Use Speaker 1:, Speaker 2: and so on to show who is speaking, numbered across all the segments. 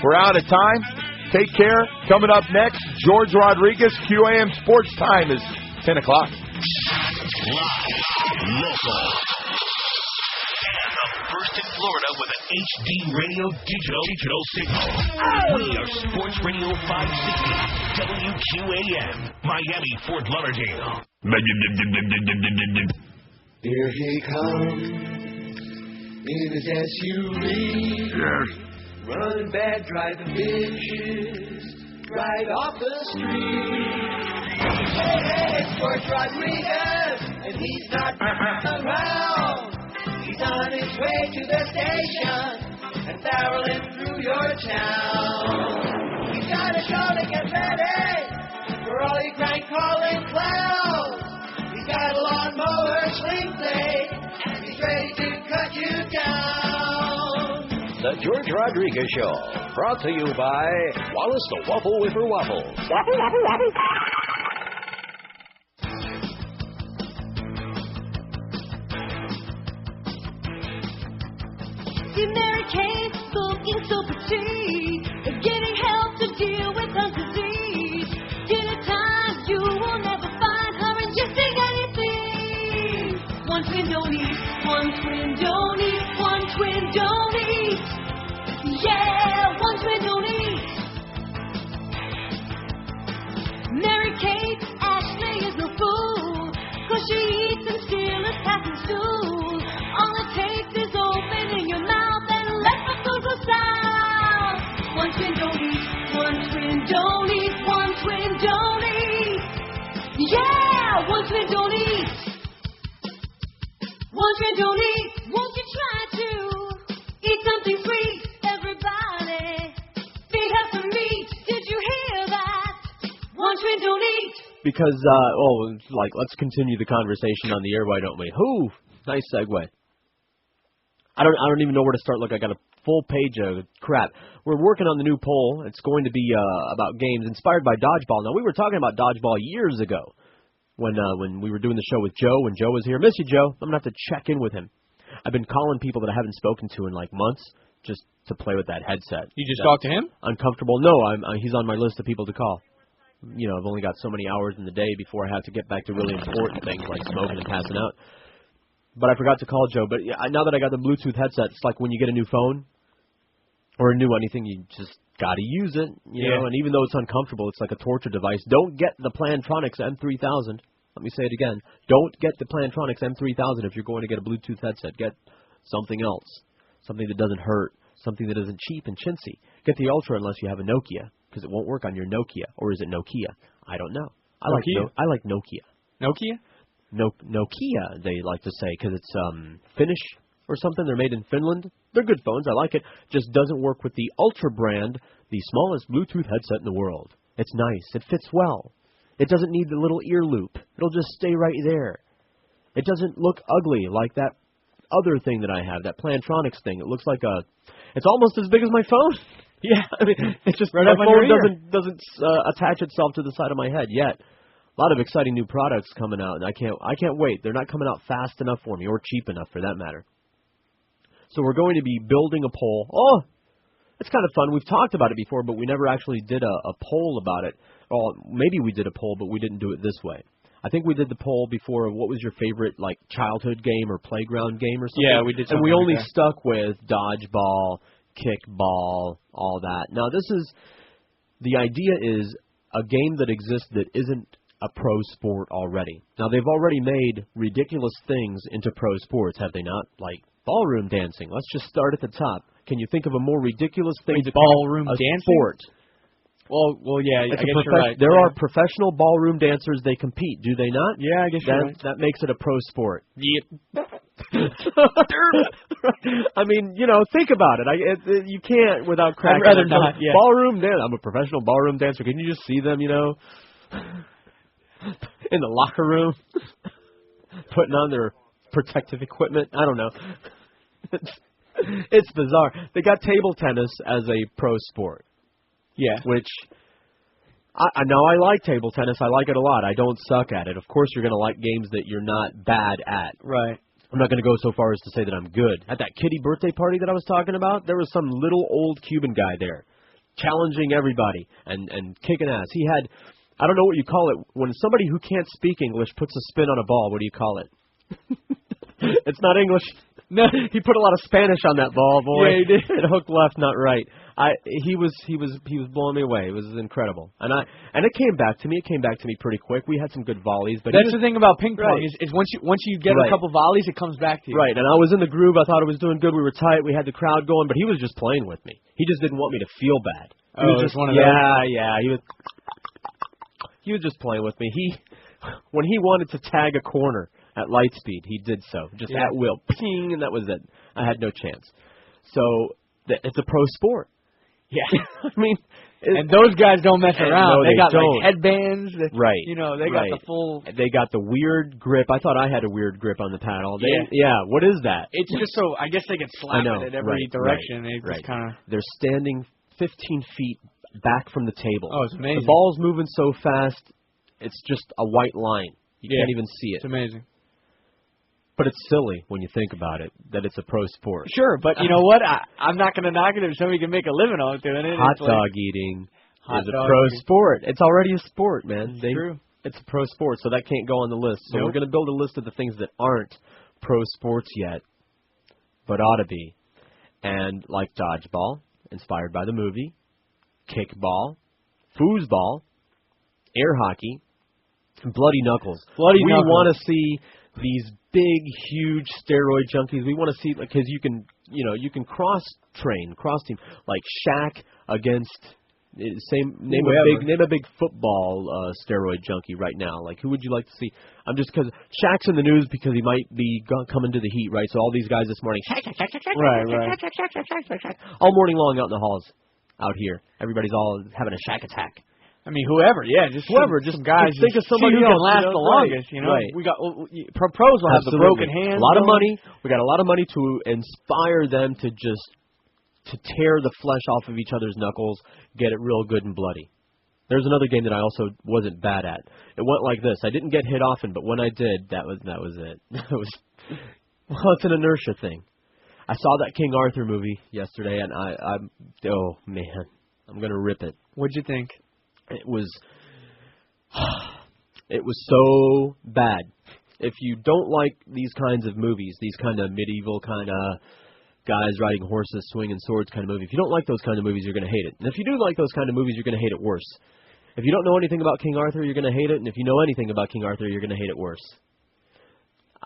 Speaker 1: We're out of time. Take care. Coming up next, George Rodriguez, QAM Sports Time is 10 o'clock.
Speaker 2: Live, local, and the first in Florida with an HD radio digital signal. We are Sports Radio 560, WQAM, Miami, Fort Lauderdale.
Speaker 3: Here he comes in his SUV.
Speaker 1: Yes.
Speaker 3: Running bad, driving bitches right off the street. Hey, it's George Rodriguez, and he's not around. He's on his way to the station and barreling through your town. He's got a show to get ready for all you crank calling clowns. He's got a lawnmower sling blade, and he's ready to cut you down.
Speaker 4: The George Rodriguez Show, brought to you by Wallace the Waffle Whipper Waffles. Waffle, waffle, waffle.
Speaker 5: See Mary Kate looking so pretty, getting help to deal with her disease. Dinner time, you will never find her ingesting anything. One twin don't eat, one twin don't eat, one twin don't eat. Yeah, one twin don't eat. Mary Kate Ashley is no fool, 'cause she eats and still is passing stool. All it takes is opening your mouth and let the food go south. One twin don't eat, one twin don't eat, one twin don't eat. Yeah, one twin don't eat. One twin don't eat. Won't you try to eat something sweet? Everybody, feed her some meat. Did you hear that? One twin don't eat.
Speaker 6: Because, let's continue the conversation on the air, why don't we? Whoo, nice segue. I don't even know where to start. Look, I got a full page of crap. We're working on the new poll. It's going to be about games inspired by dodgeball. Now, we were talking about dodgeball years ago when we were doing the show with Joe, when Joe was here. Miss you, Joe. I'm going to have to check in with him. I've been calling people that I haven't spoken to in, months just to play with that headset.
Speaker 7: You just talked to him?
Speaker 6: Uncomfortable. No, he's on my list of people to call. You know, I've only got so many hours in the day before I have to get back to really important things like smoking and passing out. But I forgot to call Joe. But now that I got the Bluetooth headset, it's like when you get a new phone or a new anything, you just got to use it. You know, and even though it's uncomfortable, it's like a torture device. Don't get the Plantronics M3000. Let me say it again. Don't get the Plantronics M3000 if you're going to get a Bluetooth headset. Get something else, something that doesn't hurt, something that isn't cheap and chintzy. Get the Ultra unless you have a Nokia, because it won't work on your Nokia. Or is it Nokia? I don't know. I like Nokia.
Speaker 7: Nokia?
Speaker 6: Nokia, they like to say, because it's Finnish or something. They're made in Finland. They're good phones. I like it. Just doesn't work with the Ultra brand, the smallest Bluetooth headset in the world. It's nice. It fits well. It doesn't need the little ear loop. It'll just stay right there. It doesn't look ugly like that other thing that I have, that Plantronics thing. It looks like it's almost as big as my phone. Yeah, I mean, it's just
Speaker 7: right
Speaker 6: my
Speaker 7: up on
Speaker 6: phone
Speaker 7: your ear.
Speaker 6: doesn't attach itself to the side of my head yet. A lot of exciting new products coming out, and I can't wait. They're not coming out fast enough for me, or cheap enough for that matter. So we're going to be building a poll. Oh, it's kind of fun. We've talked about it before, but we never actually did a poll about it. Well, maybe we did a poll, but we didn't do it this way. I think we did the poll before of what was your favorite childhood game or playground game or something.
Speaker 7: Yeah, we did.
Speaker 6: And we only stuck with dodgeball, kickball, all that. Now the idea is a game that exists that isn't a pro sport already. Now they've already made ridiculous things into pro sports, have they not? Like ballroom dancing. Let's just start at the top. Can you think of a more ridiculous thing to call
Speaker 7: ballroom
Speaker 6: a
Speaker 7: dancing?
Speaker 6: Sport?
Speaker 7: Well, yeah, I guess you're right.
Speaker 6: There are professional ballroom dancers. They compete, do they not?
Speaker 7: Yeah, I guess you're right.
Speaker 6: That makes it a pro sport.
Speaker 7: Yep.
Speaker 6: I mean, think about it. You can't without cracking.
Speaker 7: I'd rather not. Yeah.
Speaker 6: Ballroom dance. I'm a professional ballroom dancer. Can you just see them? In the locker room, putting on their protective equipment. I don't know. It's bizarre. They got table tennis as a pro sport.
Speaker 7: Yeah.
Speaker 6: Which, I like table tennis. I like it a lot. I don't suck at it. Of course you're going to like games that you're not bad at.
Speaker 7: Right.
Speaker 6: I'm not going to go so far as to say that I'm good. At that kiddie birthday party that I was talking about, there was some little old Cuban guy there challenging everybody and kicking ass. He had, I don't know what you call it, when somebody who can't speak English puts a spin on a ball, what do you call it? It's not English. No, he put a lot of Spanish on that ball, boy.
Speaker 7: Yeah, he did.
Speaker 6: It hooked left, not right. He was blowing me away. It was incredible. And it came back to me. It came back to me pretty quick. We had some good volleys, but
Speaker 7: that's the thing about ping pong
Speaker 6: right.
Speaker 7: is once you get a couple volleys, it comes back to you.
Speaker 6: Right. And I was in the groove. I thought it was doing good. We were tight. We had the crowd going, but he was just playing with me. He just didn't want me to feel bad. He was just
Speaker 7: one of those.
Speaker 6: Yeah. He was just playing with me. When he wanted to tag a corner at light speed, he did so, just at will, ping, and that was it. I had no chance. So it's a pro sport.
Speaker 7: Yeah,
Speaker 6: I mean,
Speaker 7: and those guys don't mess around.
Speaker 6: No,
Speaker 7: they got
Speaker 6: don't.
Speaker 7: like headbands.
Speaker 6: Right.
Speaker 7: You know, they got the full.
Speaker 6: They got the weird grip. I thought I had a weird grip on the paddle.
Speaker 7: Yeah.
Speaker 6: What is that?
Speaker 7: It's just so. I guess they can slap it in every direction. They just kind of.
Speaker 6: They're standing 15 feet back from the table.
Speaker 7: Oh, it's amazing.
Speaker 6: The ball's moving so fast, it's just a white line. You can't even see it.
Speaker 7: It's amazing.
Speaker 6: But it's silly when you think about it, that it's a pro sport.
Speaker 7: Sure, but you know what? I'm not going to knock it if somebody can make a living on doing it.
Speaker 6: Hot dog eating is a pro sport. It's already a sport, man.
Speaker 7: True.
Speaker 6: It's a pro sport, so that can't go on the list. So we're going to build a list of the things that aren't pro sports yet, but ought to be. And like dodgeball, inspired by the movie, kickball, foosball, air hockey, bloody knuckles. We want to see these big, huge steroid junkies. We want to see, because you can cross team, like Shaq against name a big football steroid junkie right now. Like, who would you like to see? Because Shaq's in the news because he might be coming to the Heat, right? So all these guys this morning, Shaq, all morning long out in the halls, out here, everybody's all having a Shaq attack.
Speaker 7: I mean, whoever, just guys.
Speaker 6: Think of somebody
Speaker 7: who
Speaker 6: else,
Speaker 7: can last the longest. You know, we got pros will have the broken hands.
Speaker 6: A lot of money. We got a lot of money to inspire them to tear the flesh off of each other's knuckles, get it real good and bloody. There's another game that I also wasn't bad at. It went like this. I didn't get hit often, but when I did, that was it. It's an inertia thing. I saw that King Arthur movie yesterday, and I'm gonna rip it.
Speaker 7: What'd you think?
Speaker 6: It was so bad. If you don't like these kinds of movies, these kind of medieval kind of guys riding horses, swinging swords kind of movie, if you don't like those kind of movies, you're going to hate it. And if you do like those kind of movies, you're going to hate it worse. If you don't know anything about King Arthur, you're going to hate it. And if you know anything about King Arthur, you're going to hate it worse.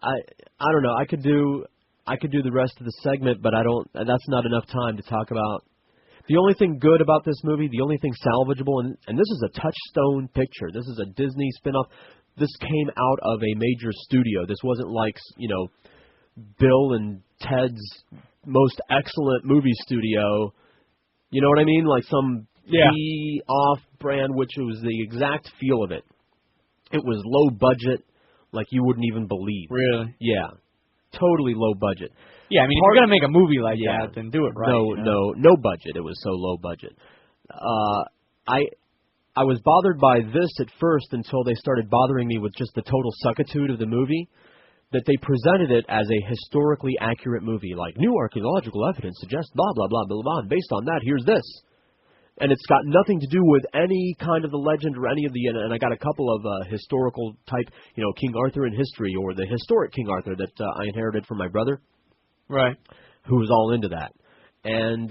Speaker 6: I don't know. I could do the rest of the segment, but that's not enough time to talk about. The only thing good about this movie, the only thing salvageable, and this is a touchstone picture. This is a Disney spinoff. This came out of a major studio. This wasn't like, Bill and Ted's Most Excellent Movie Studio. You know what I mean? Like some off-brand, which was the exact feel of it. It was low budget, like you wouldn't even believe.
Speaker 7: Really?
Speaker 6: Yeah. Totally low budget.
Speaker 7: Yeah, I mean, if you're going to make a movie like that, then do it right.
Speaker 6: No budget. It was so low budget. I was bothered by this at first until they started bothering me with just the total suckitude of the movie, that they presented it as a historically accurate movie, like new archaeological evidence suggests blah, blah, blah, blah, blah, and based on that, here's this. And it's got nothing to do with any kind of the legend or any of the, and I got a couple of historical type, King Arthur in history, or the historic King Arthur that I inherited from my brother.
Speaker 7: Right.
Speaker 6: Who was all into that. And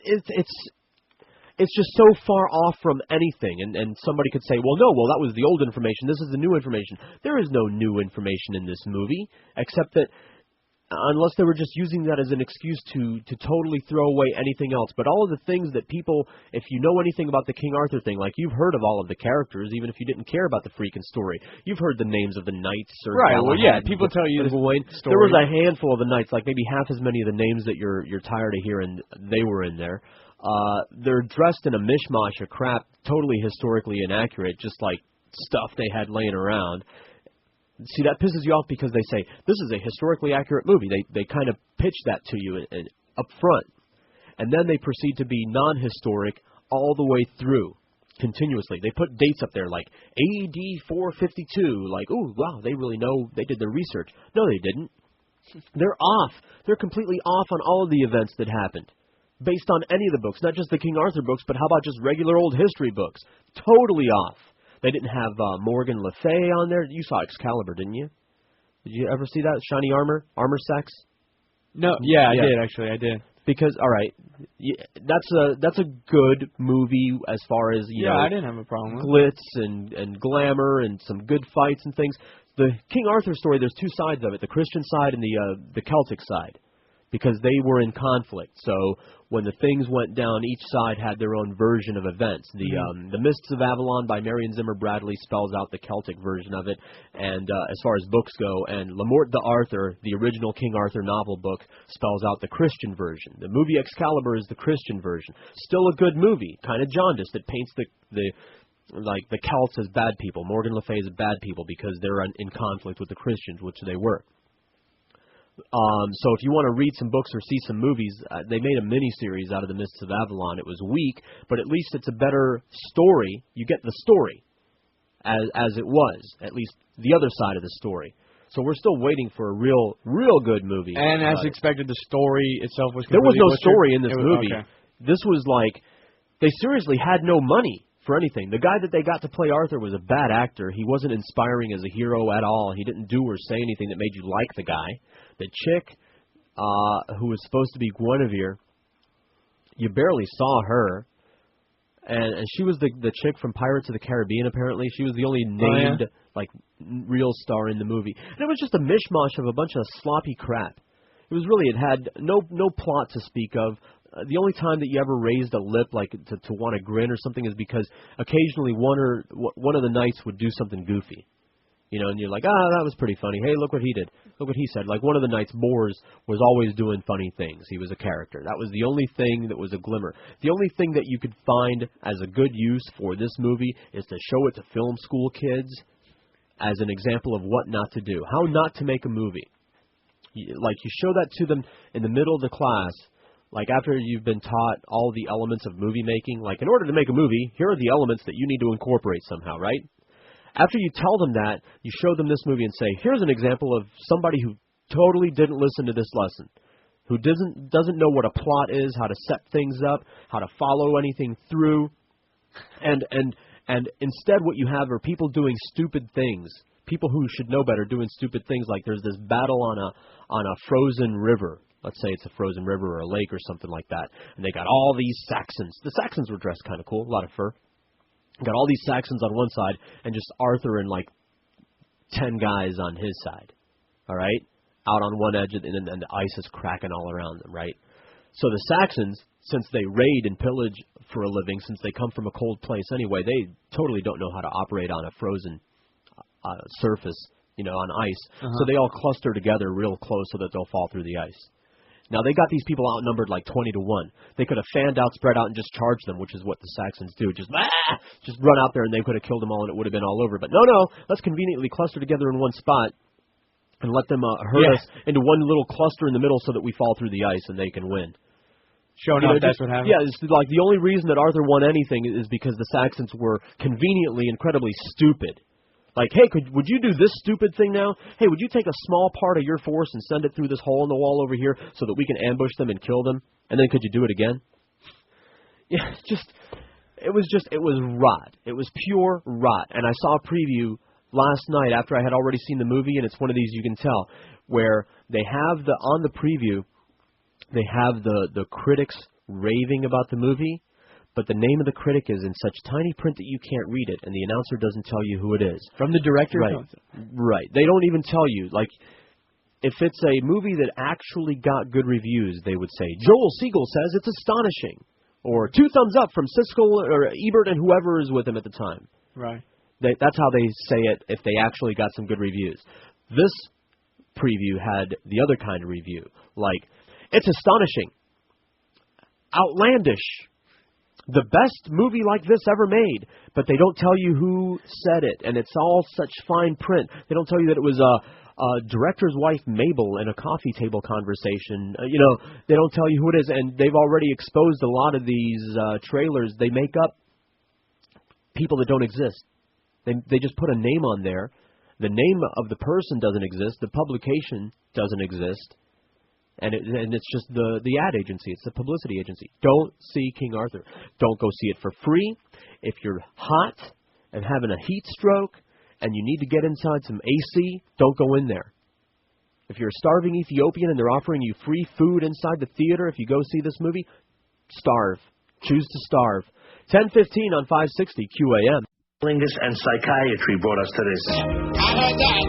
Speaker 6: it's just so far off from anything. And somebody could say, well, that was the old information. This is the new information. There is no new information in this movie, except that unless they were just using that as an excuse to totally throw away anything else. But all of the things that people, if you know anything about the King Arthur thing, like you've heard of all of the characters, even if you didn't care about the freaking story. You've heard the names of the knights. Or
Speaker 7: right, well, yeah, people tell you the story.
Speaker 6: There was a handful of the knights, like maybe half as many of the names that you're tired of hearing, they were in there. They're dressed in a mishmash of crap, totally historically inaccurate, just like stuff they had laying around. See, that pisses you off because they say, this is a historically accurate movie. They kind of pitch that to you up front. And then they proceed to be non-historic all the way through, continuously. They put dates up there like AD 452, like, ooh, wow, they really know, they did their research. No, they didn't. They're off. They're completely off on all of the events that happened. based on any of the books, not just the King Arthur books, but how about just regular old history books? Totally off. They didn't have Morgan Le Fay on there. You saw Excalibur, didn't you? Did you ever see that? Shiny armor sex?
Speaker 7: No, yeah, I did actually. I did.
Speaker 6: Because all right, that's a good movie as far as you know.
Speaker 7: I didn't have a problem with
Speaker 6: glitz and glamour and some good fights and things. The King Arthur story, there's two sides of it: the Christian side and the Celtic side, because they were in conflict. So when the things went down, each side had their own version of events. The Mists of Avalon by Marion Zimmer Bradley spells out the Celtic version of it, and as far as books go, and La Morte d'Arthur, the original King Arthur novel book, spells out the Christian version. The movie Excalibur is the Christian version. Still a good movie, kind of jaundiced. It paints the Celts as bad people, Morgan Le Fay as bad people because they're in conflict with the Christians, which they were. So if you want to read some books or see some movies, they made a mini-series out of the Mists of Avalon. It was weak, but at least it's a better story. You get the story as it was, at least the other side of the story. So we're still waiting for a real good movie.
Speaker 7: And as expected, the story itself was
Speaker 6: there was no
Speaker 7: butchered.
Speaker 6: story in this movie.
Speaker 7: Okay.
Speaker 6: This was like, they seriously had no money for anything. The guy that they got to play Arthur was a bad actor. He wasn't inspiring as a hero at all. He didn't do or say anything that made you like the guy. The chick who was supposed to be Guinevere, you barely saw her. And she was the chick from Pirates of the Caribbean, apparently. She was the only named, real star in the movie. And it was just a mishmash of a bunch of sloppy crap. It was really, it had no plot to speak of. The only time that you ever raised a lip, like to want to grin or something, is because occasionally one of the knights would do something goofy. You know, and you're like, that was pretty funny. Hey, look what he did. Look what he said. Like, one of the knights, Bors, was always doing funny things. He was a character. That was the only thing that was a glimmer. The only thing that you could find as a good use for this movie is to show it to film school kids as an example of what not to do. How not to make a movie. Like, you show that to them in the middle of the class, like after you've been taught all the elements of movie making. Like, in order to make a movie, here are the elements that you need to incorporate somehow, right? After you tell them that, you show them this movie and say, here's an example of somebody who totally didn't listen to this lesson, who doesn't know what a plot is, how to set things up, how to follow anything through, and instead what you have are people doing stupid things, people who should know better doing stupid things. Like there's this battle on a frozen river. Let's say it's a frozen river or a lake or something like that, and they got all these Saxons. The Saxons were dressed kind of cool, a lot of fur. Got all these Saxons on one side and just Arthur and like 10 guys on his side, all right, out on one edge, and the ice is cracking all around them, right? So the Saxons, since they raid and pillage for a living, since they come from a cold place anyway, they totally don't know how to operate on a frozen surface, you know, on ice. So they all cluster together real close so that they'll fall through the ice. Now, they got these people outnumbered like 20 to 1. They could have fanned out, spread out, and just charged them, which is what the Saxons do. Just run out there, and they could have killed them all, and it would have been all over. But no, let's conveniently cluster together in one spot and let them hurt us into one little cluster in the middle so that we fall through the ice and they can win.
Speaker 7: Sure enough, that's what happened.
Speaker 6: Yeah, it's like the only reason that Arthur won anything is because the Saxons were conveniently incredibly stupid. Like, hey, would you do this stupid thing now? Hey, would you take a small part of your force and send it through this hole in the wall over here so that we can ambush them and kill them? And then could you do it again? Yeah, it was rot. It was pure rot. And I saw a preview last night after I had already seen the movie, and it's one of these you can tell, where they have on the preview, they have the critics raving about the movie, but the name of the critic is in such tiny print that you can't read it, and the announcer doesn't tell you who it is.
Speaker 7: From the director?
Speaker 6: Right. They don't even tell you. Like, if it's a movie that actually got good reviews, they would say, Joel Siegel says it's astonishing, or 2 thumbs up from Siskel or Ebert and whoever is with him at the time.
Speaker 7: Right.
Speaker 6: That's how they say it if they actually got some good reviews. This preview had the other kind of review, like, it's astonishing, outlandish, the best movie like this ever made, but they don't tell you who said it, and it's all such fine print. They don't tell you that it was a director's wife, Mabel, in a coffee table conversation. They don't tell you who it is, and they've already exposed a lot of these trailers. They make up people that don't exist. They just put a name on there. The name of the person doesn't exist. The publication doesn't exist. And it's just the ad agency. It's the publicity agency. Don't see King Arthur. Don't go see it for free. If you're hot and having a heat stroke and you need to get inside some AC, don't go in there. If you're a starving Ethiopian and they're offering you free food inside the theater if you go see this movie, starve. Choose to starve. 10:15 on 560 QAM.
Speaker 8: Lingus and psychiatry brought us to this.
Speaker 5: I heard that.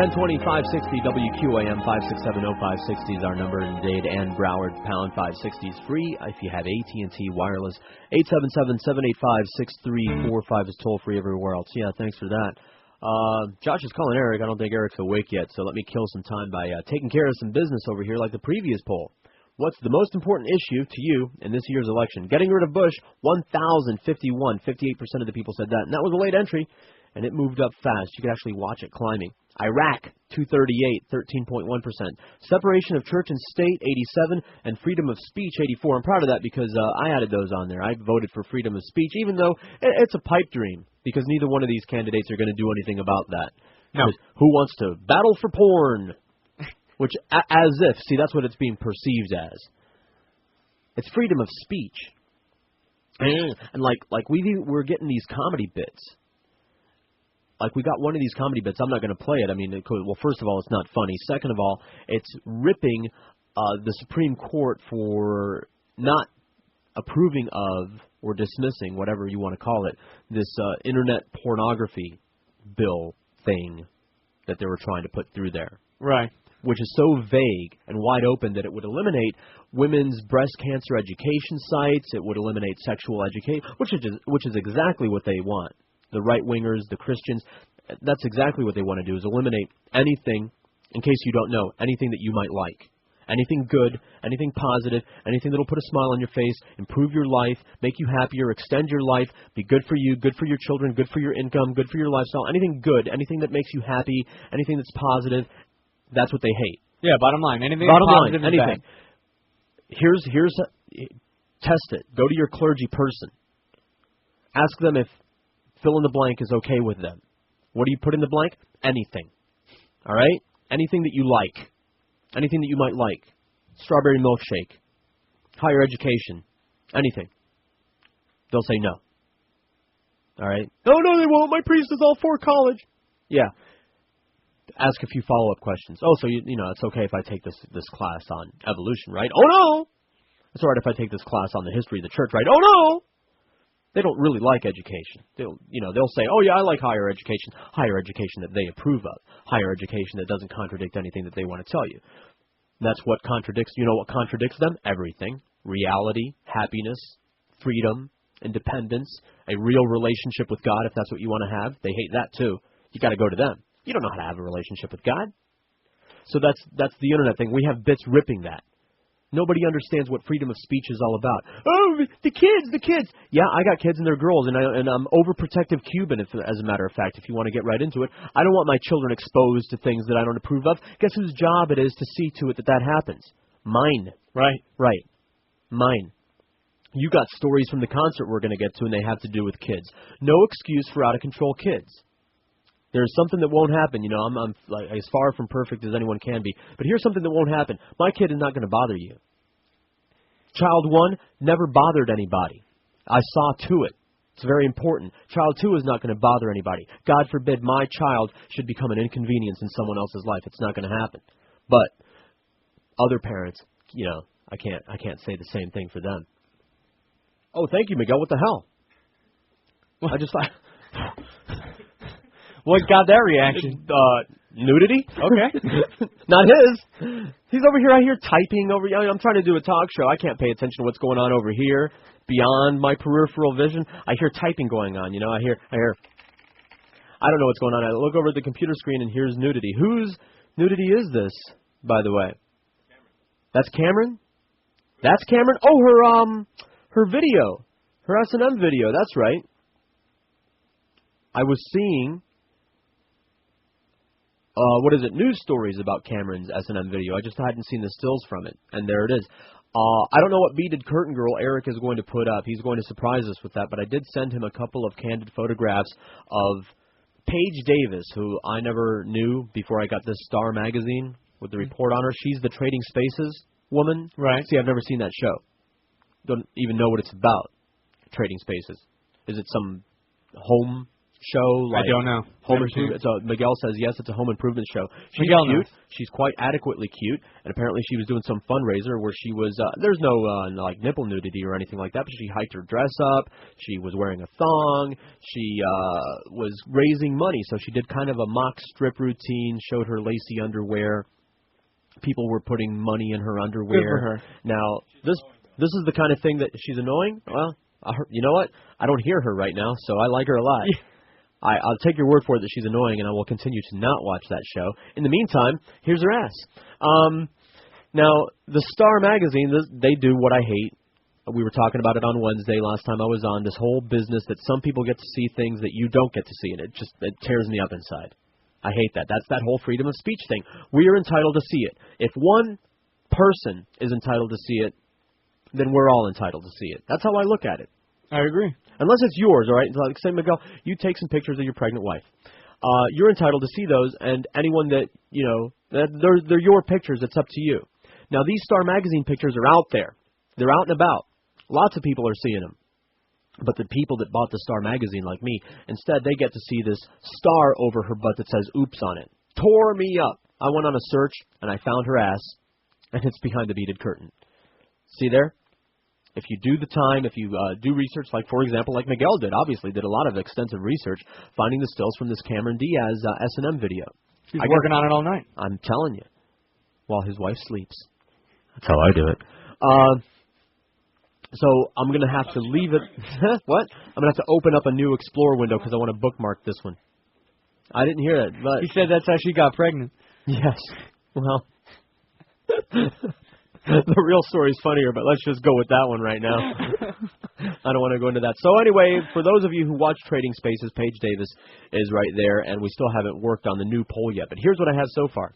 Speaker 6: $1020 560 WQAM 5670560 is our number in Dade and Broward. Pound 560 is free if you have AT&T wireless. 877-785-6345 is toll free everywhere else. Yeah, thanks for that. Josh is calling Eric. I don't think Eric's awake yet, so let me kill some time by taking care of some business over here like the previous poll. What's the most important issue to you in this year's election? Getting rid of Bush, 1,051. 58% of the people said that. And that was a late entry, and it moved up fast. You could actually watch it climbing. Iraq, 238, 13.1%. Separation of church and state, 87. And freedom of speech, 84. I'm proud of that because I added those on there. I voted for freedom of speech, even though it's a pipe dream, because neither one of these candidates are going to do anything about that. No. Who wants to battle for porn? Which, as if, see, that's what it's being perceived as. It's freedom of speech. And like we're getting these comedy bits. Like we got one of these comedy bits. I'm not going to play it. I mean, well, first of all, it's not funny. Second of all, it's ripping the Supreme Court for not approving of or dismissing, whatever you want to call it, this internet pornography bill thing that they were trying to put through there.
Speaker 7: Right.
Speaker 6: Which is so vague and wide open that it would eliminate women's breast cancer education sites. It would eliminate sexual education, which is exactly what they want. The right-wingers, the Christians, that's exactly what they want to do, is eliminate anything, in case you don't know, anything that you might like. Anything good, anything positive, anything that will put a smile on your face, improve your life, make you happier, extend your life, be good for you, good for your children, good for your income, good for your lifestyle, anything good, anything that makes you happy, anything that's positive. That's what they hate.
Speaker 7: Yeah, bottom line. Anything
Speaker 6: bottom
Speaker 7: positive
Speaker 6: line, anything. Here's test it. Go to your clergy person. Ask them if fill in the blank is okay with them. What do you put in the blank? Anything. All right? Anything that you like. Anything that you might like. Strawberry milkshake. Higher education. Anything. They'll say no. All right? Oh, no, they won't. My priest is all for college. Yeah. Ask a few follow-up questions. Oh, so you know it's okay if I take this class on evolution, right? Oh no, it's all right if I take this class on the history of the church, right? Oh no, they don't really like education. They'll say, oh yeah, I like higher education that they approve of, higher education that doesn't contradict anything that they want to tell you. That's what contradicts. You know what contradicts them? Everything: reality, happiness, freedom, independence, a real relationship with God, if that's what you want to have. They hate that too. You got to go to them. You don't know how to have a relationship with God. So that's the internet thing. We have bits ripping that. Nobody understands what freedom of speech is all about. Oh, the kids. Yeah, I got kids and they're girls, and I'm overprotective Cuban, as a matter of fact, if you want to get right into it. I don't want my children exposed to things that I don't approve of. Guess whose job it is to see to it that happens? Mine. Right. Mine. You got stories from the concert we're going to get to, and they have to do with kids. No excuse for out-of-control kids. There's something that won't happen. You know, I'm like as far from perfect as anyone can be. But here's something that won't happen. My kid is not going to bother you. Child one never bothered anybody. I saw to it. It's very important. Child 2 is not going to bother anybody. God forbid my child should become an inconvenience in someone else's life. It's not going to happen. But other parents, you know, I can't say the same thing for them. Oh, thank you, Miguel. What the hell? I just thought...
Speaker 7: What got that reaction?
Speaker 6: Nudity?
Speaker 7: Okay.
Speaker 6: Not his. He's over here, I hear typing over here. I'm trying to do a talk show. I can't pay attention to what's going on over here beyond my peripheral vision. I hear typing going on, you know. I hear. I don't know what's going on. I look over at the computer screen and here's nudity. Whose nudity is this, by the way? That's Cameron? That's Cameron? Oh, her video. Her S&M video. That's right. I was seeing... news stories about Cameron's S&M video. I just hadn't seen the stills from it, and there it is. I don't know what beaded curtain girl Eric is going to put up. He's going to surprise us with that, but I did send him a couple of candid photographs of Paige Davis, who I never knew before I got this Star magazine with the report on her. She's the Trading Spaces woman.
Speaker 7: Right.
Speaker 6: See, I've never seen that show. Don't even know what it's about, Trading Spaces. Is it some home show? Like
Speaker 7: I don't know.
Speaker 6: Home improvement. So Miguel says yes, it's a home improvement show. She's
Speaker 7: Miguel
Speaker 6: cute.
Speaker 7: knows.
Speaker 6: She's quite adequately cute, and apparently she was doing some fundraiser where she was. There's no like nipple nudity or anything like that, but she hiked her dress up. She was wearing a thong. She was raising money, so she did kind of a mock strip routine. Showed her lacy underwear. People were putting money in her underwear.
Speaker 7: Good for her.
Speaker 6: Now this is the kind of thing that she's annoying. Well, you know what? I don't hear her right now, so I like her a lot. I'll take your word for it that she's annoying, and I will continue to not watch that show. In the meantime, here's her ass. Now, the Star magazine, they do what I hate. We were talking about it on Wednesday last time I was on, this whole business that some people get to see things that you don't get to see, and it tears me up inside. I hate that. That's that whole freedom of speech thing. We are entitled to see it. If one person is entitled to see it, then we're all entitled to see it. That's how I look at it.
Speaker 7: I agree.
Speaker 6: Unless it's yours, all right? Like, say, Miguel, you take some pictures of your pregnant wife. You're entitled to see those, and anyone that, you know, they're your pictures. It's up to you. Now, these Star Magazine pictures are out there. They're out and about. Lots of people are seeing them. But the people that bought the Star Magazine, like me, instead they get to see this star over her butt that says oops on it. Tore me up. I went on a search, and I found her ass, and it's behind the beaded curtain. See there? If you do the time, if you do research, like, for example, like Miguel did, obviously did a lot of extensive research, finding the stills from this Cameron Diaz S&M video.
Speaker 7: He's working on it all night.
Speaker 6: I'm telling you. While his wife sleeps. That's how I do it. So I'm going to have to leave it. What? I'm going to have to open up a new Explorer window because I want to bookmark this one. I didn't hear that. But
Speaker 7: he said that's how she got pregnant.
Speaker 6: Yes. Well... The real story's funnier, but let's just go with that one right now. I don't want to go into that. So anyway, for those of you who watch Trading Spaces, Paige Davis is right there, and we still haven't worked on the new poll yet. But here's what I have so far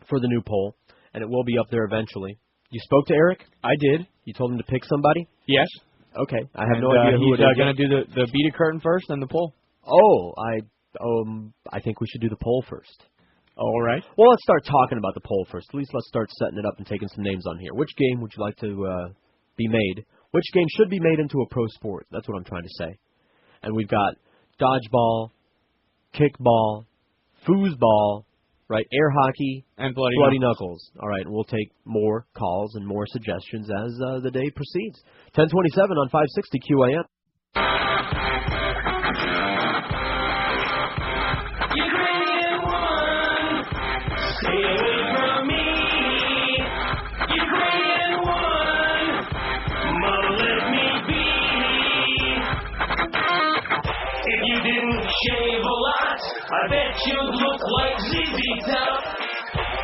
Speaker 6: for the new poll, and it will be up there eventually. You spoke to Eric?
Speaker 7: I did.
Speaker 6: You told him to pick somebody?
Speaker 7: Yes.
Speaker 6: Okay. I have no idea who it is.
Speaker 7: He's going to do the beaded curtain first, then the poll.
Speaker 6: Oh, I think we should do the poll first.
Speaker 7: All right.
Speaker 6: Well, let's start talking about the poll first. At least let's start setting it up and taking some names on here. Which game would you like to be made? Which game should be made into a pro sport? That's what I'm trying to say. And we've got dodgeball, kickball, foosball, right? Air hockey,
Speaker 7: and bloody
Speaker 6: knuckles. All right, and we'll take more calls and more suggestions as the day proceeds. 1027 on 560 QAM.
Speaker 3: Shave a lot, I bet you look like ZZ Top.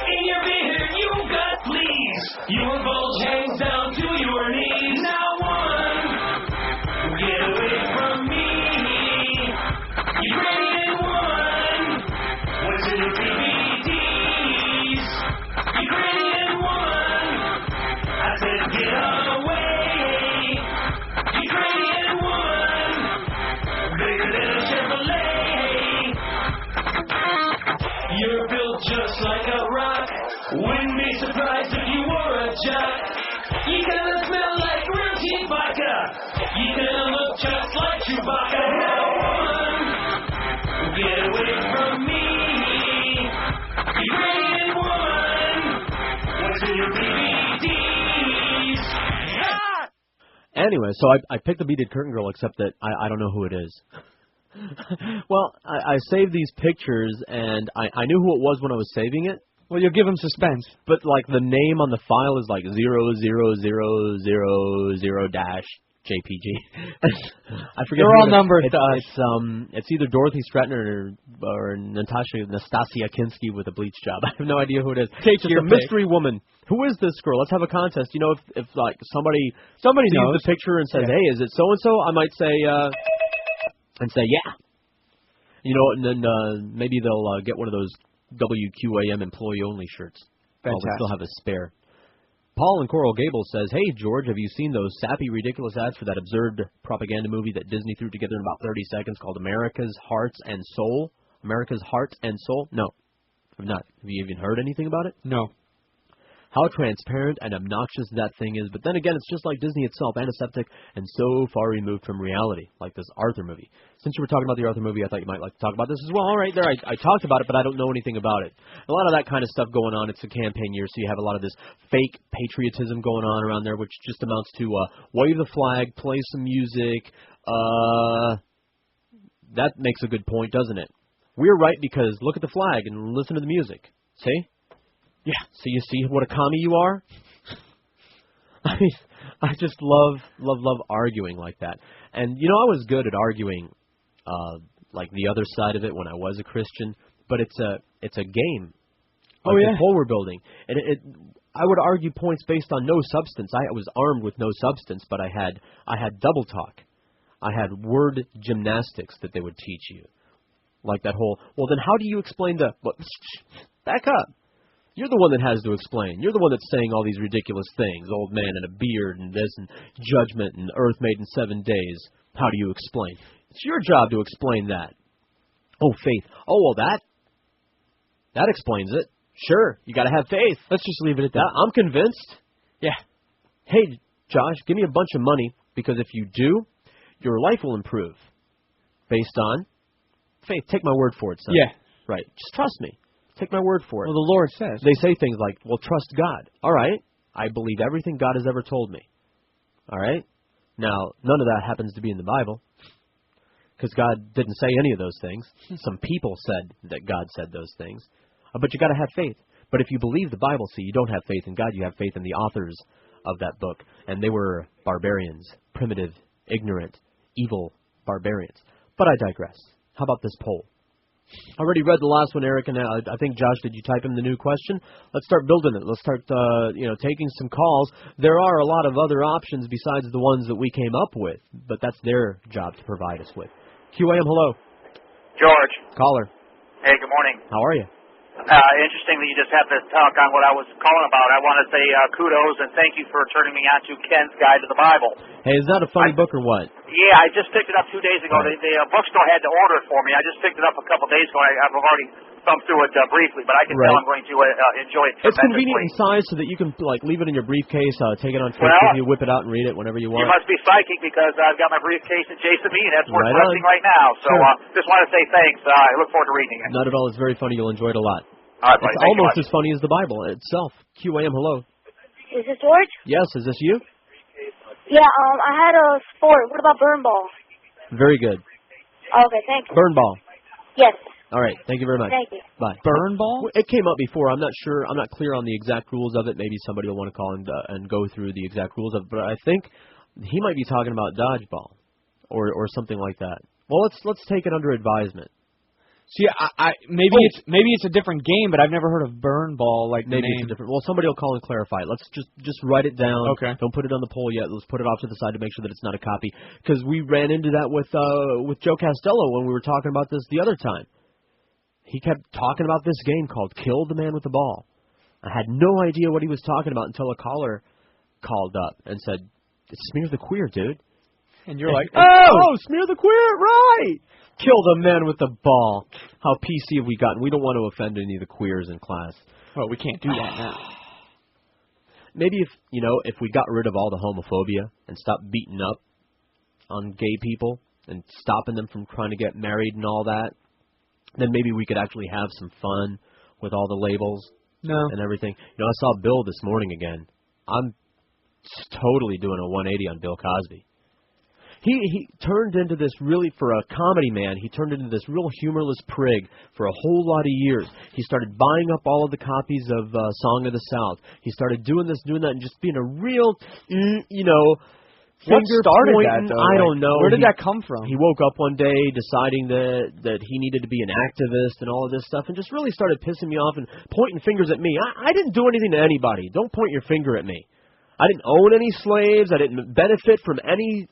Speaker 3: In your beard you got fleas, your bulge hangs down to your knees. Now one, get away from me. You ready in one, what's in the DVDs? You ready in one, I said get away. You ready in one, bigger than a Chevrolet. You're built just like a rock. Wouldn't be surprised if you were a jock. You kinda smell like routine Chewbacca. You can look just like Chewbacca. Now, woman, get away from me. Iranian woman, what's in your DVDs? Ah!
Speaker 6: Anyway, so I picked the Beaded Curtain Girl, except that I don't know who it is. Well, I saved these pictures, and I knew who it was when I was saving it.
Speaker 7: Well, you'll give them suspense.
Speaker 6: But, like, the name on the file is, like, 00000 dash JPG. I forget.
Speaker 7: They're all numbered to us.
Speaker 6: It's either Dorothy Stratton or Nastasia Kinski with a bleach job. I have no idea who it is.
Speaker 7: Take
Speaker 6: It's
Speaker 7: your
Speaker 6: a mystery woman. Who is this girl? Let's have a contest. You know, if like somebody sees
Speaker 7: knows
Speaker 6: the picture and says, "Hey, is it so and so?" I might say, yeah. You know, and then maybe they'll get one of those WQAM employee-only shirts.
Speaker 7: Fantastic.
Speaker 6: While we still have a spare. Paul in Coral Gables says, "Hey, George, have you seen those sappy, ridiculous ads for that absurd propaganda movie that Disney threw together in about 30 seconds called America's Hearts and Soul?" America's Heart and Soul? No, I've not. Have you even heard anything about it?
Speaker 7: No.
Speaker 6: How transparent and obnoxious that thing is, but then again, it's just like Disney itself, antiseptic and so far removed from reality, like this Arthur movie. Since you were talking about the Arthur movie, I thought you might like to talk about this as well. All right, there, I talked about it, but I don't know anything about it. A lot of that kind of stuff going on. It's a campaign year, so you have a lot of this fake patriotism going on around there, which just amounts to wave the flag, play some music. That makes a good point, doesn't it? We're right because look at the flag and listen to the music. See? Yeah, so you see what a commie you are? I mean, I just love arguing like that. And, you know, I was good at arguing, like the other side of it when I was a Christian, but it's a game. Like
Speaker 7: Oh, yeah.
Speaker 6: the poll we're building. And I would argue points based on no substance. I was armed with no substance, but I had double talk. I had word gymnastics that they would teach you. Like that whole, well, then how do you explain back up. You're the one that has to explain. You're the one that's saying all these ridiculous things. Old man and a beard and this and judgment and earth made in 7 days. How do you explain? It's your job to explain that. Oh, faith. Oh, well, that explains it. Sure, you got to have faith.
Speaker 7: Let's just leave it at that.
Speaker 6: I'm convinced.
Speaker 7: Yeah.
Speaker 6: Hey, Josh, give me a bunch of money because if you do, your life will improve. Based on faith. Take my word for it, son.
Speaker 7: Yeah.
Speaker 6: Right. Just trust me. Take my word for it.
Speaker 7: Well, the Lord says.
Speaker 6: They say things like, well, trust God. All right. I believe everything God has ever told me. All right. Now, none of that happens to be in the Bible because God didn't say any of those things. Some people said that God said those things. But you got to have faith. But if you believe the Bible, see, you don't have faith in God. You have faith in the authors of that book. And they were barbarians, primitive, ignorant, evil barbarians. But I digress. How about this poll? I already read the last one, Eric, and I think, Josh, did you type in the new question? Let's start building it. Let's start, taking some calls. There are a lot of other options besides the ones that we came up with, but that's their job to provide us with. QAM, hello.
Speaker 9: George.
Speaker 6: Caller.
Speaker 9: Hey, good morning.
Speaker 6: How are you?
Speaker 9: Interesting that you just have to talk on what I was calling about. I want to say kudos and thank you for turning me on to Ken's Guide to the Bible.
Speaker 6: Hey, is that a funny book or what?
Speaker 9: Yeah, I just picked it up 2 days ago.
Speaker 6: Right.
Speaker 9: The bookstore had to order it for me. I just picked it up a couple days ago. I've already thumbed through it briefly, but I can tell I'm going to enjoy it tremendously.
Speaker 6: It's convenient in size so that you can leave it in your briefcase, take it on trip with you, whip it out and read it whenever you want.
Speaker 9: You must be psychic because I've got my briefcase adjacent to me, and that's where
Speaker 6: Right
Speaker 9: it's resting right now. So just want to say thanks. I look forward to reading it.
Speaker 6: Not at all. It's very funny. You'll enjoy it a lot.
Speaker 9: All right, buddy.
Speaker 6: It's almost as funny as the Bible itself. QAM, hello.
Speaker 10: Is this George?
Speaker 6: Yes, is this you?
Speaker 10: Yeah, I had a sport. What about burn ball?
Speaker 6: Very good.
Speaker 10: Okay, thank you.
Speaker 6: Burn ball.
Speaker 10: Yes.
Speaker 6: All right, thank you very much.
Speaker 10: Thank you.
Speaker 6: Bye.
Speaker 7: Burn ball?
Speaker 6: It came up before. I'm not sure. I'm not clear on the exact rules of it. Maybe somebody will want to call and go through the exact rules of it. But I think he might be talking about dodgeball or something like that. Well, let's take it under advisement.
Speaker 7: See, maybe it's a different game, but I've never heard of burn ball like
Speaker 6: maybe
Speaker 7: the name.
Speaker 6: It's a different. Well, somebody will call and clarify it. Let's just write it down.
Speaker 7: Okay.
Speaker 6: Don't put it on the poll yet. Let's put it off to the side to make sure that it's not a copy. Because we ran into that with Joe Costello when we were talking about this the other time. He kept talking about this game called Kill the Man with the Ball. I had no idea what he was talking about until a caller called up and said, "Smear the queer, dude."
Speaker 7: And you're like,
Speaker 6: oh, smear the queer, right? Kill the man with the ball. How PC have we gotten? We don't want to offend any of the queers in class.
Speaker 7: Well, we can't do that now.
Speaker 6: maybe if we got rid of all the homophobia and stopped beating up on gay people and stopping them from trying to get married and all that, then maybe we could actually have some fun with all the labels and everything. I saw Bill this morning again. I'm totally doing a 180 on Bill Cosby. He turned into this really, for a comedy man, he turned into this real humorless prig for a whole lot of years. He started buying up all of the copies of Song of the South. He started doing this, doing that, and just being a real,
Speaker 7: What started that, though?
Speaker 6: I don't know.
Speaker 7: Where did that come from?
Speaker 6: He woke up one day deciding that he needed to be an activist and all of this stuff, and just really started pissing me off and pointing fingers at me. I didn't do anything to anybody. Don't point your finger at me. I didn't own any slaves. I didn't benefit from any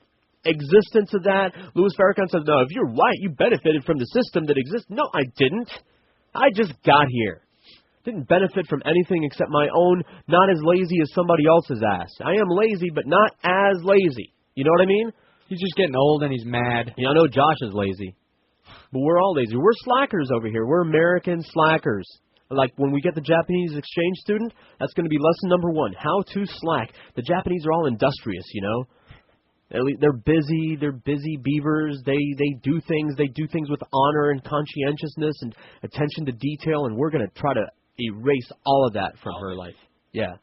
Speaker 6: existence of that. Louis Farrakhan says, no, if you're white, you benefited from the system that exists. No, I didn't. I just got here. Didn't benefit from anything except my own, not as lazy as somebody else's ass. I am lazy, but not as lazy. You know what I mean?
Speaker 7: He's just getting old and he's mad.
Speaker 6: I know Josh is lazy, but we're all lazy. We're slackers over here. We're American slackers. Like when we get the Japanese exchange student, that's going to be lesson number 1, how to slack. The Japanese are all industrious, They're busy beavers. They do things with honor and conscientiousness and attention to detail, and we're going to try to erase all of that from her life. Yeah.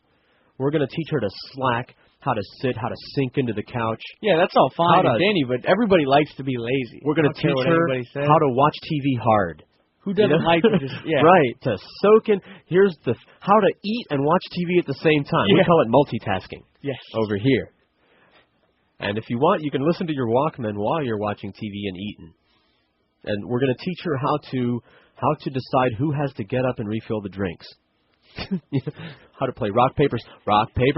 Speaker 6: We're going to teach her to slack, how to sit, how to sink into the couch.
Speaker 7: Yeah, that's all fine and dandy, but everybody likes to be lazy.
Speaker 6: We're going to teach her how to watch TV hard.
Speaker 7: Who doesn't like to just,
Speaker 6: Right, to soak in. Here's how to eat and watch TV at the same time. We call it multitasking.
Speaker 7: Yes.
Speaker 6: Over here. And if you want, you can listen to your Walkman while you're watching TV and eating. And we're going to teach her how to decide who has to get up and refill the drinks. How to play rock, paper,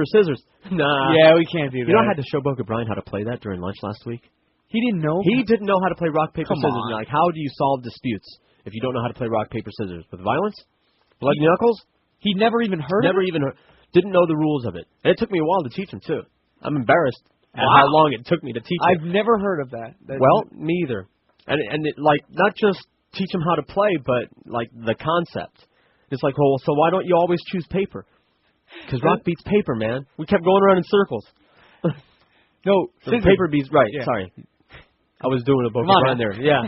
Speaker 6: scissors. Nah.
Speaker 7: Yeah, we can't do that.
Speaker 6: I had to show Boca Brian how to play that during lunch last week.
Speaker 7: He didn't know?
Speaker 6: He didn't know how to play rock, paper, scissors.
Speaker 7: On.
Speaker 6: Like, how do you solve disputes if you don't know how to play rock, paper, scissors? With violence? Bloody knuckles?
Speaker 7: He'd never even heard of it?
Speaker 6: Didn't know the rules of it. And it took me a while to teach him, too. I'm embarrassed at how long it took me to teach him.
Speaker 7: I've never heard of that.
Speaker 6: Well, me either. And it, not just teach him how to play, but, the concept. It's like, well, so why don't you always choose paper? Because rock beats paper, man. We kept going around in circles.
Speaker 7: No,
Speaker 6: paper beats, right,
Speaker 7: yeah.
Speaker 6: Sorry. I was doing a Boca Brian there, yeah.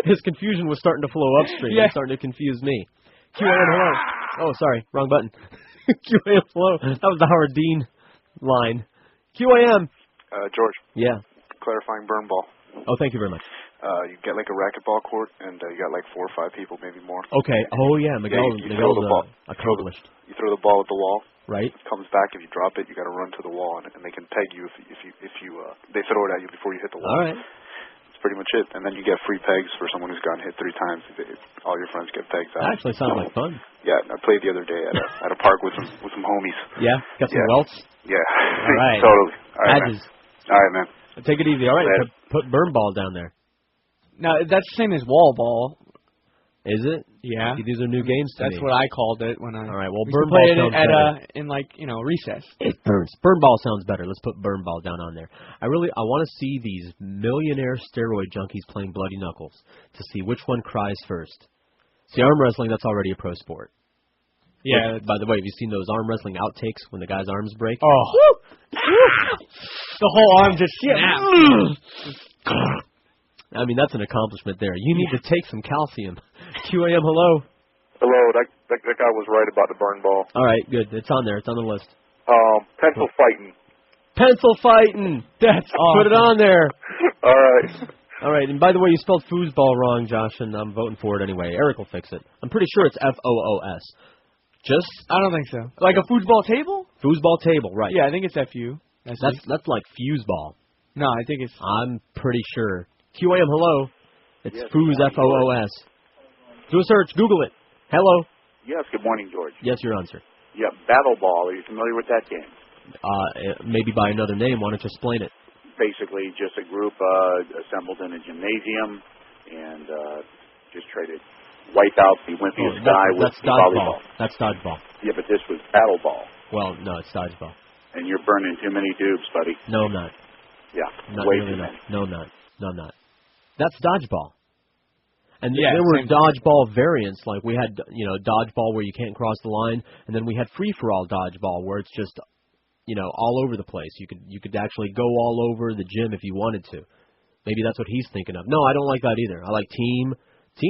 Speaker 6: His confusion was starting to flow upstream.
Speaker 7: Yeah.
Speaker 6: It was starting to confuse me. QAM, hello. Oh, sorry, wrong button. QAM, hello. That was the Howard Dean line. QAM.
Speaker 11: George.
Speaker 6: Yeah.
Speaker 11: Clarifying burn ball.
Speaker 6: Oh, thank you very much.
Speaker 11: You get a racquetball court, and you got 4 or 5 people, maybe more.
Speaker 6: Okay. Oh yeah, Miguel's
Speaker 11: you throw the ball.
Speaker 6: accomplished.
Speaker 11: You throw the ball at the wall.
Speaker 6: Right.
Speaker 11: It comes back. If you drop it, you got to run to the wall, and they can peg you if they throw it at you before you hit the wall.
Speaker 6: All right.
Speaker 11: That's pretty much it. And then you get free pegs for someone who's gotten hit 3 times. All your friends get pegs out.
Speaker 6: That actually sounds like fun.
Speaker 11: Yeah, I played the other day at a park with some homies.
Speaker 6: Yeah. Got some welts.
Speaker 11: Yeah.
Speaker 6: All right.
Speaker 11: Totally. All right,
Speaker 6: Badges.
Speaker 11: Man. All right, man.
Speaker 6: Take it easy. All right. Put burn ball down there.
Speaker 7: No, that's the same as wall ball.
Speaker 6: Is it?
Speaker 7: Yeah.
Speaker 6: These are new games to me.
Speaker 7: That's what I called it when I.
Speaker 6: All right. Well,
Speaker 7: we
Speaker 6: burn
Speaker 7: play
Speaker 6: ball
Speaker 7: it
Speaker 6: sounds better.
Speaker 7: in recess.
Speaker 6: It burns. Burn ball sounds better. Let's put burn ball down on there. I want to see these millionaire steroid junkies playing bloody knuckles to see which one cries first. See, arm wrestling, that's already a pro sport.
Speaker 7: Yeah.
Speaker 6: By the way, have you seen those arm wrestling outtakes when the guy's arms break?
Speaker 7: Oh. The whole arm just snaps.
Speaker 6: I mean, that's an accomplishment there. You need to take some calcium. QAM, hello.
Speaker 12: Hello, that guy was right about the burn ball.
Speaker 6: All right, good. It's on there. It's on the list.
Speaker 12: Pencil fighting.
Speaker 6: Pencil fighting. That's awesome. Put it on there.
Speaker 12: All right.
Speaker 6: All right, and by the way, you spelled foosball wrong, Josh, and I'm voting for it anyway. Eric will fix it. I'm pretty sure it's Foos.
Speaker 7: I don't think so. Like a foosball table?
Speaker 6: Foosball table, right.
Speaker 7: Yeah, I think it's FU.
Speaker 6: That's like fuseball.
Speaker 7: No, I think it's...
Speaker 6: I'm pretty sure. QAM, hello. It's
Speaker 12: yes,
Speaker 6: Foos, Foos. Do a search. Google it. Hello.
Speaker 12: Yes, good morning, George.
Speaker 6: Yes, you're on, sir.
Speaker 12: Yeah, Battle Ball. Are you familiar with that game?
Speaker 6: Maybe by another name. Why don't you explain it?
Speaker 12: Basically, just a group assembled in a gymnasium and just tried to wipe out the wimpiest guy with volleyball.
Speaker 6: That's dodgeball.
Speaker 12: Yeah, but this was Battle Ball.
Speaker 6: Well, no, it's dodgeball.
Speaker 12: And you're burning too many dupes, buddy.
Speaker 6: No, I'm not.
Speaker 12: Yeah,
Speaker 6: Not
Speaker 12: way
Speaker 6: really
Speaker 12: too
Speaker 6: not.
Speaker 12: many.
Speaker 6: No, I'm not. No, I'm not. That's dodgeball. And there were dodgeball variants, like we had, dodgeball where you can't cross the line, and then we had free-for-all dodgeball where it's just, all over the place. You could actually go all over the gym if you wanted to. Maybe that's what he's thinking of. No, I don't like that either. I like team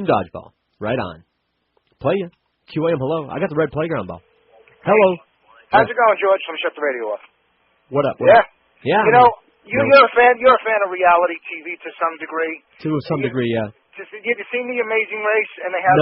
Speaker 6: dodgeball. Right on. Play ya. QAM, hello. I got the red playground ball. Hello.
Speaker 13: How's it going, George? Let me shut the radio off.
Speaker 6: What up?
Speaker 13: Yeah.
Speaker 6: Yeah.
Speaker 13: You're a fan. You're a fan of reality TV to some degree.
Speaker 6: To some degree, yeah.
Speaker 13: Have you seen The Amazing Race? And they have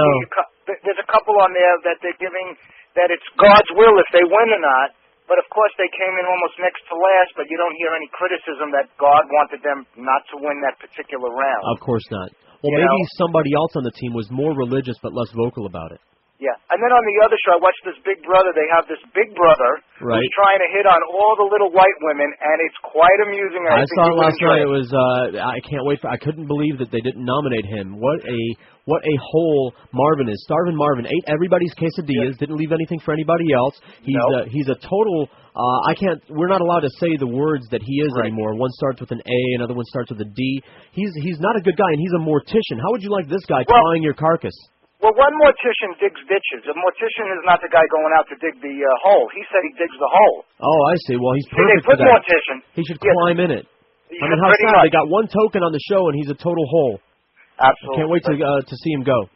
Speaker 13: there's a couple on there that they're giving that it's God's will if they win or not. But of course they came in almost next to last. But you don't hear any criticism that God wanted them not to win that particular round.
Speaker 6: Of course not. Well, maybe somebody else on the team was more religious but less vocal about it.
Speaker 13: Yeah, and then on the other show, I watched this Big Brother. They have this Big Brother who's trying to hit on all the little white women, and it's quite amusing.
Speaker 6: I saw it last night. It was. I can't wait for. I couldn't believe that they didn't nominate him. What a hole Marvin is. Starvin' Marvin ate everybody's quesadillas. Didn't leave anything for anybody else. He's a total. I can't. We're not allowed to say the words that he is anymore. One starts with an A, another one starts with a D. He's not a good guy, and he's a mortician. How would you like this guy clawing your carcass?
Speaker 13: Well, one mortician digs ditches. A mortician is not the guy going out to dig the hole. He said he digs the hole.
Speaker 6: Oh, I see. Well, he's perfect for that.
Speaker 13: Mortician.
Speaker 6: He should climb in it. I mean, how sad. They got one token on the show, and he's a total hole.
Speaker 13: Absolutely.
Speaker 6: I can't wait to see him go.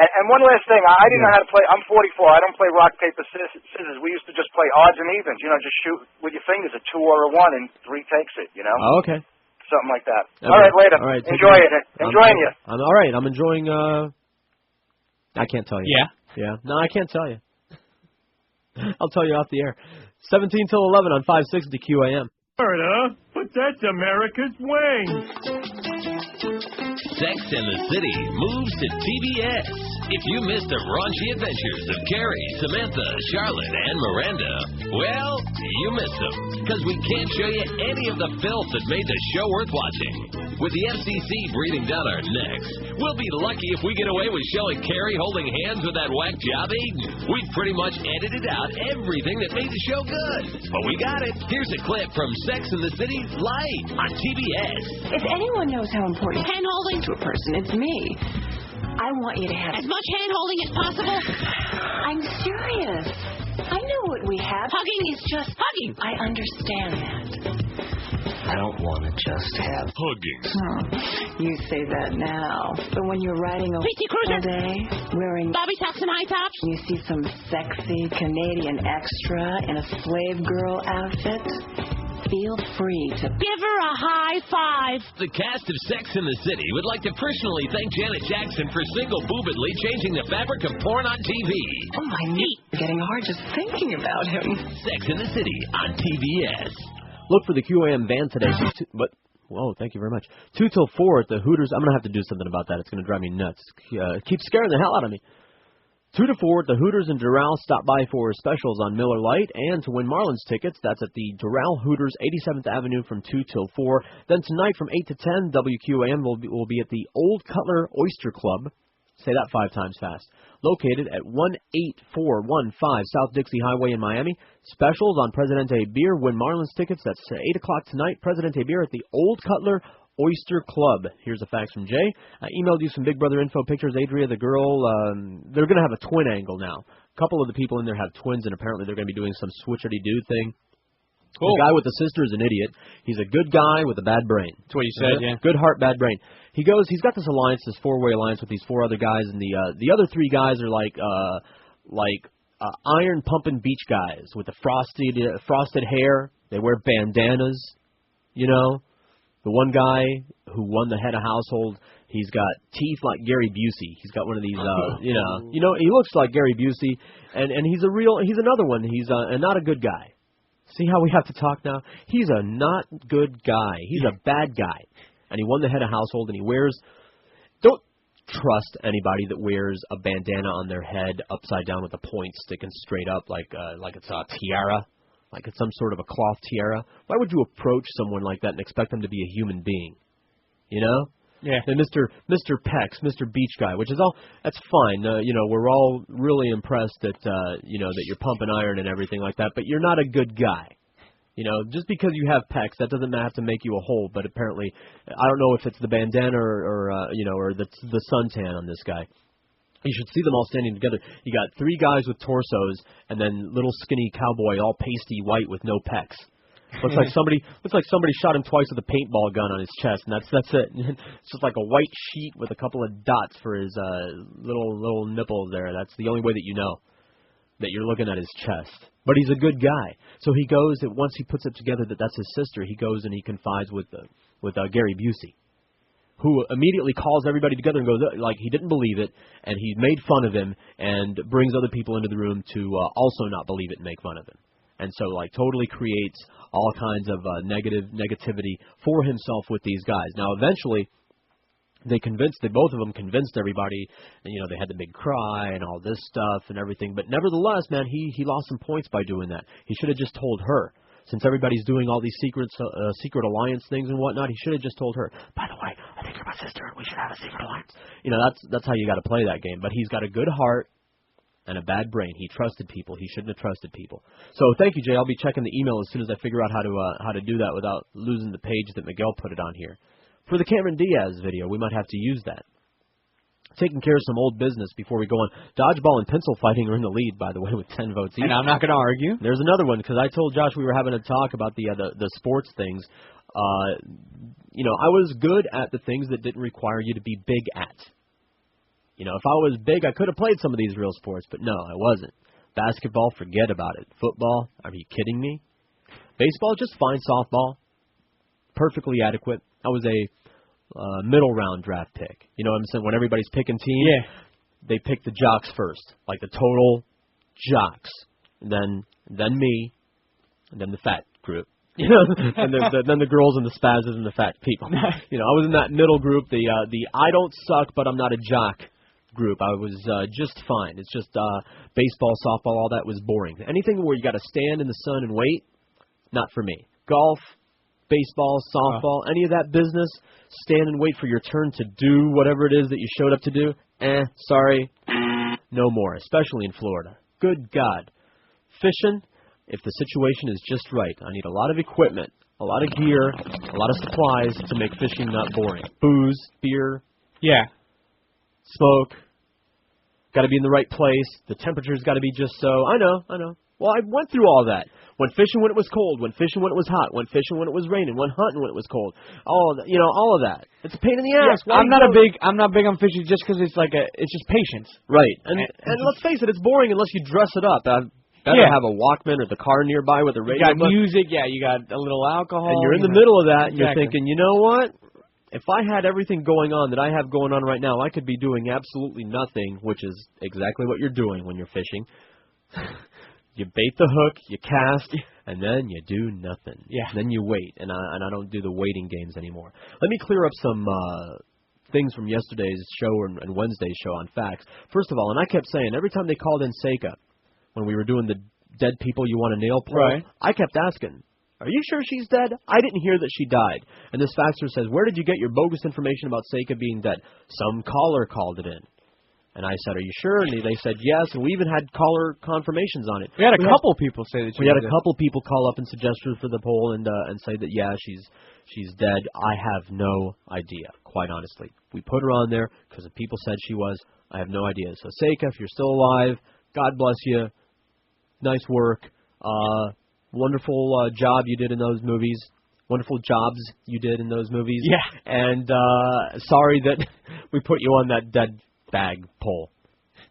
Speaker 13: And one last thing. I didn't know how to play. I'm 44. I don't play rock, paper, scissors. We used to just play odds and evens. Just shoot with your fingers, a 2 or a 1, and 3 takes it,
Speaker 6: Oh, okay.
Speaker 13: Something like that. Okay. All right, later.
Speaker 6: All right,
Speaker 13: enjoying you.
Speaker 6: I'm all right. I'm enjoying... I can't tell you.
Speaker 7: Yeah?
Speaker 6: Yeah. No, I can't tell you. I'll tell you off the air. 17 till 11 on 560 QAM.
Speaker 14: Florida, but that's America's wing.
Speaker 2: Sex and the City moves to TBS. If you missed the raunchy adventures of Carrie, Samantha, Charlotte, and Miranda, well, you missed them. Because we can't show you any of the filth that made the show worth watching. With the FCC breathing down our necks, we'll be lucky if we get away with showing Carrie holding hands with that whack job Aiden. We've pretty much edited out everything that made the show good. But we got it. Here's a clip from Sex and the City Live on TBS.
Speaker 15: If anyone knows how important hand-holding to a person, it's me. I want you to have
Speaker 5: as much hand-holding as possible.
Speaker 15: I'm serious. I know what we have.
Speaker 5: Hugging is just hugging.
Speaker 15: I understand that.
Speaker 8: I don't want to just have
Speaker 2: hugging.
Speaker 15: You say that now. But when you're riding a all day, wearing
Speaker 5: bobby socks and high tops,
Speaker 15: you see some sexy Canadian extra in a slave girl outfit, feel free to
Speaker 5: give her a high five.
Speaker 2: The cast of Sex and the City would like to personally thank Janet Jackson for single-boobedly changing the fabric of porn on TV.
Speaker 15: Oh, my knees are getting hard just thinking about him.
Speaker 2: Sex and the City on TBS.
Speaker 6: Look for the QAM van today. Whoa, thank you very much. 2 till 4 at the Hooters. I'm going to have to do something about that. It's going to drive me nuts. Keep scaring the hell out of me. 2 to 4 at the Hooters in Doral. Stop by for specials on Miller Lite. And to win Marlins tickets, that's at the Doral Hooters, 87th Avenue from 2 till 4. Then tonight from 8 to 10, WQAM will be at the Old Cutler Oyster Club. Say that 5 times fast. Located at 18415 South Dixie Highway in Miami. Specials on Presidente Beer. Win Marlins tickets. That's 8 o'clock tonight. Presidente Beer at the Old Cutler Oyster Club. Here's a fax from Jay. I emailed you some Big Brother info pictures. Adria, the girl, they're going to have a twin angle now. A couple of the people in there have twins, and apparently they're going to be doing some switcherty-do thing. Cool. The guy with the sister is an idiot. He's a good guy with a bad brain.
Speaker 7: That's what you said, yeah.
Speaker 6: Good heart, bad brain. He's got this alliance, this 4-way alliance with these 4 other guys, and the other 3 guys are like iron pumping beach guys with the frosted hair. They wear bandanas, The one guy who won the head of household, he's got teeth like Gary Busey. He's got one of these, he looks like Gary Busey, and he's another one. He's not a good guy. See how we have to talk now? He's a not good guy. He's a bad guy. And he won the head of household, and he wears... Don't trust anybody that wears a bandana on their head upside down with a point sticking straight up like it's a tiara, like it's some sort of a cloth tiara. Why would you approach someone like that and expect them to be a human being? Yeah. And Mr. Pex, Mr. Beach Guy, which is all, that's fine. We're all really impressed that, that you're pumping iron and everything like that, but you're not a good guy. You know, just because you have pecs, that doesn't have to make you a hole. But apparently, I don't know if it's the bandana or the suntan on this guy. You should see them all standing together. You got 3 guys with torsos, and then little skinny cowboy, all pasty white with no pecs. Looks like somebody shot him twice with a paintball gun on his chest, and that's it. It's just like a white sheet with a couple of dots for his little nipple there. That's the only way that you know that you're looking at his chest. But he's a good guy, so he goes. Once he puts it together that that's his sister, he goes and he confides with Gary Busey, who immediately calls everybody together and goes like he didn't believe it, and he made fun of him and brings other people into the room to also not believe it and make fun of him. And so, like, totally creates all kinds of negativity for himself with these guys. Now, eventually, both of them convinced everybody, and, you know, they had the big cry and all this stuff and everything. But nevertheless, man, he lost some points by doing that. He should have just told her. Since everybody's doing all these secret alliance things and whatnot, he should have just told her, by the way, I think you're my sister and we should have a secret alliance. You know, that's how you got to play that game. But he's got a good heart and a bad brain. He trusted people. He shouldn't have trusted people. So thank you, Jay. I'll be checking the email as soon as I figure out how to do that without losing the page that Miguel put it on here. For the Cameron Diaz video, we might have to use that. Taking care of some old business before we go on. Dodgeball and pencil fighting are in the lead, by the way, with 10 votes each.
Speaker 7: And I'm not going to argue.
Speaker 6: There's another one, because I told Josh we were having a talk about the sports things. You know, I was good at the things that didn't require you to be big at. You know, if I was big, I could have played some of these real sports, but no, I wasn't. Basketball, forget about it. Football, are you kidding me? Baseball, just fine. Softball, perfectly adequate. I was a middle round draft pick. You know what I'm saying? When everybody's picking teams, they pick the jocks first, like the total jocks, and then me, and then the fat group. You know, and then the girls and the spazzes and the fat people. You know, I was in that middle group, the I don't suck, but I'm not a jock group. I was just fine. It's just baseball, softball, all that was boring. Anything where you got to stand in the sun and wait, not for me. Golf, baseball, softball, any of that business, stand and wait for your turn to do whatever it is that you showed up to do. Sorry, no more, especially in Florida. Good God. Fishing, if the situation is just right, I need a lot of equipment, a lot of gear, a lot of supplies to make fishing not boring. Booze, beer, smoke, got to be in the right place, the temperature's got to be just so. I know. Well, I went through all that. Went fishing when it was cold, went fishing when it was hot, went fishing when it was raining, went hunting when it was cold. All of that. It's a pain in the ass.
Speaker 7: Yeah, I'm not big on fishing just because it's just patience.
Speaker 6: Right. And let's face it, it's boring unless you dress it up. Better have a Walkman or the car nearby with a radio.
Speaker 7: You got music, you got a little alcohol.
Speaker 6: And you're in the middle of that, and you're thinking, you know what? If I had everything going on that I have going on right now, I could be doing absolutely nothing, which is exactly what you're doing when you're fishing. You bait the hook, you cast, and then you do nothing. Yeah. And then you wait, and I don't do the waiting games anymore. Let me clear up some things from yesterday's show and Wednesday's show on facts. First of all, and I kept saying, every time they called in Seika, when we were doing the dead people you want to nail poll, I kept asking, are you sure she's dead? I didn't hear that she died. And this faxer says, where did you get your bogus information about Seika being dead? Some caller called it in. And I said, are you sure? And they said yes, and we even had caller confirmations on it.
Speaker 7: We had a couple people say that she was dead.
Speaker 6: We had a couple people call up and suggest her for the poll and say that, yeah, she's dead. I have no idea, quite honestly. We put her on there because if people said she was. I have no idea. So, Seika, if you're still alive, God bless you. Nice work. Wonderful job you did in those movies. Wonderful jobs you did in those movies.
Speaker 7: Yeah.
Speaker 6: And sorry that we put you on that dead bag poll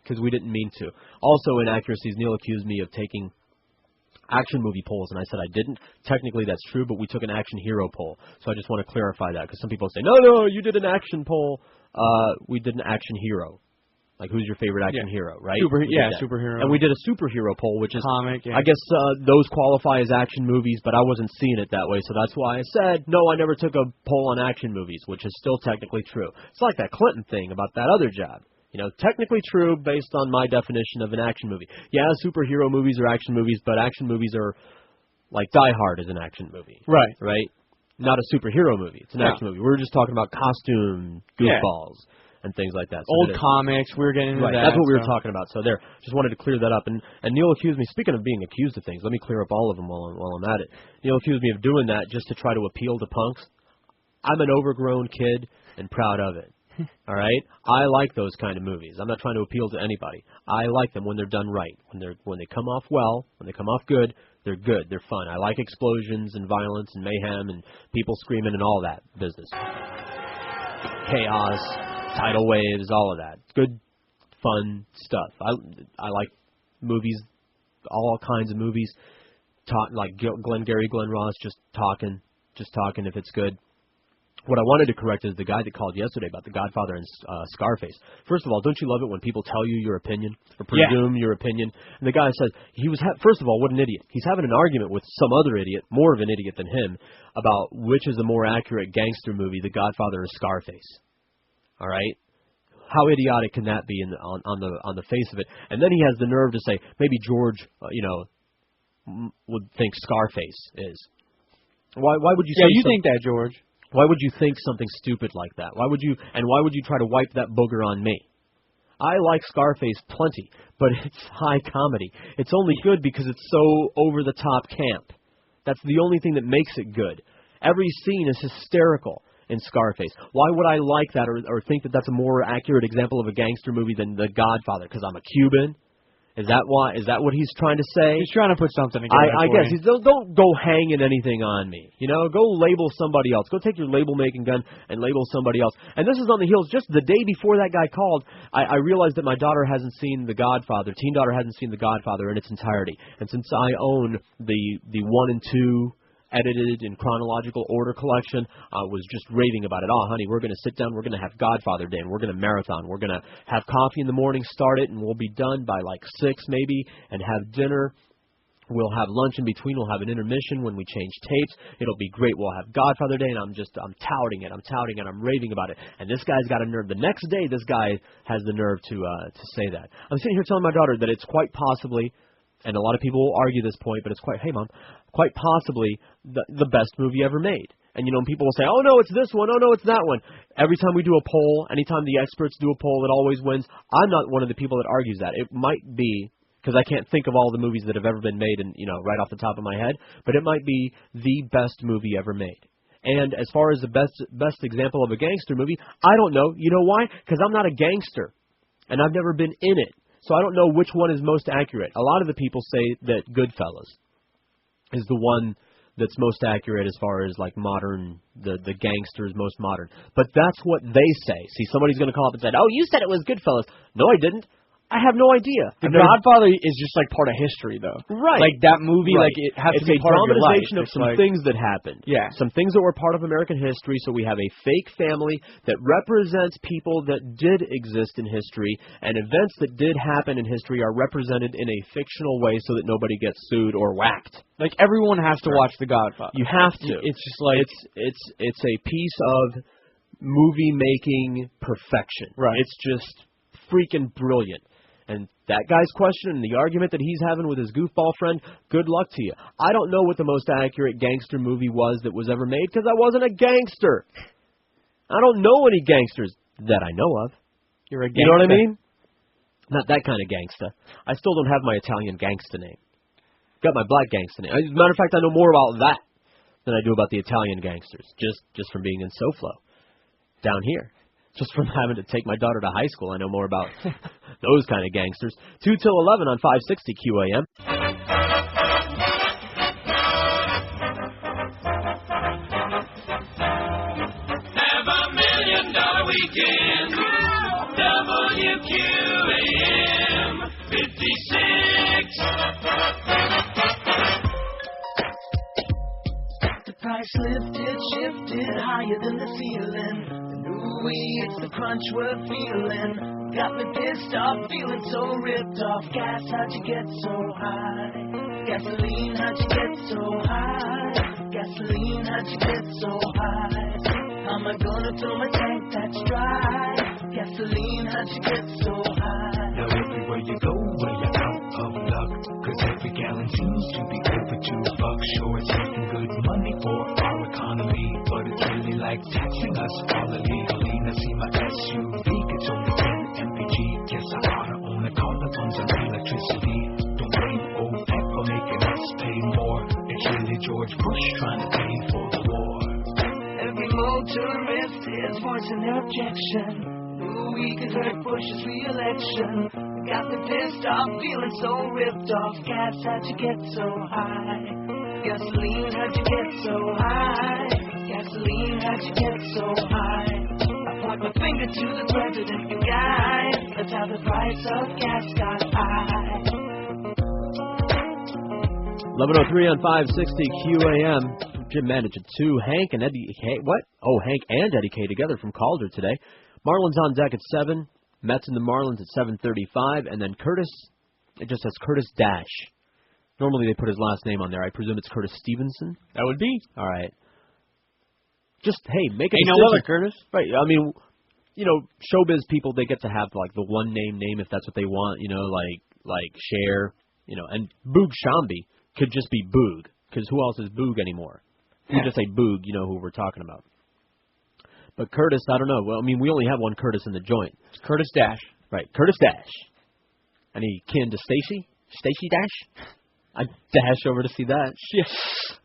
Speaker 6: because we didn't mean to. Also, inaccuracies. Neil accused me of taking action movie polls, and I said I didn't. Technically, that's true, but we took an action hero poll. So I just want to clarify that because some people say, no, you did an action poll. We did an action hero. Like, who's your favorite action hero, right?
Speaker 7: Superhero.
Speaker 6: And we did a superhero poll, which is,
Speaker 7: comic,
Speaker 6: I guess those qualify as action movies, but I wasn't seeing it that way, so that's why I said, no, I never took a poll on action movies, which is still technically true. It's like that Clinton thing about that other job. You know, technically true based on my definition of an action movie. Yeah, superhero movies are action movies, but action movies are, like Die Hard is an action movie.
Speaker 7: Right.
Speaker 6: Right? Not a superhero movie. It's an action movie. We were just talking about costume goofballs. and things like that. So
Speaker 7: Old comics, we were getting into
Speaker 6: right,
Speaker 7: that.
Speaker 6: that's what we were talking about. So there, just wanted to clear that up. And Neil accused me, speaking of being accused of things, let me clear up all of them while I'm at it. Neil accused me of doing that just to try to appeal to punks. I'm an overgrown kid and proud of it. All right? I like those kind of movies. I'm not trying to appeal to anybody. I like them when they're done right. When they come off well, when they come off good, they're good. They're fun. I like explosions and violence and mayhem and people screaming and all that business. Chaos, tidal waves, all of that. Good, fun stuff. I like movies, all kinds of movies. Like Glengarry Glen Ross, just talking if it's good. What I wanted to correct is the guy that called yesterday about The Godfather and Scarface. First of all, don't you love it when people tell you your opinion or presume your opinion? And the guy says he was first of all, what an idiot. He's having an argument with some other idiot, more of an idiot than him, about which is a more accurate gangster movie, The Godfather or Scarface. All right? How idiotic can that be on the face of it? And then he has the nerve to say maybe George, would think Scarface is. Why would you say
Speaker 7: you think that, George?
Speaker 6: Why would you think something stupid like that? Why would you try to wipe that booger on me? I like Scarface plenty, but it's high comedy. It's only good because it's so over-the-top camp. That's the only thing that makes it good. Every scene is hysterical in Scarface. Why would I like that or think that that's a more accurate example of a gangster movie than The Godfather? Because I'm a Cuban? Is that why? Is that what he's trying to say?
Speaker 7: He's trying to put something together.
Speaker 6: I guess. Don't go hanging anything on me. Go label somebody else. Go take your label-making gun and label somebody else. And this is on the heels. Just the day before that guy called, I realized that my daughter hasn't seen The Godfather. Teen daughter hasn't seen The Godfather in its entirety. And since I own the 1 and 2 edited in chronological order collection, was just raving about it. Oh, honey, we're going to sit down, we're going to have Godfather Day, and we're going to marathon. We're going to have coffee in the morning, start it, and we'll be done by like 6 maybe, and have dinner. We'll have lunch in between. We'll have an intermission when we change tapes. It'll be great. We'll have Godfather Day, and I'm touting it. I'm raving about it. And this guy's got a nerve. The next day, this guy has the nerve to say that. I'm sitting here telling my daughter that it's quite possibly, and a lot of people will argue this point, but it's quite possibly the best movie ever made. And, people will say, oh, no, it's this one. Oh, no, it's that one. Every time we do a poll, anytime the experts do a poll, it always wins. I'm not one of the people that argues that. It might be, because I can't think of all the movies that have ever been made and, right off the top of my head, but it might be the best movie ever made. And as far as the best example of a gangster movie, I don't know. You know why? Because I'm not a gangster, and I've never been in it. So I don't know which one is most accurate. A lot of the people say that Goodfellas is the one that's most accurate as far as like modern, the gangsters most modern. But that's what they say. See, somebody's going to call up and say, oh, you said it was Goodfellas. No, I didn't. I have no idea.
Speaker 7: The Godfather is just like part of history, though.
Speaker 6: Right.
Speaker 7: Like that movie,
Speaker 6: right.
Speaker 7: Like it has to be part of your life.
Speaker 6: It's a dramatization of some things that happened.
Speaker 7: Yeah.
Speaker 6: Some things that were part of American history. So we have a fake family that represents people that did exist in history, and events that did happen in history are represented in a fictional way so that nobody gets sued or whacked.
Speaker 7: Like everyone has to watch The Godfather.
Speaker 6: You have to.
Speaker 7: It's just like
Speaker 6: it's a piece of movie making perfection.
Speaker 7: Right.
Speaker 6: It's just freaking brilliant. And that guy's question and the argument that he's having with his goofball friend, good luck to you. I don't know what the most accurate gangster movie was that was ever made because I wasn't a gangster. I don't know any gangsters that I know of.
Speaker 7: You're a gangster.
Speaker 6: You know what I mean? Not that kind of gangsta. I still don't have my Italian gangsta name. Got my black gangsta name. As a matter of fact, I know more about that than I do about the Italian gangsters, just from being in SoFlo down here. Just from having to take my daughter to high school, I know more about those kind of gangsters. 2 till 11 on 560 QAM.
Speaker 3: Have $1 million weekend. WQAM 56.
Speaker 16: The price lifted, shifted higher than the ceiling. It's the crunch we're feeling. Got me pissed off, feeling so ripped off. Gas, how'd you get so high? Gasoline, how'd you get so high? Gasoline, how'd you get so high? How am I gonna fill my tank that's dry? Gasoline, how'd you get so high?
Speaker 17: Now everywhere you go, when you're out of luck, 'cause every gallon seems to be over $2. Sure, it's making good money for our economy, but it's really like taxing us all illegally. Now see my SUV
Speaker 16: voicing their objection. Ooh, we could hurt Bush's re-election. Got me pissed off, feeling so ripped off. Gas, how'd you get so high? Gasoline, how'd you get so high? Gasoline, how'd you get so high? I point my finger to the president, you guys. That's how the price of gas got high.
Speaker 6: 11:03 on 560 QAM. Jim Manage at 2. Hank and Eddie K. What? Oh, Hank and Eddie K together from Calder today. Marlins on deck at 7. Mets and the Marlins at 7:35. And then Curtis, it just says Curtis Dash. Normally they put his last name on there. I presume it's Curtis Stevenson?
Speaker 7: That would be.
Speaker 6: All right. Just, hey, make a
Speaker 7: Ain't
Speaker 6: decision.
Speaker 7: no other Curtis.
Speaker 6: Right. I mean, you know, showbiz people, they get to have, like, the one name if that's what they want, you know, like Cher, you know. And Boog Shambi could just be Boog, because who else is Boog anymore? If you just say Boog, you know who we're talking about. But Curtis, I don't know. Well, I mean, we only have one Curtis in the joint.
Speaker 7: It's Curtis Dash.
Speaker 6: Right, Curtis Dash. Any kin to Stacy? Stacy Dash? I dash over to see that. Shit.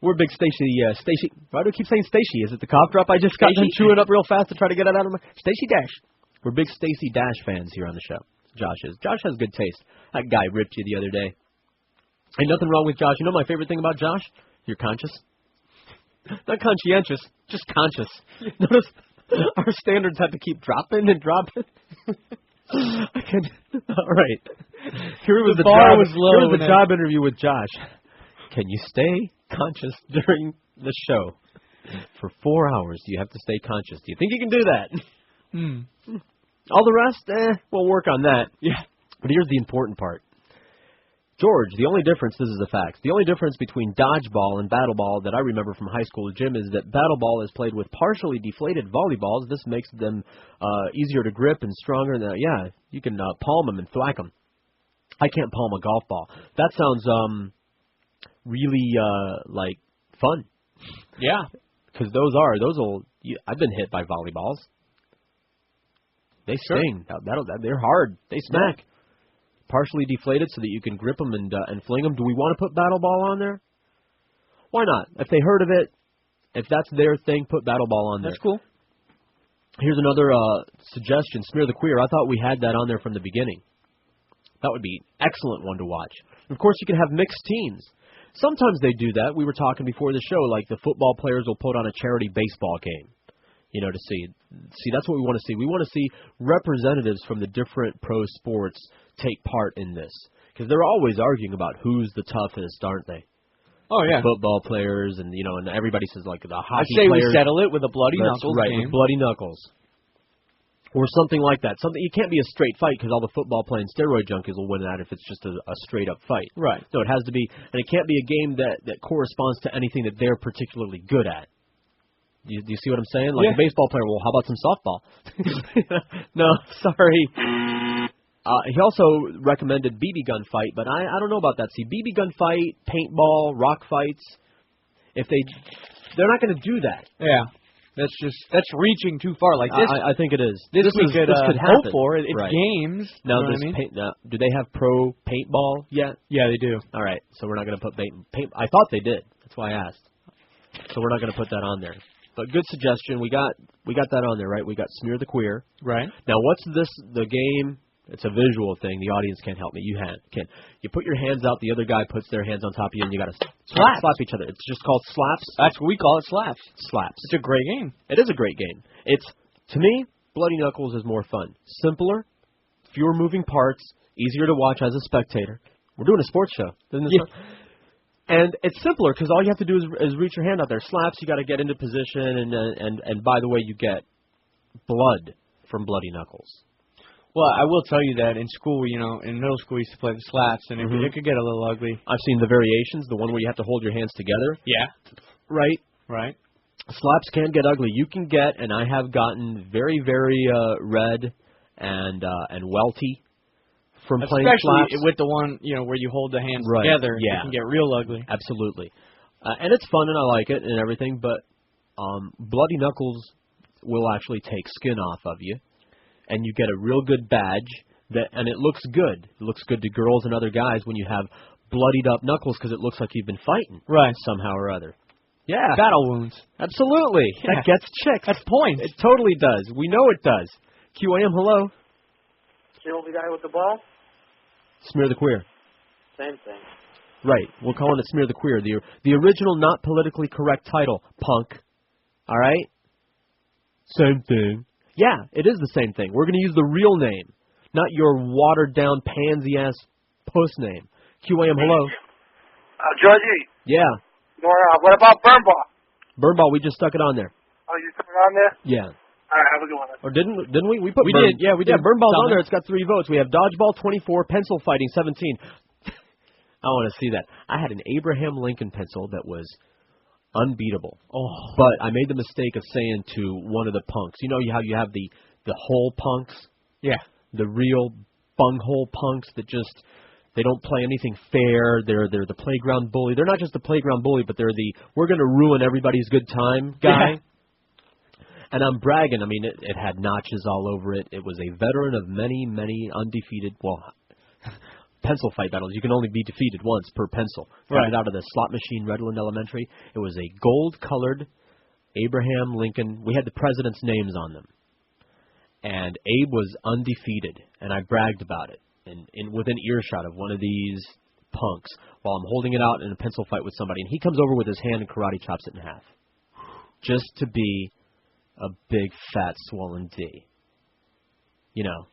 Speaker 6: We're big Stacy. Why do I keep saying Stacy? Is it the cough drop I just got done chewing up real fast to try to get it out of my... Stacy Dash. We're big Stacy Dash fans here on the show. Josh is. Josh has good taste. That guy ripped you the other day. Ain't nothing wrong with Josh. You know my favorite thing about Josh? You're conscious. Not conscientious, just conscious. Notice our standards have to keep dropping and dropping. I can. All right. Here was the bar was low. Here was the job interview with Josh. Can you stay conscious during the show for 4 hours? Do you have to stay conscious? Do you think you can do that? All the rest, we'll work on that. Yeah. But here's the important part. George, the only difference, this is the facts, the only difference between dodgeball and battleball that I remember from high school, Jim, is that battleball is played with partially deflated volleyballs. This makes them easier to grip and stronger. Yeah, you can palm them and thwack them. I can't palm a golf ball. That sounds really like fun. Yeah. Because I've been hit by volleyballs. They sting. They're hard. They smack. Yeah. Partially deflated so that you can grip them and fling them. Do we want to put battle ball on there? Why not? If they heard of it, if that's their thing, put battle ball on there. That's cool. Here's another suggestion, Smear the Queer. I thought we had that on there from the beginning. That would be an excellent one to watch. Of course, you can have mixed teams. Sometimes they do that. We were talking before the show, like the football players will put on a charity baseball game, you know, to see. See, that's what we want to see. We want to see representatives from the different pro sports take part in this, because they're always arguing about who's the toughest, aren't they? Oh yeah, the football players, and and everybody says like the hockey players. I say we settle it with a bloody knuckles right, game. With bloody knuckles, or something like that. Something you can't be a straight fight because all the football playing steroid junkies will win that if it's just a straight up fight. Right. No, it has to be, and it can't be a game that corresponds to anything that they're particularly good at. Do you see what I'm saying? Like a baseball player. Well, how about some softball? No, sorry. He also recommended BB gun fight, but I don't know about that. See, BB gun fight, paintball, rock fights, they're not going to do that. Yeah, that's reaching too far. Like this, I think it is. This we could hope for. It's right. Games. Now, do they have pro paintball yet? Yeah, they do. All right, so we're not going to put paint. I thought they did. That's why I asked. So we're not going to put that on there. But good suggestion. We got that on there, right? We got Smear the Queer. Right. Now, what's this? The game. It's a visual thing. The audience can't help me. You can. You put your hands out. The other guy puts their hands on top of you, and you got to slap each other. It's just called slaps. That's what we call it, slaps. Slaps. It's a great game. It is a great game. To me, Bloody Knuckles is more fun. Simpler, fewer moving parts, easier to watch as a spectator. We're doing a sports show, isn't it? Yeah. And it's simpler because all you have to do is reach your hand out there. Slaps, you got to get into position, and by the way, you get blood from Bloody Knuckles. Well, I will tell you that in school, in middle school, we used to play the slaps, and it could get a little ugly. I've seen the variations, the one where you have to hold your hands together. Yeah. Right? Right. Slaps can get ugly. You can get, and I have gotten very, very red and welty from playing slaps. Especially with the one, where you hold the hands together. Yeah. It can get real ugly. Absolutely. And it's fun, and I like it and everything, but Bloody Knuckles will actually take skin off of you. And you get a real good badge, and it looks good. It looks good to girls and other guys when you have bloodied up knuckles because it looks like you've been fighting somehow or other. Yeah.
Speaker 7: Battle wounds.
Speaker 6: Absolutely.
Speaker 7: Yeah.
Speaker 6: That gets chicks.
Speaker 7: That's points.
Speaker 6: It totally does. We know it does. QAM, hello.
Speaker 18: Kill the guy with the ball?
Speaker 6: Smear the Queer.
Speaker 18: Same thing.
Speaker 6: Right. We're calling it Smear the Queer. The original not politically correct title, punk. All right? Same thing. Yeah, it is the same thing. We're going to use the real name, not your watered-down, pansy-ass puss name. QAM, hello.
Speaker 13: Georgie.
Speaker 6: Yeah.
Speaker 13: What about Burn Ball?
Speaker 6: Burn Ball, we just stuck it on there.
Speaker 13: Oh, you put it on there?
Speaker 6: Yeah.
Speaker 13: All right, have a good one.
Speaker 6: Or didn't we? We put
Speaker 7: We
Speaker 6: Burn,
Speaker 7: did. Yeah, we did.
Speaker 6: Yeah, Burn Ball's on there.
Speaker 7: Done
Speaker 6: It's got 3 votes. We have Dodgeball 24, Pencil Fighting 17. I want to see that. I had an Abraham Lincoln pencil that was unbeatable.
Speaker 7: Oh.
Speaker 6: But I made the mistake of saying to one of the punks, you know how you have the whole punks?
Speaker 7: Yeah.
Speaker 6: The real bunghole punks that just, they don't play anything fair. They're the playground bully. They're not just the playground bully, but they're the, we're going to ruin everybody's good time guy.
Speaker 7: Yeah.
Speaker 6: And I'm bragging. I mean, it had notches all over it. It was a veteran of many, many undefeated, pencil fight battles. You can only be defeated once per pencil. Got it out of the slot machine, Redland Elementary. It was a gold-colored Abraham Lincoln. We had the president's names on them. And Abe was undefeated, and I bragged about it within earshot of one of these punks while I'm holding it out in a pencil fight with somebody. And he comes over with his hand and karate chops it in half. Just to be a big, fat, swollen D. You know.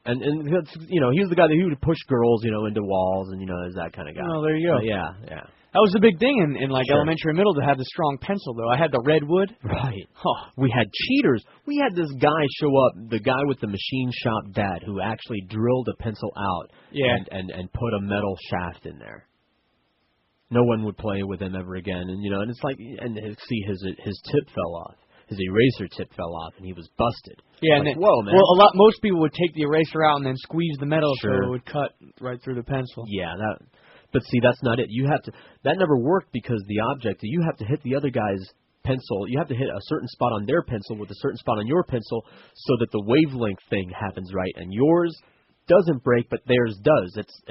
Speaker 6: And that's, you know, he was the guy that he would push girls, you know, into walls and, you know, is that kind of guy.
Speaker 7: Oh, there you go.
Speaker 6: So, yeah.
Speaker 7: That was the big thing in like
Speaker 6: Sure.
Speaker 7: elementary and middle to have the strong pencil, though. I had the redwood.
Speaker 6: Right. Oh, we had cheaters. We had this guy show up, the guy with the machine shop dad, who actually drilled a pencil out and put a metal shaft in there. No one would play with him ever again. And, you know, and it's like, and see, his tip fell off. His eraser tip fell off, and he was busted.
Speaker 7: Yeah,
Speaker 6: like,
Speaker 7: and
Speaker 6: whoa, man.
Speaker 7: Well, most people would take the eraser out and then squeeze the metal
Speaker 6: Sure.
Speaker 7: so it would cut right through the pencil.
Speaker 6: Yeah, but see, that's not it. You have to. That never worked because the object. You have to hit the other guy's pencil. You have to hit a certain spot on their pencil with a certain spot on your pencil, so that the wavelength thing happens right, and yours doesn't break, but theirs does. It's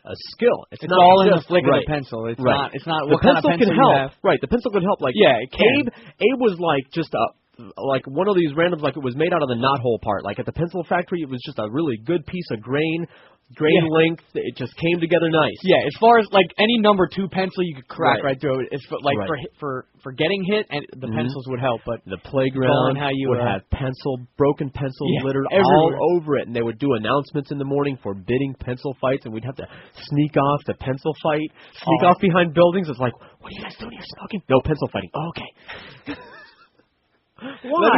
Speaker 6: a skill. It's not
Speaker 7: all in
Speaker 6: just,
Speaker 7: the flick
Speaker 6: right.
Speaker 7: of the pencil. It's
Speaker 6: right.
Speaker 7: not. It's not
Speaker 6: the
Speaker 7: what kind of
Speaker 6: pencil
Speaker 7: pencil
Speaker 6: can
Speaker 7: you
Speaker 6: help.
Speaker 7: have.
Speaker 6: Right. The pencil can help. Like
Speaker 7: yeah, it can.
Speaker 6: Abe was like just like one of these randoms, like it was made out of the knothole part. Like at the pencil factory, it was just a really good piece of grain length. It just came together nice.
Speaker 7: Yeah, as far as like any number 2 pencil, you could crack right through it. It's like for getting hit, and the pencils would help. But
Speaker 6: the playground
Speaker 7: how you
Speaker 6: would have broken pencils littered
Speaker 7: everywhere.
Speaker 6: all over it, and they would do announcements in the morning forbidding pencil fights, and we'd have to sneak off to pencil fight, sneak off behind buildings. It's like, what are you guys doing here, smoking? No pencil fighting. Oh, okay. Why?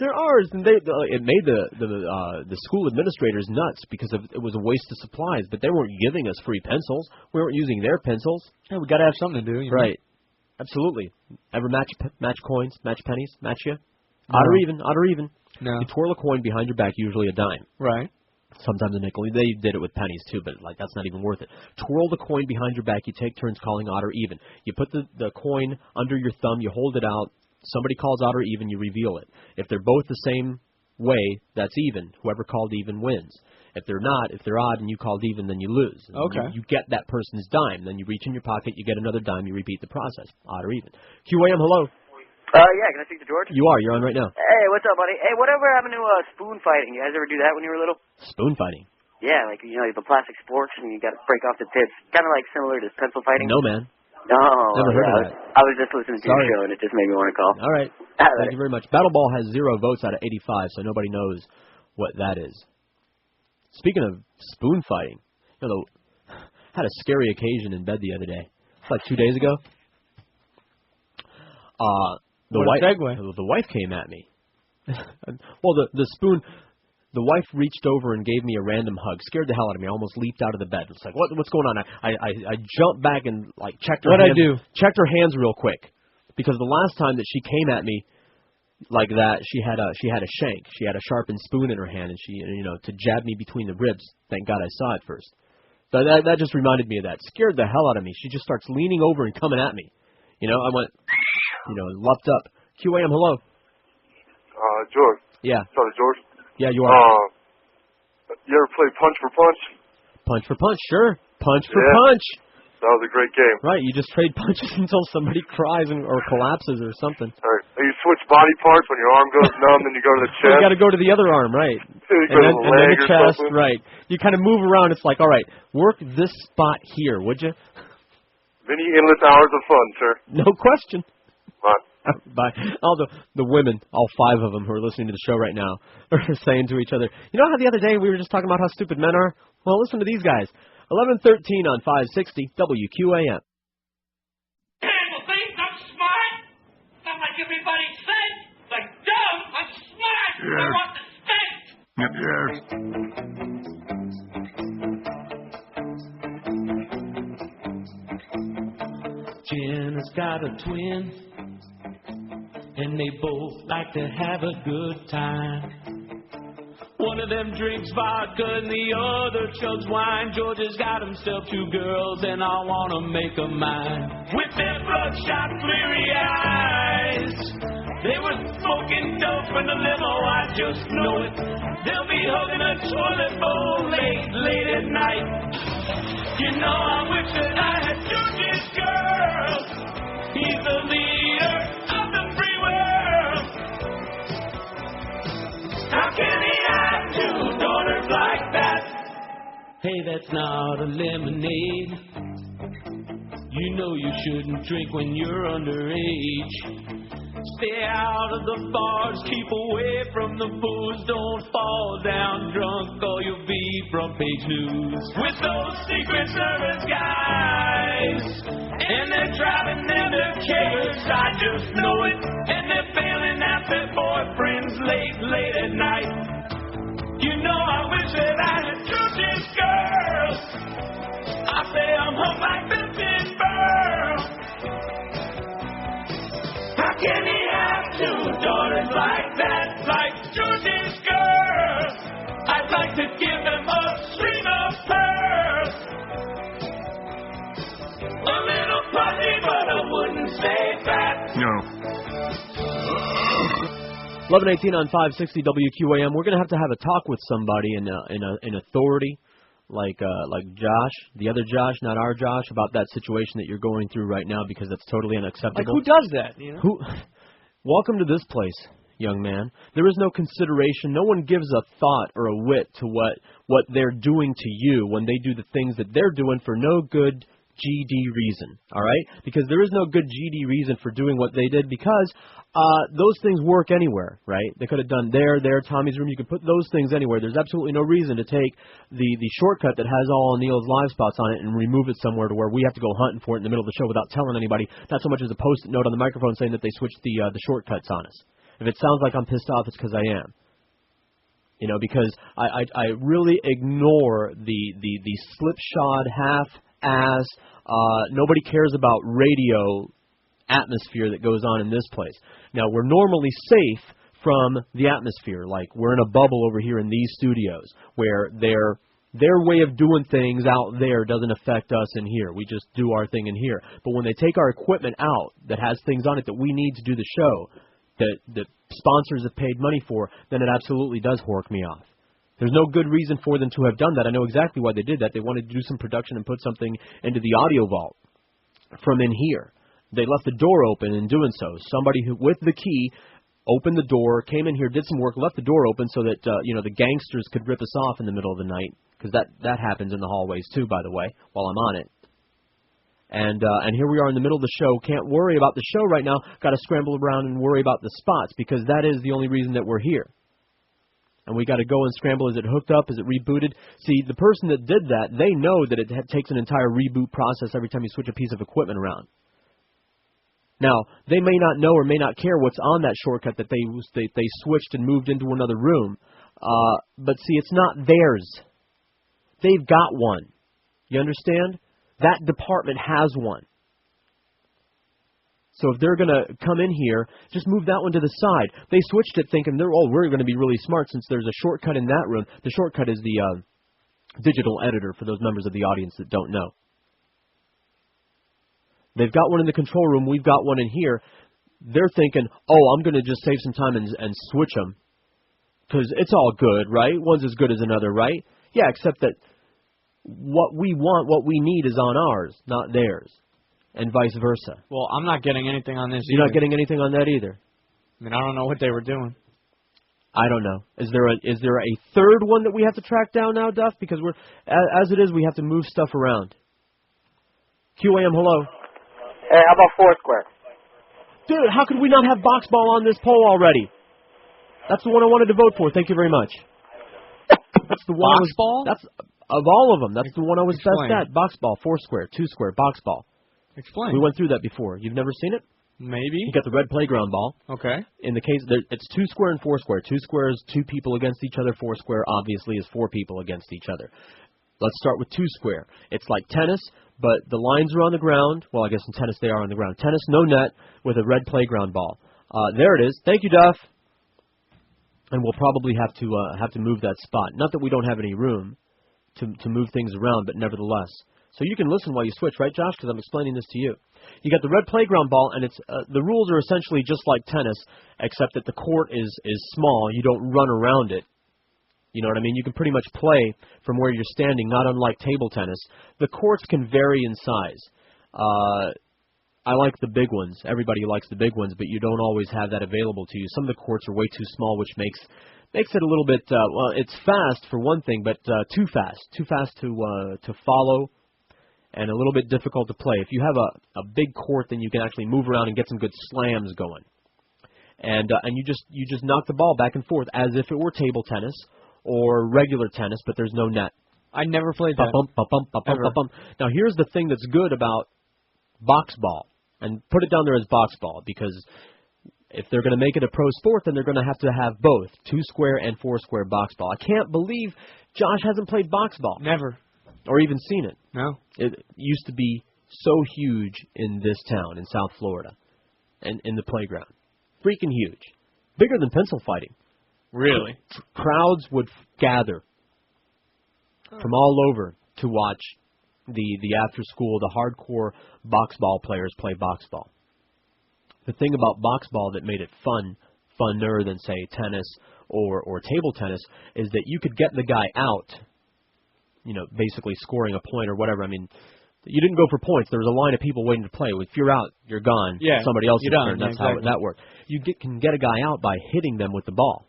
Speaker 6: They're ours, and it made the school administrators nuts because it was a waste of supplies. But they weren't giving us free pencils. We weren't using their pencils.
Speaker 7: Yeah, we got to have something to do. You know?
Speaker 6: Right. Absolutely. Ever match coins, match pennies, match you? Odd or even, odd or even.
Speaker 7: No.
Speaker 6: You twirl a coin behind your back, usually a dime.
Speaker 7: Right.
Speaker 6: Sometimes a nickel. They did it with pennies too, but like that's not even worth it. Twirl the coin behind your back. You take turns calling odd or even. You put the coin under your thumb. You hold it out. Somebody calls odd or even, you reveal it. If they're both the same way, that's even. Whoever called even wins. If they're not, if they're odd and you called even, then you lose. And
Speaker 7: okay.
Speaker 6: You get that person's dime. Then you reach in your pocket, you get another dime, you repeat the process. Odd or even. QAM, hello.
Speaker 18: Yeah, can I speak to George?
Speaker 6: You are. You're on right now.
Speaker 18: Hey, what's up, buddy? Hey, whatever happened to spoon fighting? You guys ever do that when you were little?
Speaker 6: Spoon fighting?
Speaker 18: Yeah, like, you know, the plastic sporks and you got to break off the tips. Kind of like similar to pencil fighting.
Speaker 6: No, man.
Speaker 18: No,
Speaker 6: never heard of that.
Speaker 18: I was just listening to your show, and it just made me want to call.
Speaker 6: All right. Thank you very much. Battle Ball has 0 votes out of 85, so nobody knows what that is. Speaking of spoon fighting, you know, had a scary occasion in bed the other day. It's like 2 days ago. The wife came at me. Well, the spoon. The wife reached over and gave me a random hug. Scared the hell out of me. I almost leaped out of the bed. It's like, what's going on? I jumped back and like checked her hands. Checked her hands real quick, because the last time that she came at me like that, she had a shank. She had a sharpened spoon in her hand, and she, you know, to jab me between the ribs. Thank God I saw it first. So that just reminded me of that. Scared the hell out of me. She just starts leaning over and coming at me. You know, I went, you know, leapt up. QAM, hello.
Speaker 19: George.
Speaker 6: Yeah.
Speaker 19: Sorry, George.
Speaker 6: Yeah, you are.
Speaker 19: You ever play Punch for Punch?
Speaker 6: Punch for Punch, sure. Punch for
Speaker 19: Yeah.
Speaker 6: Punch.
Speaker 19: That was a great game.
Speaker 6: Right, you just trade punches until somebody cries or collapses or something.
Speaker 19: All right. You switch body parts when your arm goes numb, then you go to the chest.
Speaker 6: You got to go to the other arm, right?
Speaker 19: And then
Speaker 6: the chest, right. You kind of move around. It's like, all right, work this spot here, would you?
Speaker 19: Many endless hours of fun, sir.
Speaker 6: No question.
Speaker 19: Bye.
Speaker 6: Bye. All the women, all 5 of them who are listening to the show right now, are saying to each other, you know how the other day we were just talking about how stupid men are? Well, listen to these guys. 11:13 on 560 WQAM.
Speaker 3: People think I'm smart. Not like everybody said. Like dumb, I'm smart. I want the stick.
Speaker 16: Jen has got a twin, and they both like to have a good time. One of them drinks vodka and the other chugs wine. George has got himself 2 girls, and I want to make 'em mine. With their bloodshot, bleary eyes, they were smoking dope in the limo, I just know it. They'll be hugging a toilet bowl late at night. You know, I wish that I had George's girl. He's the leader of the free world. How can he have 2 daughters like that? Hey, that's not a lemonade. You know you shouldn't drink when you're underage. Stay out of the bars, keep away from the booze. Don't fall down drunk or you'll be front page news. With those Secret Service guys, and they're driving them to killers, I just know it. And they're bailing out their boyfriends late at night. You know I wish that I had George's girls. I say I'm home like Vincent Burr. How can he have 2 daughters like that, like George's girls? I'd like to give them a string of pearls. A little putty, but I wouldn't say fat.
Speaker 1: No.
Speaker 6: 11:18 on 560 WQAM. We're gonna have a talk with somebody in authority, like Josh, the other Josh, not our Josh, about that situation that you're going through right now, because that's totally unacceptable.
Speaker 7: Like, who does that? You know?
Speaker 6: Welcome to this place, young man. There is no consideration. No one gives a thought or a whit to what they're doing to you when they do the things that they're doing for no good GD reason, all right? Because there is no good GD reason for doing what they did, because those things work anywhere, right? They could have done there, Tommy's room. You could put those things anywhere. There's absolutely no reason to take the shortcut that has all Neil's live spots on it and remove it somewhere to where we have to go hunting for it in the middle of the show without telling anybody. Not so much as a post-it note on the microphone saying that they switched the shortcuts on us. If it sounds like I'm pissed off, it's because I am. You know, because I really ignore the slipshod, half-ass, nobody cares about radio atmosphere that goes on in this place. Now, we're normally safe from the atmosphere. Like, we're in a bubble over here in these studios where their way of doing things out there doesn't affect us in here. We just do our thing in here. But when they take our equipment out that has things on it that we need to do the show, that sponsors have paid money for, then it absolutely does hork me off. There's no good reason for them to have done that. I know exactly why they did that. They wanted to do some production and put something into the audio vault from in here. They left the door open in doing so. Somebody who, with the key, opened the door, came in here, did some work, left the door open so that the gangsters could rip us off in the middle of the night, because that happens in the hallways too, by the way, while I'm on it. And here we are in the middle of the show. Can't worry about the show right now. Got to scramble around and worry about the spots, because that is the only reason that we're here. And we got to go and scramble. Is it hooked up? Is it rebooted? See, the person that did that, they know that it takes an entire reboot process every time you switch a piece of equipment around. Now, they may not know or may not care what's on that shortcut that they switched and moved into another room. But see, it's not theirs. They've got one. You understand? That department has one. So if they're going to come in here, just move that one to the side. They switched it thinking, we're going to be really smart since there's a shortcut in that room. The shortcut is the digital editor for those members of the audience that don't know. They've got one in the control room. We've got one in here. They're thinking, I'm going to just save some time and switch them because it's all good, right? One's as good as another, right? Yeah, except that what we want, what we need is on ours, not theirs, and vice versa.
Speaker 7: Well, I'm not getting anything on this
Speaker 6: You're
Speaker 7: either.
Speaker 6: not getting anything on that either.
Speaker 7: I mean, I don't know what they were doing.
Speaker 6: I don't know. Is there a third one that we have to track down now, Duff? Because we're as it is, we have to move stuff around. QAM, hello.
Speaker 18: Hey, how about Foursquare?
Speaker 6: Dude, how could we not have box ball on this poll already? That's the one I wanted to vote for. Thank you very much. That's the one.
Speaker 7: Box ball?
Speaker 6: That's of all of them. That's the one I was
Speaker 7: Explain.
Speaker 6: best at. Box ball, Foursquare, Two Square, box ball.
Speaker 7: Explain.
Speaker 6: We went through that before. You've never seen it?
Speaker 7: Maybe.
Speaker 6: You got the red playground ball.
Speaker 7: Okay.
Speaker 6: In the case, it's Two Square and Foursquare. Two Square is 2 people against each other. Foursquare obviously is 4 people against each other. Let's start with Two Square. It's like tennis, but the lines are on the ground. Well, I guess in tennis they are on the ground. Tennis, no net, with a red playground ball. There it is. Thank you, Duff. And we'll probably have to move that spot. Not that we don't have any room to move things around, but nevertheless. So you can listen while you switch, right, Josh? Because I'm explaining this to you. You got the red playground ball, and it's the rules are essentially just like tennis, except that the court is small. You don't run around it. You know what I mean? You can pretty much play from where you're standing, not unlike table tennis. The courts can vary in size. I like the big ones. Everybody likes the big ones, but you don't always have that available to you. Some of the courts are way too small, which makes it a little bit, well, it's fast for one thing, but too fast to follow, and a little bit difficult to play. If you have a big court, then you can actually move around and get some good slams going. And you just knock the ball back and forth as if it were table tennis or regular tennis, but there's no net.
Speaker 7: I never played that.
Speaker 6: Now here's the thing that's good about box ball, and put it down there as box ball, because if they're going to make it a pro sport, then they're going to have both Two Square and Foursquare box ball. I can't believe Josh hasn't played box ball.
Speaker 7: Never.
Speaker 6: Or even seen it.
Speaker 7: No.
Speaker 6: It used to be so huge in this town, in South Florida, and in the playground. Freaking huge. Bigger than pencil fighting.
Speaker 7: Really?
Speaker 6: Crowds would gather from all over to watch the after school, the hardcore box ball players play box ball. The thing about box ball that made it funner than, say, tennis or table tennis, is that you could get the guy out, basically scoring a point or whatever. I mean, you didn't go for points. There was a line of people waiting to play. If you're out, you're gone.
Speaker 7: Yeah,
Speaker 6: somebody else's
Speaker 7: you're
Speaker 6: turn.
Speaker 7: done.
Speaker 6: That's
Speaker 7: Yeah,
Speaker 6: how that worked. You can get a guy out by hitting them with the ball.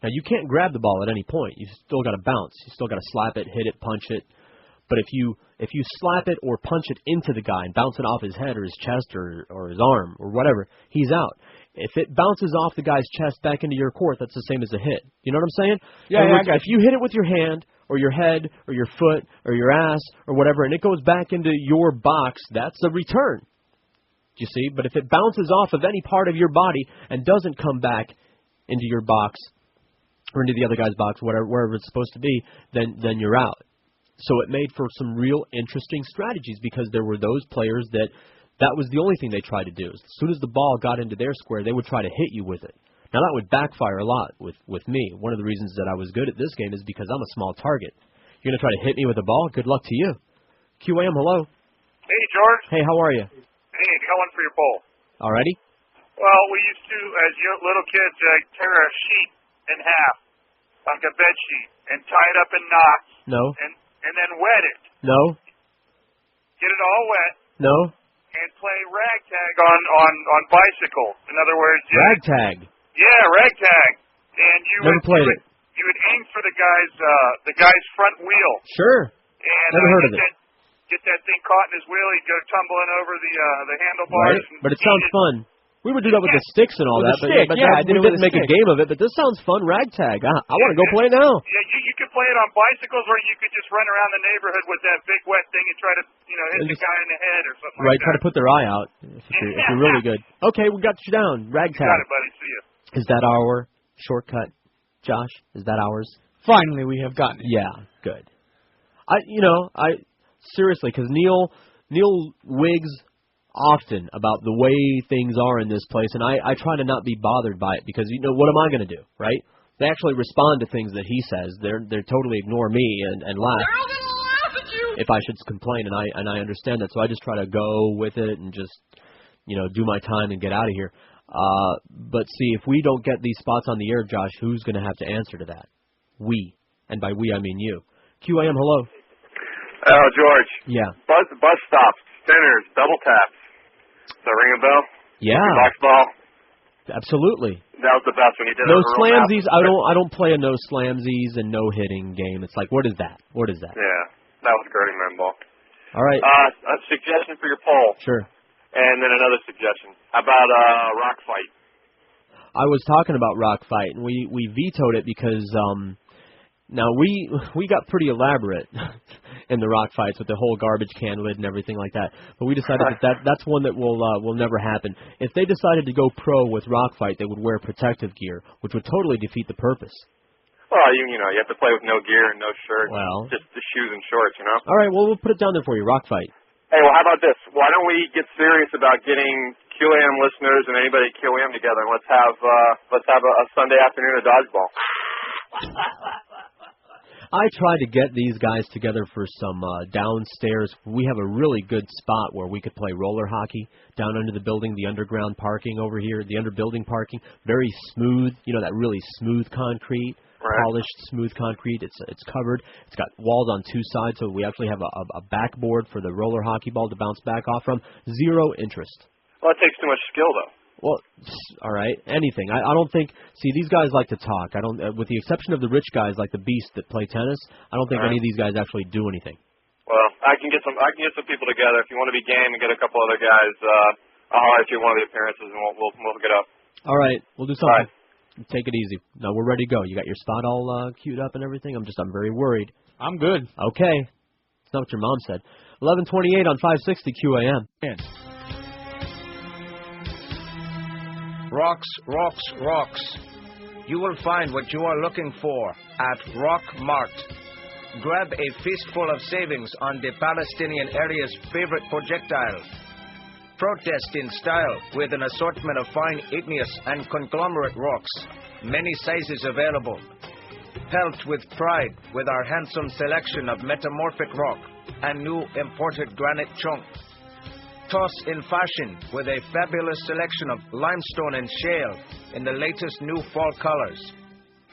Speaker 6: Now, you can't grab the ball at any point. You've still got to bounce. You still got to slap it, hit it, punch it. But if you slap it or punch it into the guy and bounce it off his head or his chest or his arm or whatever, he's out. If it bounces off the guy's chest back into your court, that's the same as a hit. You know what I'm saying?
Speaker 7: Yeah, I got
Speaker 6: if you hit it with your hand or your head or your foot or your ass or whatever, and it goes back into your box, that's a return. You see? But if it bounces off of any part of your body and doesn't come back into your box or into the other guy's box, wherever it's supposed to be, then you're out. So it made for some real interesting strategies, because there were those players that was the only thing they tried to do. As soon as the ball got into their square, they would try to hit you with it. Now, that would backfire a lot with me. One of the reasons that I was good at this game is because I'm a small target. You're going to try to hit me with a ball? Good luck to you. QAM, hello.
Speaker 19: Hey, George.
Speaker 6: Hey, how are you?
Speaker 19: Hey, going for your poll.
Speaker 6: Alrighty.
Speaker 19: Well, we used to, as little kids, tear a sheet in half, like a bed sheet, and tie it up in knots.
Speaker 6: No.
Speaker 19: And then wet it.
Speaker 6: No.
Speaker 19: Get it all wet.
Speaker 6: No.
Speaker 19: And play ragtag on bicycles. In other words,
Speaker 6: ragtag.
Speaker 19: Yeah, ragtag. And
Speaker 6: Never played it.
Speaker 19: You would aim for the guy's front wheel.
Speaker 6: Sure.
Speaker 19: And
Speaker 6: never heard of it.
Speaker 19: Get that thing caught in his wheel. He'd go tumbling over the handlebars.
Speaker 6: Right. But it sounds fun. We would do that with the sticks and all
Speaker 7: with
Speaker 6: that,
Speaker 7: but
Speaker 6: we didn't make a game of it. But this sounds fun, ragtag. I want to go play now.
Speaker 19: Yeah, you could play it on bicycles, or you could just run around the neighborhood with that big wet thing and try to, hit the guy in the head or something like that.
Speaker 6: Right, try to put their eye out if you're really good. Okay, we got you down. Ragtag.
Speaker 19: You got it, buddy. See you.
Speaker 6: Is that our shortcut, Josh? Is that ours?
Speaker 7: Finally, we have gotten it.
Speaker 6: Yeah, good. I seriously, because Neil wigs often about the way things are in this place, and I try to not be bothered by it, because what am I going to do, right? They actually respond to things that he says. They totally ignore me and laugh.
Speaker 3: They're all gonna laugh at you.
Speaker 6: If I should complain, and I understand that, so I just try to go with it and just do my time and get out of here. But see, if we don't get these spots on the air, Josh, who's going to have to answer to that? We, and by we I mean you. QAM, hello.
Speaker 20: Oh, George.
Speaker 6: Yeah.
Speaker 20: Bus stops, centers, double taps. Does that ring a bell?
Speaker 6: Yeah.
Speaker 20: Box ball.
Speaker 6: Absolutely.
Speaker 20: That was the best when you did
Speaker 6: No
Speaker 20: it.
Speaker 6: slamsies. I don't play a no slamsies and no hitting game. It's like, what is that? What is that?
Speaker 20: Yeah, that was Gurney Man ball.
Speaker 6: All right.
Speaker 20: A suggestion for your poll.
Speaker 6: Sure.
Speaker 20: And then another suggestion. How about rock fight?
Speaker 6: I was talking about rock fight, and we vetoed it because now we got pretty elaborate in the rock fights with the whole garbage can lid and everything like that. But we decided that's one that will never happen. If they decided to go pro with rock fight, they would wear protective gear, which would totally defeat the purpose.
Speaker 20: Well, you have to play with no gear and no shirt.
Speaker 6: Well,
Speaker 20: just the shoes and shorts, you know.
Speaker 6: All right, well, we'll put it down there for you. Rock fight.
Speaker 20: Hey, well, how about this? Why don't we get serious about getting QAM listeners and anybody at QAM together, and let's have a Sunday afternoon of dodgeball.
Speaker 6: I tried to get these guys together for some downstairs. We have a really good spot where we could play roller hockey down under the building, the underground parking over here, the underbuilding parking. Very smooth, that really smooth concrete, polished smooth concrete. It's covered. It's got walls on two sides, so we actually have a backboard for the roller hockey ball to bounce back off from. Zero interest.
Speaker 20: Well, it takes too much skill, though.
Speaker 6: Well, all right, anything. I don't think. See, these guys like to talk. I don't, with the exception of the rich guys like the Beast that play tennis. I don't think any of these guys actually do anything.
Speaker 20: Well, I can get some people together. If you want to be game and get a couple other guys, I'll holler at you at one of the appearances and we'll get up.
Speaker 6: All right, we'll do something. Take it easy. No, we're ready to go. You got your spot all queued up and everything. I'm very worried.
Speaker 7: I'm good.
Speaker 6: Okay, it's not what your mom said. 11:28 on 560 QAM.
Speaker 21: Rocks, rocks, rocks. You will find what you are looking for at Rock Mart. Grab a fistful of savings on the Palestinian area's favorite projectile. Protest in style with an assortment of fine igneous and conglomerate rocks. Many sizes available. Pelt with pride with our handsome selection of metamorphic rock and new imported granite chunk. Toss in fashion with a fabulous selection of limestone and shale in the latest new fall colors.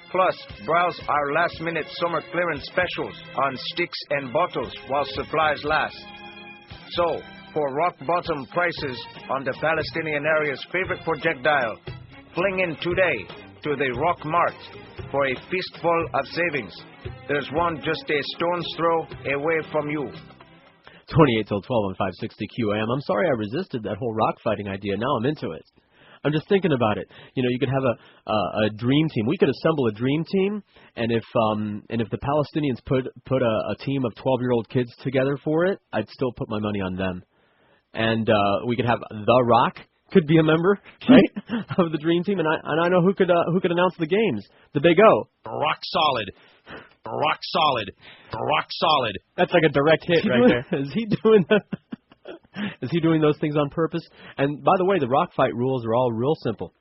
Speaker 21: Plus, browse our last-minute summer clearance specials on sticks and bottles while supplies last. So, for rock-bottom prices on the Palestinian area's favorite projectile, fling in today to the Rock Mart for a fistful of savings. There's one just a stone's throw away from you.
Speaker 6: 28 till 12 on 560 QAM. I'm sorry I resisted that whole rock fighting idea. Now I'm into it. I'm just thinking about it. You could have a dream team. We could assemble a dream team, and if the Palestinians put a team of 12-year-old kids together for it, I'd still put my money on them. And we could have The Rock could be a member, right, of the dream team, and I know who could announce the games. The Big O.
Speaker 22: Rock solid. Rock solid. Rock solid.
Speaker 6: That's like a direct hit right there. Is he doing that? Is he doing those things on purpose? And by the way, the rock fight rules are all real simple.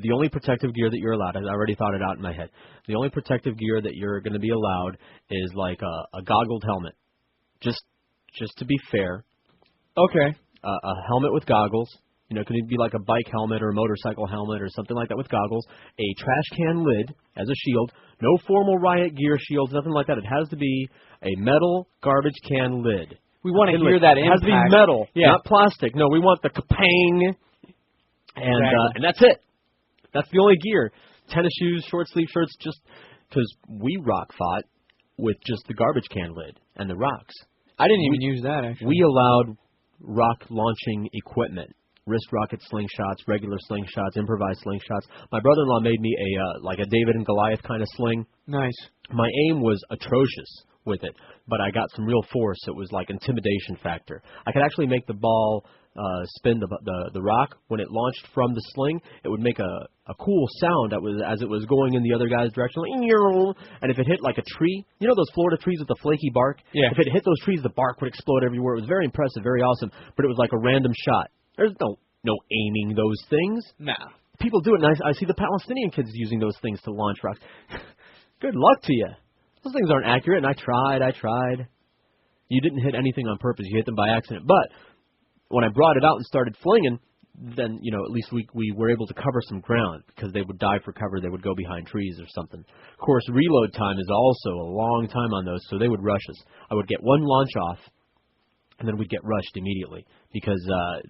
Speaker 6: The only protective gear that you're allowed, I already thought it out in my head. The only protective gear that you're going to be allowed is like a goggled helmet. Just to be fair.
Speaker 7: Okay.
Speaker 6: A helmet with goggles. Could it be like a bike helmet or a motorcycle helmet or something like that with goggles? A trash can lid as a shield. No formal riot gear shields, nothing like that. It has to be a metal garbage can lid.
Speaker 7: We want to hear that impact.
Speaker 6: It has to be metal, not plastic. No, we want the kapang, and that's it. That's the only gear. Tennis shoes, short sleeve shirts, just because we rock fought with just the garbage can lid and the rocks.
Speaker 7: I didn't even use that, actually.
Speaker 6: We allowed rock launching equipment. Wrist rocket slingshots, regular slingshots, improvised slingshots. My brother-in-law made me a David and Goliath kind of sling.
Speaker 7: Nice.
Speaker 6: My aim was atrocious with it, but I got some real force. It was like intimidation factor. I could actually make the ball spin the rock when it launched from the sling. It would make a cool sound as it was going in the other guy's direction. And if it hit like a tree, those Florida trees with the flaky bark?
Speaker 7: Yeah.
Speaker 6: If it hit those trees, the bark would explode everywhere. It was very impressive, very awesome, but it was like a random shot. There's no aiming those things.
Speaker 7: Nah.
Speaker 6: People do it, and I see the Palestinian kids using those things to launch rocks. Good luck to you. Those things aren't accurate, and I tried. You didn't hit anything on purpose. You hit them by accident. But when I brought it out and started flinging, then at least we were able to cover some ground because they would dive for cover. They would go behind trees or something. Of course, reload time is also a long time on those, so they would rush us. I would get one launch off, and then we'd get rushed immediately because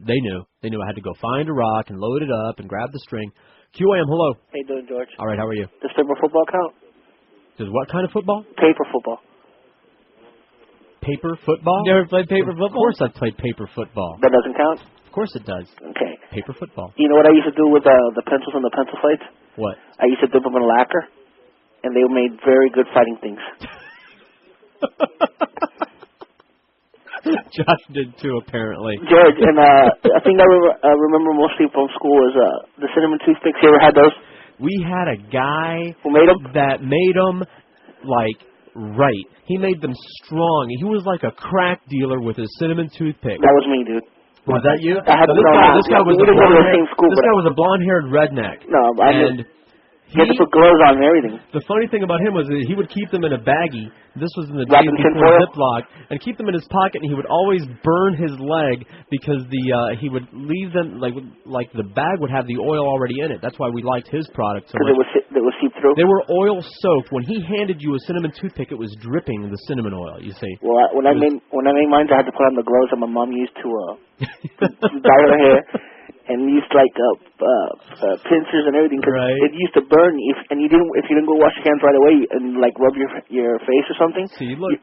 Speaker 6: they knew I had to go find a rock and load it up and grab the string. QAM, hello.
Speaker 4: How you doing, George?
Speaker 6: All right, how are you?
Speaker 4: Does paper football count?
Speaker 6: Does what kind of football?
Speaker 4: Paper football.
Speaker 6: Paper football?
Speaker 7: You ever played paper football?
Speaker 6: Of course I've played paper football.
Speaker 4: That doesn't count?
Speaker 6: Of course it does.
Speaker 4: Okay.
Speaker 6: Paper football.
Speaker 4: You know what I used to do with the pencils and the pencil fights?
Speaker 6: What?
Speaker 4: I used to dip them in lacquer, and they made very good fighting things.
Speaker 6: Josh did too, apparently.
Speaker 4: George, and I think I remember mostly from school is the cinnamon toothpicks. You ever had those?
Speaker 6: We had a guy
Speaker 4: who made them
Speaker 6: that made them like right. He made them strong. He was like a crack dealer with his cinnamon toothpick.
Speaker 4: That was me, dude.
Speaker 6: Was that you?
Speaker 4: I had
Speaker 6: So
Speaker 4: this guy
Speaker 6: was a blonde-haired redneck.
Speaker 4: No,
Speaker 6: and
Speaker 4: he had to put gloves on and everything.
Speaker 6: The funny thing about him was that he would keep them in a baggie. This was in the
Speaker 4: Wrapped
Speaker 6: days
Speaker 4: in
Speaker 6: before
Speaker 4: tinfoil?
Speaker 6: Ziploc, and keep them in his pocket. And he would always burn his leg because he would leave them like the bag would have the oil already in it. That's why we liked his product so much.
Speaker 4: Because it was seep through.
Speaker 6: They were oil soaked. When he handed you a cinnamon toothpick, it was dripping the cinnamon oil. You see.
Speaker 4: Well, when I made mine, I had to put on the gloves that my mom used to dye her hair, and used like pincers and everything because it used to burn if you didn't go wash your hands right away and like rub your face or something.
Speaker 6: See, you look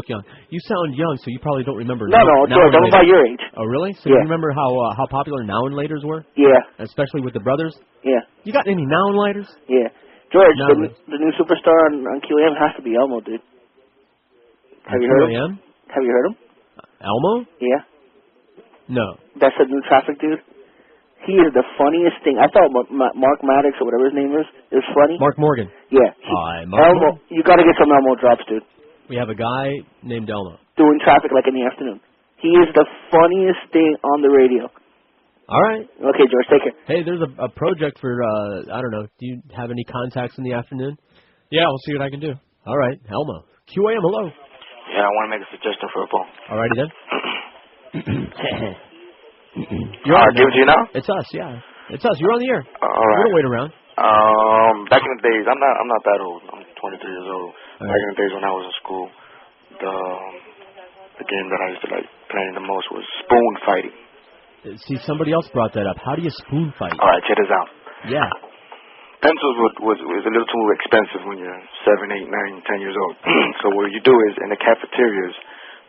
Speaker 6: young. You sound young, so you probably don't remember.
Speaker 4: No, George, I'm about your age.
Speaker 6: Oh, really? So
Speaker 4: Yeah.
Speaker 6: you remember how popular Now and Laters were?
Speaker 4: Yeah.
Speaker 6: Especially with the brothers.
Speaker 4: Yeah.
Speaker 6: You got any Now and Lighters?
Speaker 4: Yeah. George,
Speaker 6: No,
Speaker 4: the new superstar on QAM has to be Elmo, dude. Have you heard him? Have you heard him?
Speaker 6: Elmo?
Speaker 4: Yeah.
Speaker 6: No.
Speaker 4: That's the new traffic dude. He is the funniest thing. I thought Mark Maddox or whatever his name is funny.
Speaker 6: Mark Morgan.
Speaker 4: Yeah.
Speaker 6: Hi, Mark
Speaker 4: Elmo.
Speaker 6: Morgan.
Speaker 4: You got to get some Elmo drops, dude.
Speaker 6: We have a guy named Elmo.
Speaker 4: Doing traffic like in the afternoon. He is the funniest thing on the radio.
Speaker 6: All right.
Speaker 4: Okay, George, take care.
Speaker 6: Hey, there's a project for, I don't know, do you have any contacts in the afternoon?
Speaker 7: Yeah, we'll see what I can do.
Speaker 6: All right, Elmo. QAM, hello.
Speaker 9: Yeah, I want to make a suggestion for a ball.
Speaker 6: All righty then.
Speaker 9: Give it to you now?
Speaker 6: It's us, yeah. It's us. You're on the air.
Speaker 9: All right.
Speaker 6: We don't wait around.
Speaker 9: Back in the days, I'm not that old. I'm 23 years old.
Speaker 6: All
Speaker 9: Back in the days when I was in school, the game that I used to like playing the most was spoon fighting.
Speaker 6: See, somebody else brought that up. How do you spoon fight?
Speaker 9: All right, check this out.
Speaker 6: Yeah.
Speaker 9: Pencils was a little too expensive when you're 7, 8, 9, 10 years old. So what you do is in the cafeterias,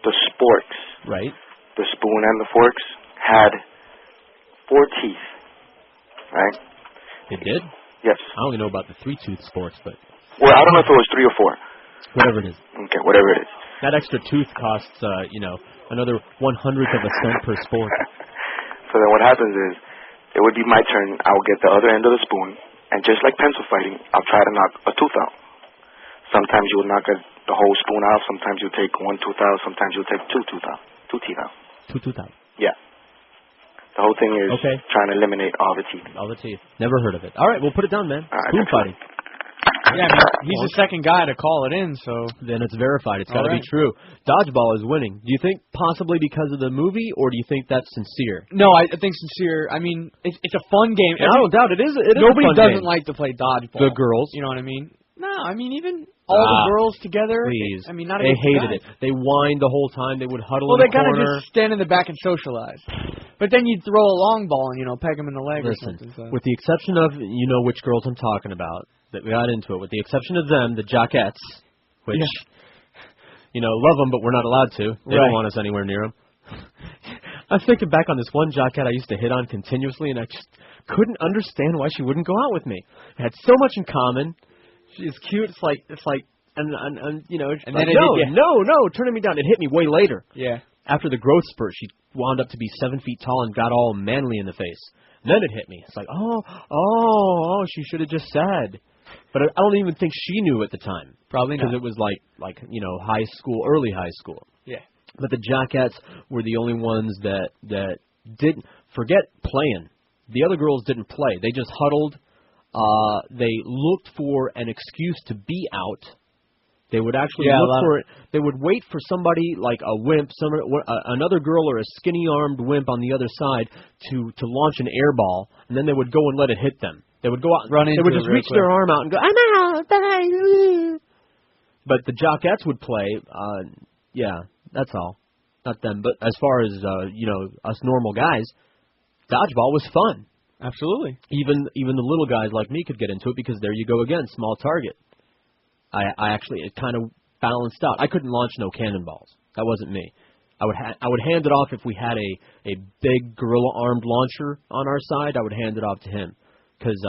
Speaker 9: the sporks,
Speaker 6: right,
Speaker 9: the spoon and the forks had 4 teeth, right?
Speaker 6: It did?
Speaker 9: Yes.
Speaker 6: I only know about the 3-tooth sporks, but...
Speaker 9: Well, I don't know if it was 3 or 4.
Speaker 6: Whatever it is.
Speaker 9: Okay, whatever it is.
Speaker 6: That extra tooth costs, another 1/100th of a cent per sport.
Speaker 9: So then what happens is, it would be my turn. I would get the other end of the spoon, and just like pencil fighting, I'll try to knock a tooth out. Sometimes you'll knock the whole spoon out. Sometimes you'll take 1 tooth out. Sometimes you'll take 2 teeth out. 2 teeth out.
Speaker 6: 2 tooth out.
Speaker 9: Yeah. The whole thing is trying to eliminate all the teeth.
Speaker 6: All the teeth. Never heard of it. All right, we'll put it down, man. Spoon fighting.
Speaker 7: Yeah, I mean, he's the second guy to call it in, so...
Speaker 6: Then it's verified. It's got to
Speaker 7: All
Speaker 6: be true. Dodgeball is winning. Do you think possibly because of the movie, or do you think that's sincere?
Speaker 7: No, I think sincere. I mean, it's a fun game.
Speaker 6: I don't doubt it is.
Speaker 7: Nobody
Speaker 6: a fun
Speaker 7: doesn't
Speaker 6: game.
Speaker 7: like to play dodgeball.
Speaker 6: The girls.
Speaker 7: You know what I mean? No, I mean, even all the girls together.
Speaker 6: Please.
Speaker 7: I mean, not
Speaker 6: they
Speaker 7: against
Speaker 6: hated
Speaker 7: guys.
Speaker 6: it. They whined the whole time. They would huddle
Speaker 7: Well,
Speaker 6: in
Speaker 7: they
Speaker 6: the
Speaker 7: kind of
Speaker 6: corner.
Speaker 7: just stand in the back and socialize. But then you'd throw a long ball and, peg them in the leg
Speaker 6: Listen,
Speaker 7: or something. So.
Speaker 6: with the exception of, you know which girls I'm talking about, that we got into it, with the exception of them, the Jockettes, which, love them, but we're not allowed to. They don't want us anywhere near them. I'm thinking back on this one Jockette I used to hit on continuously, and I just couldn't understand why she wouldn't go out with me. We had so much in common. She's cute. It's like, and
Speaker 7: then
Speaker 6: like,
Speaker 7: it
Speaker 6: no,
Speaker 7: hit you.
Speaker 6: no, turning me down. It hit me way later.
Speaker 7: Yeah.
Speaker 6: After the growth spurt, she wound up to be 7 feet tall and got all manly in the face. Then it hit me. It's like, oh, she should have just said. But I don't even think she knew at the time.
Speaker 7: Probably not.
Speaker 6: Because it was like high school, early high school.
Speaker 7: Yeah.
Speaker 6: But the Jockettes were the only ones that didn't forget playing. The other girls didn't play. They just huddled. They looked for an excuse to be out They would actually
Speaker 7: Yeah,
Speaker 6: look for it. They would wait for somebody like a wimp, another girl or a skinny-armed wimp on the other side to launch an air ball, and then they would go and let it hit them. They would go out, they would just reach their arm out and go, I'm out, bye. But the Jockettes would play. Yeah, that's all. Not them, but as far as us normal guys, dodgeball was fun.
Speaker 7: Absolutely.
Speaker 6: Even the little guys like me could get into it because there you go again, small target. I actually, it kind of balanced out. I couldn't launch no cannonballs. That wasn't me. I would hand it off if we had a big gorilla armed launcher on our side. I would hand it off to him because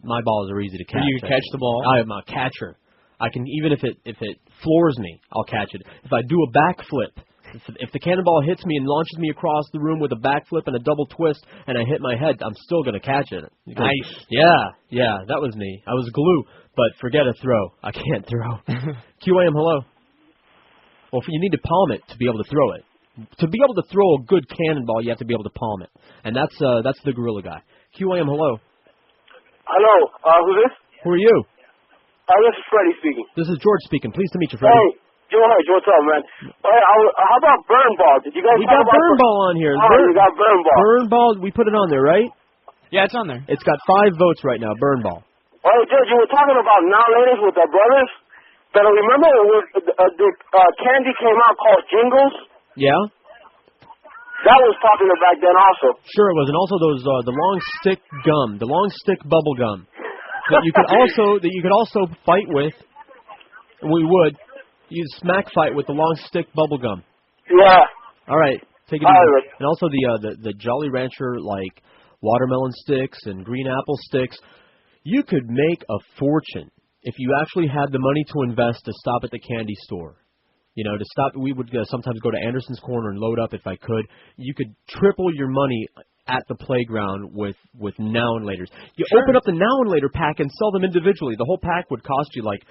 Speaker 6: my balls are easy to catch.
Speaker 7: You catch the ball.
Speaker 6: I am a catcher. I can, even if it floors me, I'll catch it. If I do a backflip, if the cannonball hits me and launches me across the room with a backflip and a double twist, and I hit my head, I'm still gonna catch it.
Speaker 7: Nice.
Speaker 6: Yeah, that was me. I was glue, but forget a throw. I can't throw. QAM, hello. Well, you need to palm it to be able to throw it. To be able to throw a good cannonball, you have to be able to palm it, and that's the gorilla guy. QAM, hello.
Speaker 10: Hello. Who's this?
Speaker 6: Who are you?
Speaker 10: This is Freddie speaking.
Speaker 6: This is George speaking. Pleased to meet you, Freddie.
Speaker 10: Hey, George, what's up, man? Hey, how about burn ball? Did you guys?
Speaker 6: We got burn ball on here.
Speaker 10: You got burn ball.
Speaker 6: Burn ball. We put it on there, right?
Speaker 7: Yeah, it's on there.
Speaker 6: It's got 5 votes right now. Burn ball.
Speaker 10: Oh, George, you were talking about now ladies with their brothers. But remember when the candy came out called Jingles?
Speaker 6: Yeah.
Speaker 10: That was popular back then, also.
Speaker 6: Sure, it was, and also those the long stick gum, the long stick bubble gum that you could also fight with. We would. You'd smack fight with the long stick bubble gum.
Speaker 10: Yeah.
Speaker 6: All right, take it easy. And also the Jolly Rancher like watermelon sticks and green apple sticks. You could make a fortune if you actually had the money to invest to stop at the candy store. To stop, we would sometimes go to Anderson's Corner and load up if I could. You could triple your money at the playground with Now and Laters. You open up the Now and Later pack and sell them individually. The whole pack would cost you like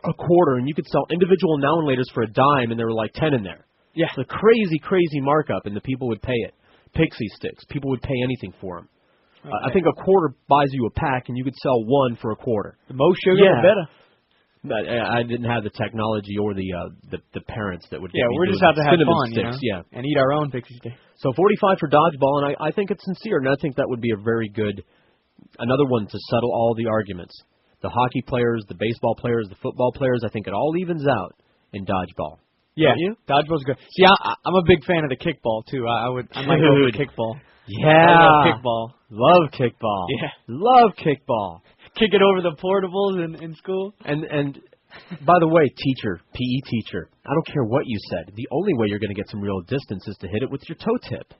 Speaker 6: $0.25, and you could sell individual Now and Laters for $0.10, and there were like 10 in there.
Speaker 7: Yeah.
Speaker 6: It's a crazy markup, and the people would pay it. Pixie sticks. People would pay anything for them. Okay. I think $0.25 buys you a pack, and you could sell one for $0.25.
Speaker 7: The most sugar, the better.
Speaker 6: But I didn't have the technology or the parents that would.
Speaker 7: Yeah, we just have to have fun,
Speaker 6: sticks,
Speaker 7: and eat our own pixie sticks.
Speaker 6: So 45 for dodgeball, and I think it's sincere, and I think that would be a very good, another one to settle all the arguments. The hockey players, the baseball players, the football players, I think it all evens out in dodgeball.
Speaker 7: Yeah,
Speaker 6: you?
Speaker 7: Dodgeball's good. See, I'm a big fan of the kickball too. I might go for kickball.
Speaker 6: Yeah,
Speaker 7: I love kickball.
Speaker 6: Love kickball.
Speaker 7: Yeah,
Speaker 6: love kickball.
Speaker 7: Kick it over the portables in school.
Speaker 6: And by the way, PE teacher, I don't care what you said. The only way you're going to get some real distance is to hit it with your toe tip.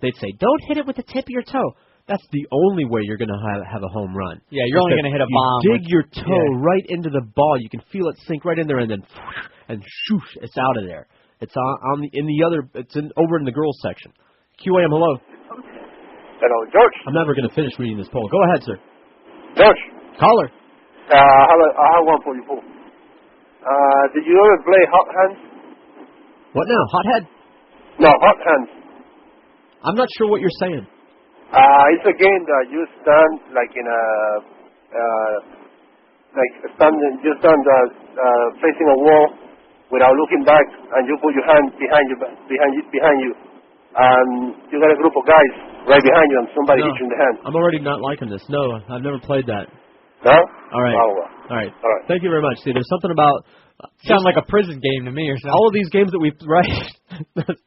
Speaker 6: They'd say, don't hit it with the tip of your toe. That's the only way you're going to have a home run.
Speaker 7: Yeah, you're only going to hit a bomb.
Speaker 6: You dig your toe right into the ball. You can feel it sink right in there, and then shoosh, it's out of there. It's over in the girls section. QAM, hello.
Speaker 10: Hello, George.
Speaker 6: I'm never going to finish reading this poll. Go ahead, sir.
Speaker 10: George.
Speaker 6: Caller.
Speaker 10: I have one for you, Paul. Did you ever play Hot Hands?
Speaker 6: What now? Hot Head?
Speaker 10: No, Hot Hands.
Speaker 6: I'm not sure what you're saying.
Speaker 10: It's a game that you stand like in a facing a wall without looking back, and you put your hand behind you. You got a group of guys right behind you, and somebody hits you in the hand.
Speaker 6: I'm already not liking this. No, I've never played that.
Speaker 10: No?
Speaker 6: All right.
Speaker 10: Oh,
Speaker 6: All right. Thank you very much. See, there's something about...
Speaker 7: Sounds like a prison game to me or something.
Speaker 6: All of these games that we've... Right.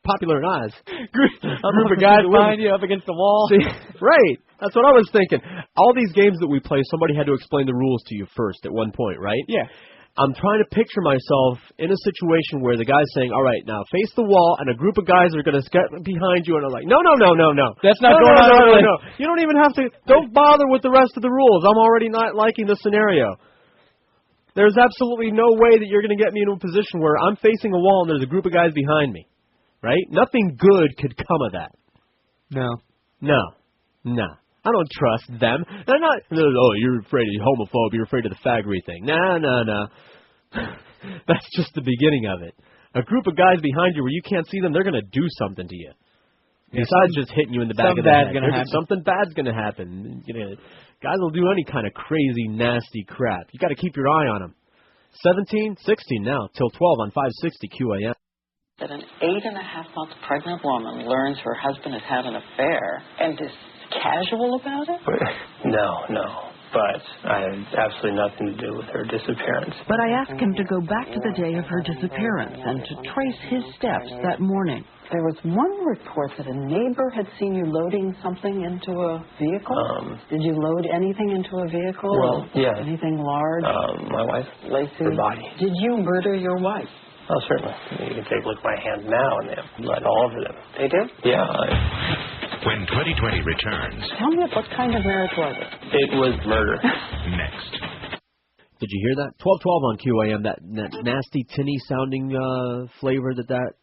Speaker 6: Popular in Oz.
Speaker 7: Group of guys behind you up against the wall.
Speaker 6: See, right. That's what I was thinking. All these games that we play, somebody had to explain the rules to you first at one point, right?
Speaker 7: Yeah.
Speaker 6: I'm trying to picture myself in a situation where the guy's saying, all right, now face the wall, and a group of guys are going to get behind you, and I'm like, no.
Speaker 7: That's not going on.
Speaker 6: No. You don't even have to, don't bother with the rest of the rules. I'm already not liking the scenario. There's absolutely no way that you're going to get me into a position where I'm facing a wall and there's a group of guys behind me, right? Nothing good could come of that.
Speaker 7: No.
Speaker 6: I don't trust them. They're not, you're afraid of homophobe, you're afraid of the faggery thing. No. That's just the beginning of it. A group of guys behind you where you can't see them, they're going to do something to you. Besides just hitting you in the back of the head. Something bad's going to happen. Guys will do any kind of crazy, nasty crap. You got to keep your eye on them. 17, 16 now, till 12 on 560 QAM.
Speaker 11: That an 8.5-month pregnant woman learns her husband has had an affair and is casual about it?
Speaker 12: No. But I had absolutely nothing to do with her disappearance.
Speaker 23: But I asked him to go back to the day of her disappearance and to trace his steps that morning.
Speaker 11: There was one report that a neighbor had seen you loading something into a vehicle. Did you load anything into a vehicle?
Speaker 12: Well, yeah.
Speaker 11: Anything large?
Speaker 12: My wife,
Speaker 11: Lacey,
Speaker 12: her body.
Speaker 11: Did you murder your wife?
Speaker 12: Oh, certainly. You can take a look at my hands now, and they have blood all over them.
Speaker 11: They do?
Speaker 12: Yeah.
Speaker 2: When 2020 returns.
Speaker 11: Tell me what kind of marriage was it?
Speaker 12: It was murder.
Speaker 2: Next.
Speaker 6: Did you hear that? 1212 on QAM, that nasty, tinny sounding flavor that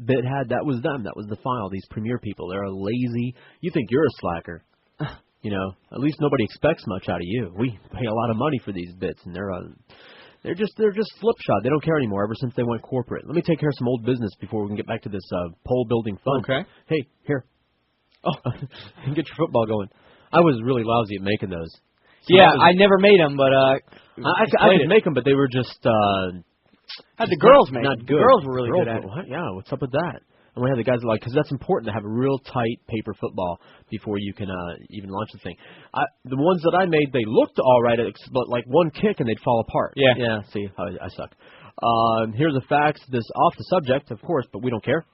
Speaker 6: bit had, that was them. That was the file. These Premier people, they're lazy. You think you're a slacker. You know, at least nobody expects much out of you. We pay a lot of money for these bits, and they're just slipshod. They don't care anymore ever since they went corporate. Let me take care of some old business before we can get back to this pole building fun.
Speaker 7: Okay.
Speaker 6: Hey, here. Oh, get your football going. I was really lousy at making those. So
Speaker 7: yeah, I never made them, but
Speaker 6: I could make them, but they were just
Speaker 7: had the girls make
Speaker 6: not
Speaker 7: them.
Speaker 6: good.
Speaker 7: The girls were really good at it.
Speaker 6: What? Yeah, what's up with that? And we had the guys because that's important to have a real tight paper football before you can even launch the thing. The ones that I made, they looked all right, but like one kick and they'd fall apart. Yeah. See, I suck. Here's the facts. This off the subject, of course, but we don't care.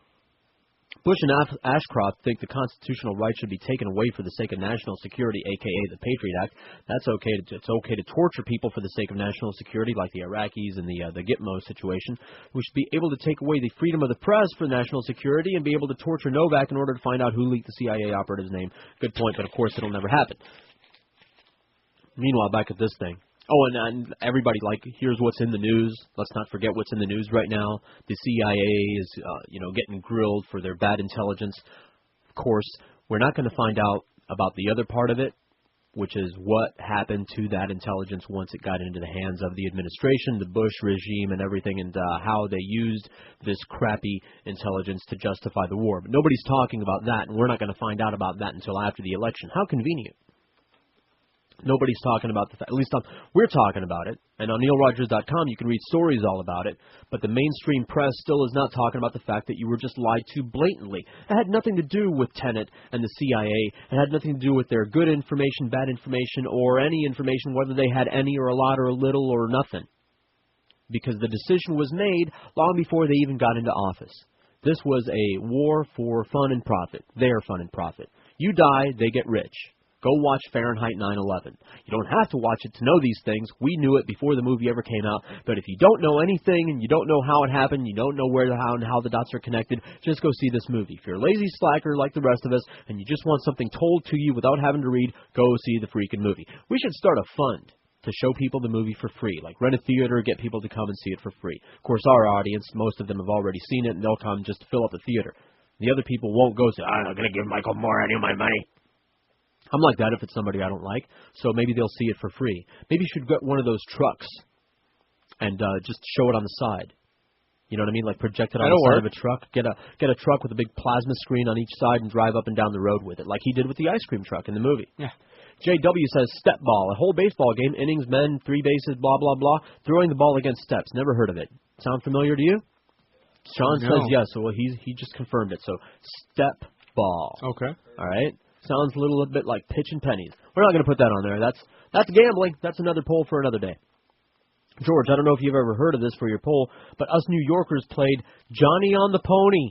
Speaker 6: Bush and Ashcroft think the constitutional right should be taken away for the sake of national security, a.k.a. the Patriot Act. That's okay. It's okay to torture people for the sake of national security, like the Iraqis and the Gitmo situation. We should be able to take away the freedom of the press for national security and be able to torture Novak in order to find out who leaked the CIA operative's name. Good point, but of course it'll never happen. Meanwhile, back at this thing. Oh, and everybody, here's what's in the news. Let's not forget what's in the news right now. The CIA is, getting grilled for their bad intelligence. Of course, we're not going to find out about the other part of it, which is what happened to that intelligence once it got into the hands of the administration, the Bush regime, and everything, and how they used this crappy intelligence to justify the war. But nobody's talking about that, and we're not going to find out about that until after the election. How convenient. Nobody's talking about the fact. At least we're talking about it. And on NeilRogers.com, you can read stories all about it. But the mainstream press still is not talking about the fact that you were just lied to blatantly. It had nothing to do with Tenet and the CIA. It had nothing to do with their good information, bad information, or any information, whether they had any or a lot or a little or nothing. Because the decision was made long before they even got into office. This was a war for fun and profit. Their fun and profit. You die, they get rich. Go watch Fahrenheit 9/11. You don't have to watch it to know these things. We knew it before the movie ever came out. But if you don't know anything and you don't know how it happened, you don't know where, how, and how the dots are connected, just go see this movie. If you're a lazy slacker like the rest of us and you just want something told to you without having to read, go see the freaking movie. We should start a fund to show people the movie for free, like rent a theater, get people to come and see it for free. Of course, our audience, most of them have already seen it, and they'll come just to fill up the theater. The other people won't go say, I'm not going to give Michael Moore any of my money. I'm like that if it's somebody I don't like, so maybe they'll see it for free. Maybe you should get one of those trucks and just show it on the side. You know what I mean? Like project it on the side of a truck. Get a truck with a big plasma screen on each side and drive up and down the road with it, like he did with the ice cream truck in the movie.
Speaker 7: Yeah.
Speaker 6: JW says step ball, a whole baseball game, innings, men, 3 bases, blah, blah, blah, throwing the ball against steps. Never heard of it. Sound familiar to you? Sean says yes, so he just confirmed it. So step ball.
Speaker 7: Okay.
Speaker 6: All right. Sounds a little bit like pitching pennies. We're not going to put that on there. That's gambling. That's another poll for another day. George, I don't know if you've ever heard of this for your poll, but us New Yorkers played Johnny on the Pony.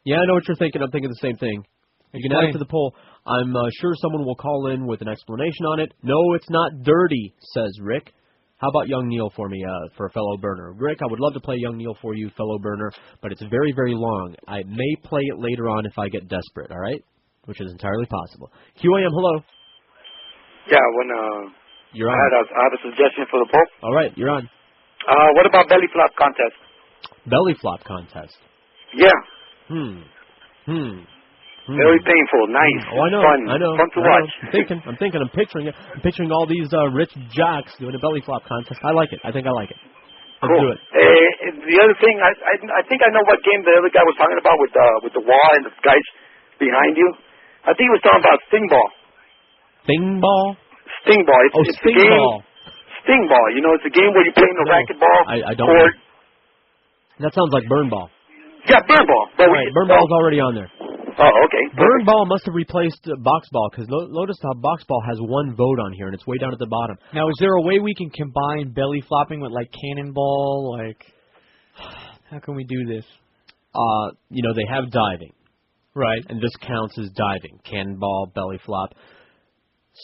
Speaker 6: Yeah, I know what you're thinking. I'm thinking the same thing. You can add it to the poll. I'm sure someone will call in with an explanation on it. No, it's not dirty, says Rick. How about Young Neil for me, for a fellow burner? Rick, I would love to play Young Neil for you, fellow burner, but it's very, very long. I may play it later on if I get desperate, all right? Which is entirely possible. QAM, hello.
Speaker 9: Yeah,
Speaker 6: You're on.
Speaker 9: I have a suggestion for the poll.
Speaker 6: All right, you're on.
Speaker 9: What about belly flop contest?
Speaker 6: Belly flop contest?
Speaker 9: Yeah. Very painful, nice,
Speaker 6: Oh, I know,
Speaker 9: fun,
Speaker 6: I know.
Speaker 9: fun to watch.
Speaker 6: I'm picturing it. I'm picturing all these rich jocks doing a belly flop contest. I like it. I think I like it. Let's do it.
Speaker 9: The other thing, I think I know what game the other guy was talking about with the wall and the guys behind you. I think he was talking about Sting Ball.
Speaker 6: Sting Ball?
Speaker 9: Sting Ball. It's
Speaker 6: Sting
Speaker 9: the game.
Speaker 6: Ball.
Speaker 10: Sting ball. You know, it's a game where you're playing the racquetball
Speaker 6: I don't
Speaker 10: court.
Speaker 6: know. That sounds like burn ball.
Speaker 10: Yeah, burn ball. But
Speaker 6: right, burn ball's already on there.
Speaker 10: Oh, okay.
Speaker 6: Burn ball must have replaced box ball, because notice how box ball has one vote on here, and it's way down at the bottom.
Speaker 7: Now, is there a way we can combine belly flopping with, like, cannonball? Like, how can we do this?
Speaker 6: You know, they have diving.
Speaker 7: Right.
Speaker 6: And this counts as diving. Cannonball, belly flop.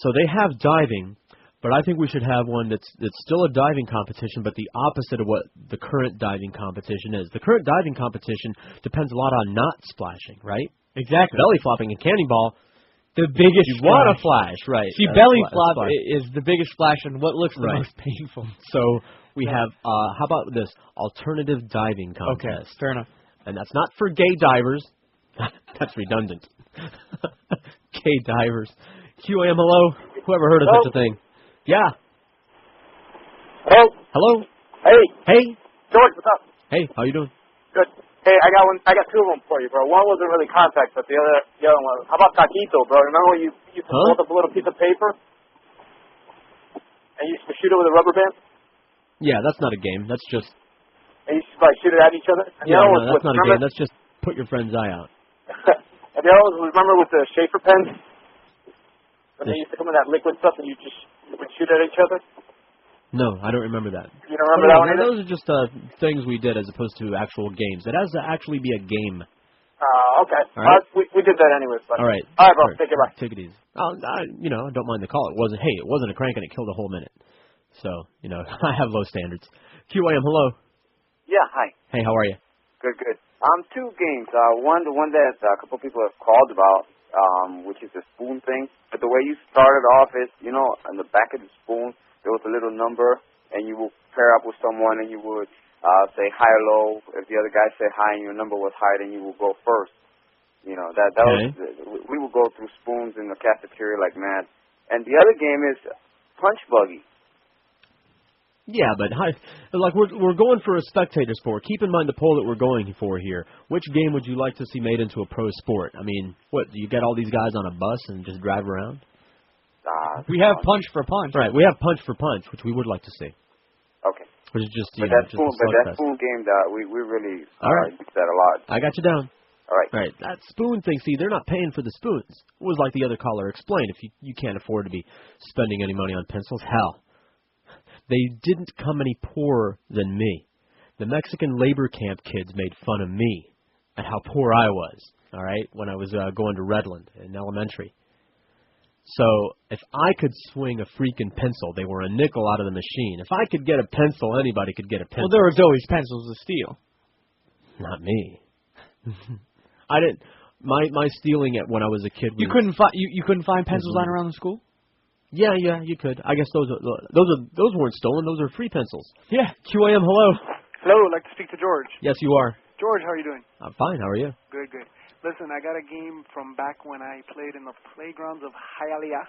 Speaker 6: So they have diving, but I think we should have one that's still a diving competition, but the opposite of what the current diving competition is. The current diving competition depends a lot on not splashing, right?
Speaker 7: Exactly.
Speaker 6: Belly flopping and cannonball,
Speaker 7: the biggest
Speaker 6: you want to flash, right?
Speaker 7: See, belly flop is the biggest splash and what looks the
Speaker 6: Right.
Speaker 7: most painful.
Speaker 6: So we have, how about this? Alternative diving contest.
Speaker 7: Okay, fair enough.
Speaker 6: And that's not for gay divers. That's redundant. Gay divers. QAM, hello? Whoever heard of
Speaker 10: Hello?
Speaker 6: such a thing? Yeah.
Speaker 10: Hello?
Speaker 6: Hello?
Speaker 10: Hey.
Speaker 6: Hey.
Speaker 10: George, what's up?
Speaker 6: Hey, how you doing?
Speaker 10: Good. Hey, I got two of them for you, bro. One wasn't really contact, but the other one. How about taquito, bro? Remember when you used to fold up a little piece of paper and you used to shoot it with a rubber band?
Speaker 6: Yeah, that's not a game. That's just...
Speaker 10: And you used to, like, shoot it at each other? And
Speaker 6: Yeah,
Speaker 10: the other
Speaker 6: no,
Speaker 10: one
Speaker 6: that's
Speaker 10: was,
Speaker 6: not a game. That's just put your friend's eye out.
Speaker 10: And the other one was, remember with the Schaefer pens? When they used to come in that liquid stuff and you just would shoot at each other?
Speaker 6: No, I don't remember that.
Speaker 10: You don't remember that one either?
Speaker 6: Those are just things we did as opposed to actual games. It has to actually be a game.
Speaker 10: Okay.
Speaker 6: All right.
Speaker 10: We did that anyways. But
Speaker 6: All right.
Speaker 10: All right, bro. Take it back.
Speaker 6: Take it easy. I don't mind the call. It wasn't a crank and it killed a whole minute. So, I have low standards. QAM, hello.
Speaker 5: Yeah, hi.
Speaker 6: Hey, how are you?
Speaker 5: Good. Two games. The one that a couple people have called about, which is the spoon thing. But the way you started off is, on the back of the spoon, there was a little number, and you would pair up with someone, and you would say high or low. If the other guy said high and your number was high, then you would go first. That
Speaker 6: Okay.
Speaker 5: was, we would go through spoons in the cafeteria like mad. And the other game is punch buggy.
Speaker 6: Yeah, but we're going for a spectator sport. Keep in mind the poll that we're going for here. Which game would you like to see made into a pro sport? I mean, what, do you get all these guys on a bus and just drive around?
Speaker 7: We have punch for punch.
Speaker 6: Right, we have punch for punch, which we would like to see.
Speaker 5: Okay.
Speaker 6: Which is just,
Speaker 5: But
Speaker 6: just
Speaker 5: that
Speaker 6: a slugfest.
Speaker 5: spoon game, we really
Speaker 6: All right.
Speaker 5: use that a lot.
Speaker 6: I got you down.
Speaker 5: All right.
Speaker 6: Right. That spoon thing, see, they're not paying for the spoons. It was like the other caller explained. If you can't afford to be spending any money on pencils, hell. They didn't come any poorer than me. The Mexican labor camp kids made fun of me at how poor I was, all right, when I was going to Redland in elementary. So if I could swing a freaking pencil, they were a nickel out of the machine. If I could get a pencil, anybody could get a pencil.
Speaker 7: Well, there was always pencils to steal.
Speaker 6: Not me. I didn't. My stealing it when I was a kid.
Speaker 7: You couldn't find pencils lying around the school?
Speaker 6: Yeah, you could. I guess those weren't stolen. Those are free pencils.
Speaker 7: Yeah.
Speaker 6: QAM, hello.
Speaker 8: Hello, I'd like to speak to George.
Speaker 6: Yes, you are.
Speaker 8: George, how are you doing?
Speaker 6: I'm fine. How are you?
Speaker 8: Good. Listen, I got a game from back when I played in the playgrounds of Hialeah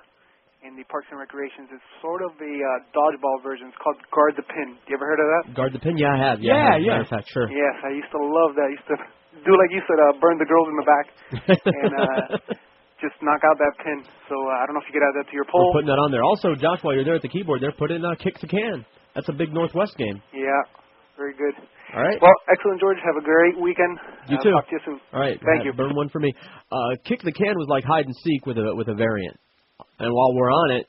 Speaker 8: in the Parks and Recreations. It's sort of a dodgeball version. It's called Guard the Pin. You ever heard of that?
Speaker 6: Guard the Pin? Yeah, I have.
Speaker 8: Yeah.
Speaker 6: Matter of fact, sure.
Speaker 8: Yes, I used to love that. I used to do like you said, burn the girls in the back and just knock out that pin. So I don't know if you could add that to your poll.
Speaker 6: We're putting that on there. Also, Josh, while you're there at the keyboard, they're putting Kick the Can. That's a big Northwest game.
Speaker 8: Yeah, very good.
Speaker 6: All right.
Speaker 8: Well, excellent, George. Have a great weekend.
Speaker 6: You too.
Speaker 8: Talk to you soon.
Speaker 6: All right.
Speaker 8: Thank you.
Speaker 6: Burn one for me. Kick the Can was like hide and seek with a variant. And while we're on it,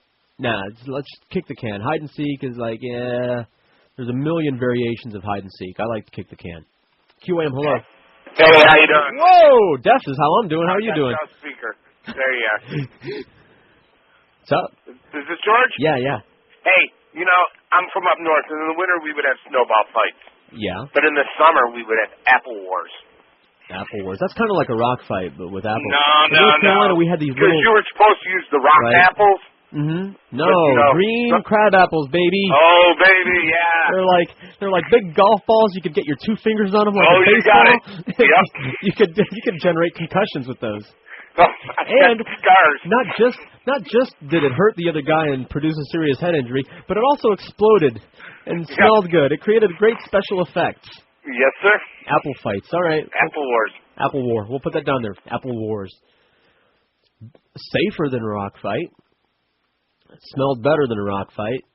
Speaker 6: let's kick the can. Hide and seek is like, there's a million variations of hide and seek. I like to kick the can. QAM, hello.
Speaker 20: Hey, how you doing?
Speaker 6: Whoa, Deaf is how I'm doing. How are you doing?
Speaker 20: Speaker. There you are.
Speaker 6: What's up?
Speaker 20: Is this George?
Speaker 6: Yeah.
Speaker 20: Hey, I'm from up north, and in the winter we would have snowball fights.
Speaker 6: Yeah.
Speaker 20: But in the summer we would have apple wars.
Speaker 6: Apple wars. That's kind of like a rock fight, but with apples.
Speaker 20: No.
Speaker 6: In North Carolina, we had these
Speaker 20: Because you were supposed to use the rock apples.
Speaker 6: Mm-hmm. No,
Speaker 20: But,
Speaker 6: green crab apples, baby.
Speaker 20: Oh, baby, yeah.
Speaker 6: They're like big golf balls. You could get your 2 fingers on them like a
Speaker 20: you
Speaker 6: baseball.
Speaker 20: got it. Yep.
Speaker 6: you could generate concussions with those.
Speaker 20: Oh,
Speaker 6: And
Speaker 20: scars.
Speaker 6: not just did it hurt the other guy and produce a serious head injury, but it also exploded and smelled good. It created great special effects.
Speaker 20: Yes, sir.
Speaker 6: Apple fights. All right.
Speaker 20: Apple wars.
Speaker 6: Apple war. We'll put that down there. Apple wars. Safer than a rock fight. It smelled better than a rock fight.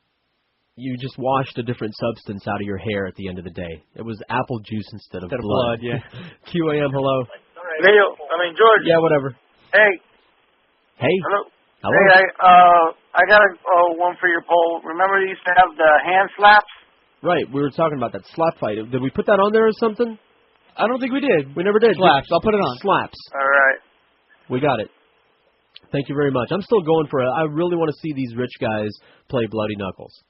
Speaker 6: you just washed a different substance out of your hair at the end of the day. It was apple juice instead of blood.
Speaker 7: Yeah.
Speaker 6: QAM, hello.
Speaker 14: George.
Speaker 6: Yeah, whatever.
Speaker 14: Hey.
Speaker 6: Hey.
Speaker 14: Hello.
Speaker 6: Hello.
Speaker 14: Hey, I got one for your poll. Remember they used to have the hand slaps?
Speaker 6: Right, we were talking about that slap fight. Did we put that on there or something?
Speaker 7: I don't think we did.
Speaker 6: We never did.
Speaker 7: Slaps. I'll put it on.
Speaker 6: Slaps.
Speaker 14: All right.
Speaker 6: We got it. Thank you very much. I'm still going for it. I really want to see these rich guys play Bloody Knuckles.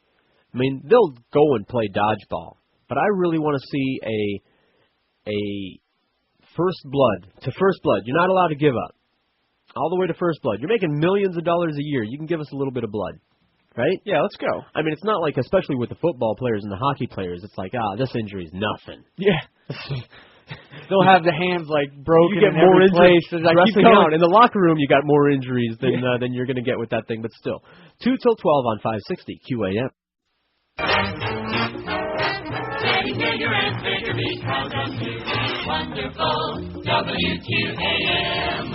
Speaker 6: I mean, they'll go and play dodgeball, but I really want to see a first blood to first blood. You're not allowed to give up. All the way to first blood. You're making millions of dollars a year. You can give us a little bit of blood. Right?
Speaker 7: Yeah, let's go.
Speaker 6: I mean, it's not like, especially with the football players and the hockey players, it's like, this injury's nothing.
Speaker 7: Yeah. They'll have the hands, like, broken
Speaker 6: you get
Speaker 7: in
Speaker 6: more
Speaker 7: every
Speaker 6: injuries
Speaker 7: place. I keep
Speaker 6: wrestling
Speaker 7: going.
Speaker 6: out. In the locker room, you got more injuries than you're going to get with that thing, but still. 2 till 12 on 560 QAM.
Speaker 3: Getting bigger and bigger because of you. Wonderful WQAM.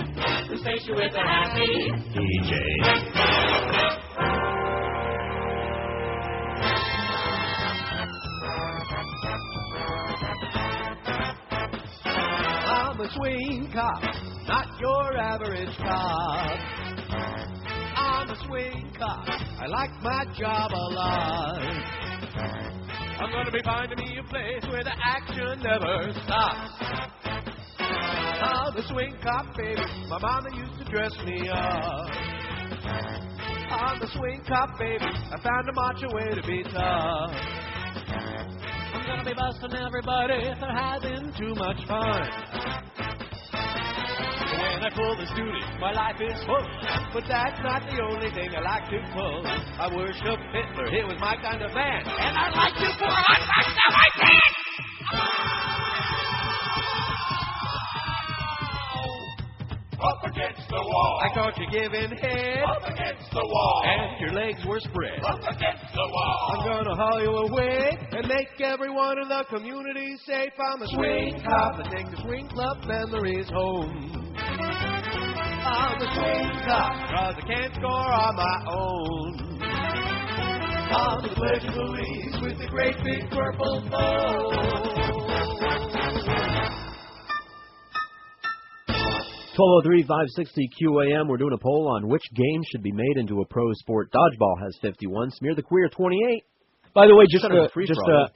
Speaker 3: The station with a happy DJ.
Speaker 15: I'm a swing cop, not your average cop. I'm a swing cop, I like my job a lot. I'm gonna be finding me a place where the action never stops. I'm a swing cop, baby, my mama used to dress me up. I'm a swing cop, baby, I found a macho way to be tough. I'm gonna be busting everybody if they're having too much fun. When I pull this duty, my life is full. But that's not the only thing I like to pull. I worship Hitler, he was my kind of man. And I like to pull on first of my pants. Up against the wall. I caught you giving head. Up against the wall. And your legs were spread. Up against the wall. I'm gonna haul you away and make everyone in the community safe. I'm a swing cop and take the swing club memories home. I'm a swing cop, 'cause I can't score on my own. I'm the Pledge of Allegiance with the great big purple bow.
Speaker 6: 1203 560 QAM. We're doing a poll on which game should be made into a pro sport. Dodgeball has 51. Smear the Queer 28.
Speaker 7: By the way,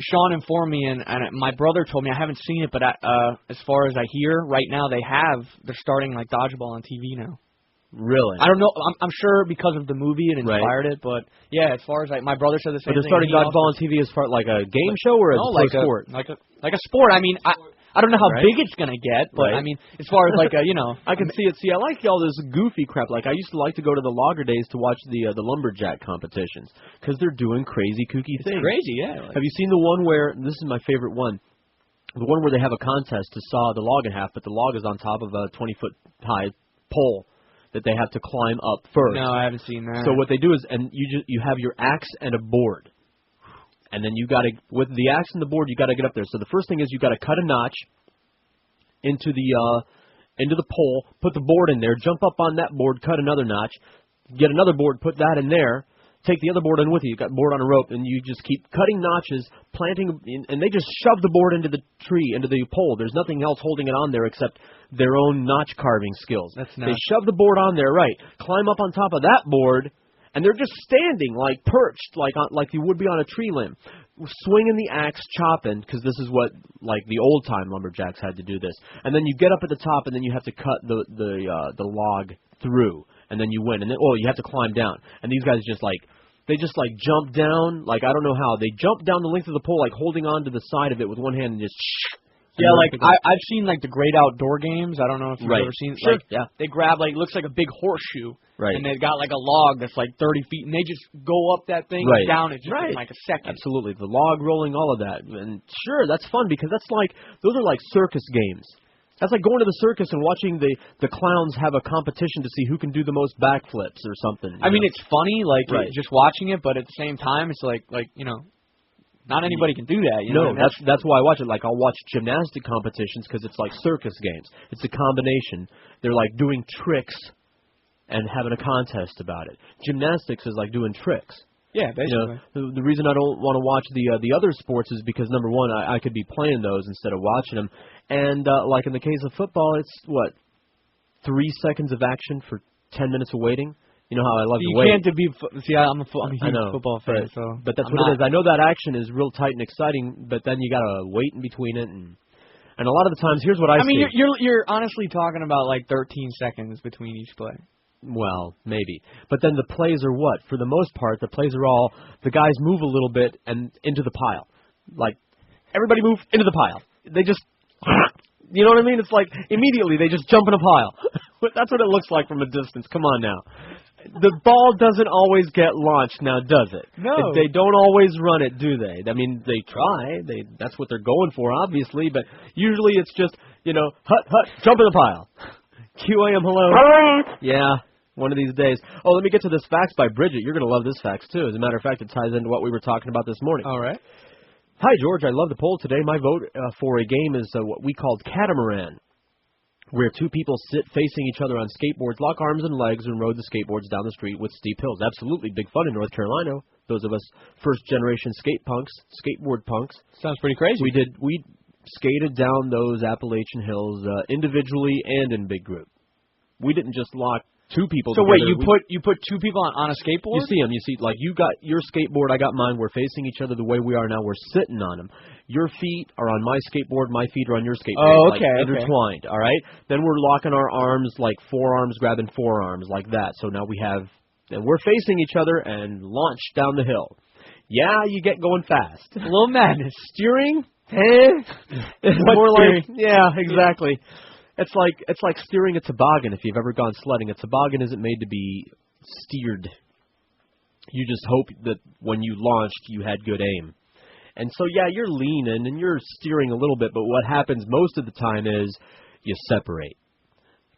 Speaker 7: Sean informed me, and my brother told me, I haven't seen it, but as far as I hear, right now they're starting like dodgeball on TV now.
Speaker 6: Really?
Speaker 7: I don't know. I'm sure because of the movie it inspired it, but yeah, as far as my brother said the same thing.
Speaker 6: But they're starting dodgeball on TV as far like a game show or as a sport?
Speaker 7: Like a sport. I mean, I don't know how big it's gonna get, but I mean, as far as like
Speaker 6: I can see it. See, I like all this goofy crap. Like I used to like to go to the Logger Days to watch the lumberjack competitions because they're doing crazy, kooky things.
Speaker 7: It's crazy, yeah.
Speaker 6: Have you seen the one where this is my favorite one? The one where they have a contest to saw the log in half, but the log is on top of a 20-foot high pole that they have to climb up first.
Speaker 7: No, I haven't seen that.
Speaker 6: So what they do is, and you have your axe and a board. And then you got to, with the axe and the board, you got to get up there. So the first thing is you got to cut a notch into the pole, put the board in there, jump up on that board, cut another notch, get another board, put that in there, take the other board in with you. You got board on a rope, and you just keep cutting notches, planting, and they just shove the board into the tree, into the pole. There's nothing else holding it on there except their own notch carving skills. They shove the board on there, right? Climb up on top of that board. And they're just standing, like perched, like you would be on a tree limb, swinging the axe, chopping, because this is what like the old time lumberjacks had to do this. And then you get up at the top, and then you have to cut the log through, and then you win. And then you have to climb down. And these guys just jump down, like I don't know how they jump down the length of the pole, like holding on to the side of it with one hand and just.
Speaker 7: Yeah, like I've seen like the Great Outdoor Games. I don't know if you've ever seen.
Speaker 6: Sure.
Speaker 7: Like,
Speaker 6: yeah.
Speaker 7: They grab like it looks like a big horseshoe.
Speaker 6: Right.
Speaker 7: And they've got like a log that's like 30 feet, and they just go up that thing and down it just in like a second.
Speaker 6: Absolutely, the log rolling, all of that, and sure, that's fun because those are like circus games. That's like going to the circus and watching the clowns have a competition to see who can do the most backflips or something.
Speaker 7: I mean, it's funny, like just watching it, but at the same time, it's like not anybody can do that. You know?
Speaker 6: No, that's why I watch it. Like I'll watch gymnastic competitions because it's like circus games. It's a combination. They're like doing tricks and having a contest about it. Gymnastics is like doing tricks.
Speaker 7: Yeah, basically.
Speaker 6: The reason I don't want to watch the other sports is because, number one, I could be playing those instead of watching them. And, like in the case of football, it's, 3 seconds of action for 10 minutes of waiting? You know how I love to wait.
Speaker 7: You can't see, I'm a huge football fan,
Speaker 6: but that's what it is. I know that action is real tight and exciting, but then you got to wait in between it. And a lot of the times, here's what I see.
Speaker 7: I mean, you're honestly talking about like 13 seconds between each play.
Speaker 6: Well, maybe. But then the plays are what? For the most part, the plays are all, the guys move a little bit and into the pile. Like, everybody move into the pile. They just, you know what I mean? It's like, immediately they just jump in a pile. That's what it looks like from a distance. Come on now. The ball doesn't always get launched now, does it?
Speaker 7: No.
Speaker 6: They don't always run it, do they? I mean, they try. That's what they're going for, obviously. But usually it's just, hut, jump in the pile. QAM, hello.
Speaker 13: Hello.
Speaker 6: Yeah. One of these days. Oh, let me get to this fax by Bridget. You're going to love this fax, too. As a matter of fact, it ties into what we were talking about this morning.
Speaker 7: All right.
Speaker 6: Hi, George. I love the poll today. My vote for a game is what we called catamaran, where two people sit facing each other on skateboards, lock arms and legs, and rode the skateboards down the street with steep hills. Absolutely big fun in North Carolina. Those of us first-generation skateboard punks.
Speaker 7: Sounds pretty crazy.
Speaker 6: We skated down those Appalachian hills individually and in big group. We didn't just lock two people
Speaker 7: so
Speaker 6: together.
Speaker 7: Wait, you put two people on a skateboard?
Speaker 6: You see them. You see, like, you got your skateboard, I got mine. We're facing each other the way we are now. We're sitting on them. Your feet are on my skateboard. My feet are on your skateboard.
Speaker 7: Oh, okay.
Speaker 6: Like, intertwined, all right? Then we're locking our arms, like forearms grabbing forearms, like that. So now and we're facing each other and launch down the hill. Yeah, you get going fast.
Speaker 7: A little madness.
Speaker 6: Steering? It's more like, yeah, exactly. It's like steering a toboggan if you've ever gone sledding. A toboggan isn't made to be steered. You just hope that when you launched, you had good aim. And so, yeah, you're leaning and you're steering a little bit, but what happens most of the time is you separate.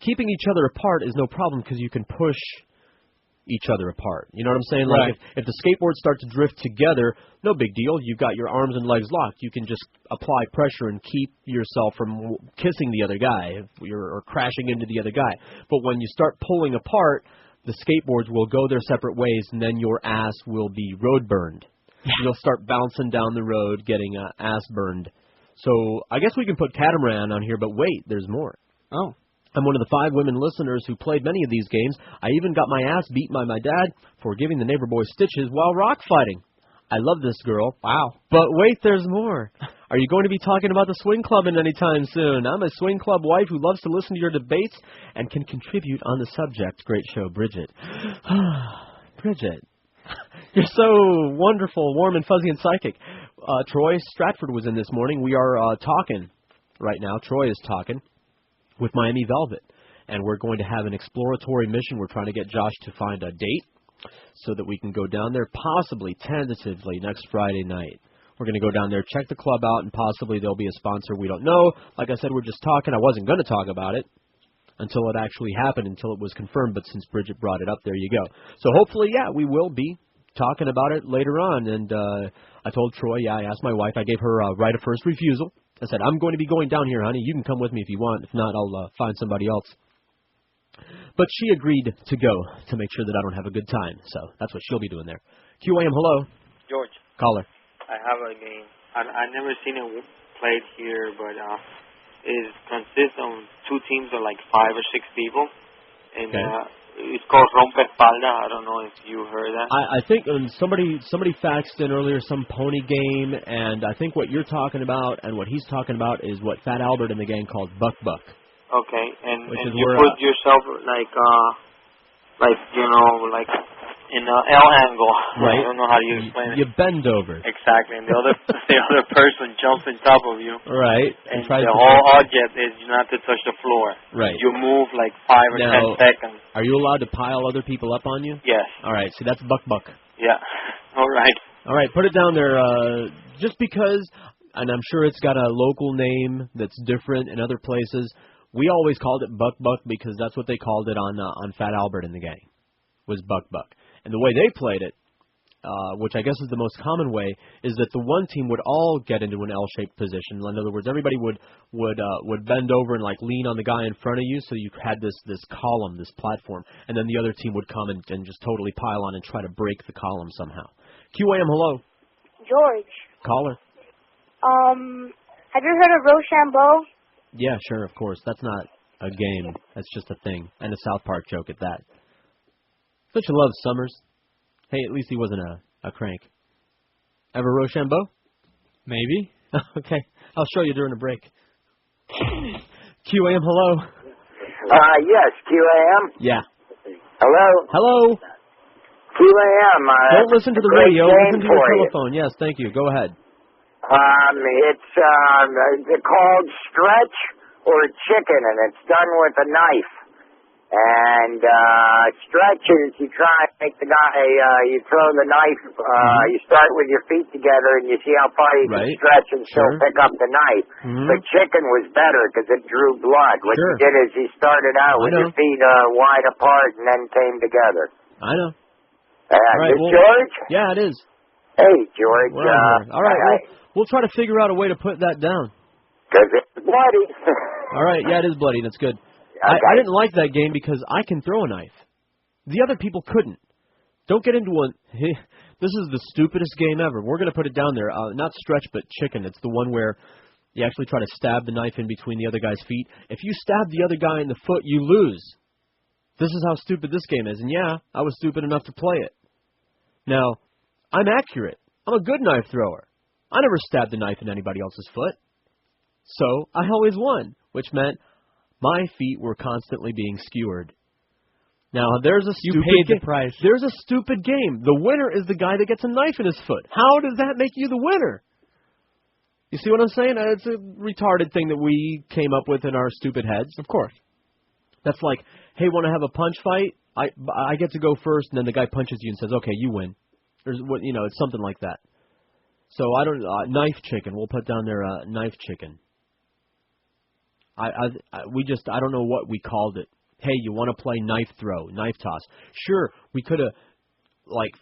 Speaker 6: Keeping each other apart is no problem because you can push each other apart. You know what I'm saying?
Speaker 7: Right.
Speaker 6: Like if the skateboards start to drift together, no big deal. You've got your arms and legs locked. You can just apply pressure and keep yourself from kissing the other guy or crashing into the other guy. But when you start pulling apart, the skateboards will go their separate ways, and then your ass will be road burned. You'll start bouncing down the road, getting ass burned. So I guess we can put catamaran on here, but wait, there's more.
Speaker 7: Oh.
Speaker 6: I'm one of the 5 women listeners who played many of these games. I even got my ass beat by my dad for giving the neighbor boy stitches while rock fighting. I love this girl.
Speaker 7: Wow.
Speaker 6: But wait, there's more. Are you going to be talking about the swing clubbing anytime soon? I'm a swing club wife who loves to listen to your debates and can contribute on the subject. Great show, Bridget. Bridget, you're so wonderful, warm and fuzzy and psychic. Troy Stratford was in this morning. We are talking right now. Troy is talking with Miami Velvet, and we're going to have an exploratory mission. We're trying to get Josh to find a date so that we can go down there possibly, tentatively, next Friday night. We're going to go down there, check the club out, and possibly there'll be a sponsor. We don't know. Like I said, we're just talking. I wasn't going to talk about it until it actually happened, until it was confirmed, but since Bridget brought it up, there you go. So hopefully, yeah, we will be talking about it later on, and I told Troy, I asked my wife, I gave her a right of first refusal. I said, I'm going to be going down here, honey. You can come with me if you want. If not, I'll find somebody else. But she agreed to go to make sure that I don't have a good time. So that's what she'll be doing there. QAM, hello.
Speaker 16: George.
Speaker 6: Caller.
Speaker 16: I have a game. I never seen it played here, but it consists of 2 teams of like 5 or 6 people. And it's called Rompespalda. I don't know if you heard that.
Speaker 6: I think somebody faxed in earlier some pony game, and I think what you're talking about and what he's talking about is what Fat Albert and the gang called Buck Buck.
Speaker 16: Okay, and you put yourself like in an L angle.
Speaker 6: Right.
Speaker 16: I don't know how you explain it.
Speaker 6: You bend over.
Speaker 16: Exactly, and the other person jumps on top of you.
Speaker 6: Right.
Speaker 16: And the whole object is not to touch the floor.
Speaker 6: Right.
Speaker 16: You move like 5 or 10 seconds.
Speaker 6: Are you allowed to pile other people up on you?
Speaker 16: Yes.
Speaker 6: All right. See, that's Buck Buck.
Speaker 16: Yeah. All right.
Speaker 6: All right. Put it down there. Just because, and I'm sure it's got a local name that's different in other places. We always called it Buck Buck because that's what they called it on Fat Albert and the gang, was Buck Buck. And the way they played it, which I guess is the most common way, is that the one team would all get into an L-shaped position. In other words, everybody would bend over and like lean on the guy in front of you, so you had this column, this platform, and then the other team would come and just totally pile on and try to break the column somehow. QAM, hello.
Speaker 1: George.
Speaker 6: Caller.
Speaker 1: Have you heard of Rochambeau?
Speaker 6: Yeah, sure, of course. That's not a game. That's just a thing. And a South Park joke at that. Don't you love Summers? Hey, at least he wasn't a crank. Ever Rochambeau?
Speaker 7: Maybe.
Speaker 6: Okay. I'll show you during the break. QAM, hello.
Speaker 13: Yes, QAM.
Speaker 6: Yeah.
Speaker 13: Hello.
Speaker 6: Hello.
Speaker 13: QAM.
Speaker 6: Don't listen to the radio. Listen to your telephone. Yes, thank you. Go ahead.
Speaker 13: It's called Stretch or Chicken, and it's done with a knife. And Stretch is you try to make the guy, you throw the knife, you start with your feet together, and you see how far you can stretch and still pick up the knife. But Chicken was better because it drew blood. What you did is you started out with your feet wide apart and then came together.
Speaker 6: I know.
Speaker 13: Is this George?
Speaker 6: Yeah, it is.
Speaker 13: Hey, George.
Speaker 6: All right, we'll try to figure out a way to put that down.
Speaker 13: Because it's bloody.
Speaker 6: All right, yeah, it is bloody. That's good. I didn't like that game because I can throw a knife. The other people couldn't. Don't get into one. This is the stupidest game ever. We're going to put it down there. Not Stretch, but Chicken. It's the one where you actually try to stab the knife in between the other guy's feet. If you stab the other guy in the foot, you lose. This is how stupid this game is. And yeah, I was stupid enough to play it. Now, I'm accurate. I'm a good knife thrower. I never stabbed a knife in anybody else's foot. So I always won, which meant my feet were constantly being skewered. Now, there's a stupid
Speaker 7: You paid the price.
Speaker 6: There's a stupid game. The winner is the guy that gets a knife in his foot. How does that make you the winner? You see what I'm saying? It's a retarded thing that we came up with in our stupid heads.
Speaker 7: Of course.
Speaker 6: That's like, hey, want to have a punch fight? I get to go first, and then the guy punches you and says, okay, you win. There's what it's something like that. So I don't knife chicken. We'll put down there knife chicken. I don't know what we called it. Hey, you want to play knife throw, knife toss? Sure, we could have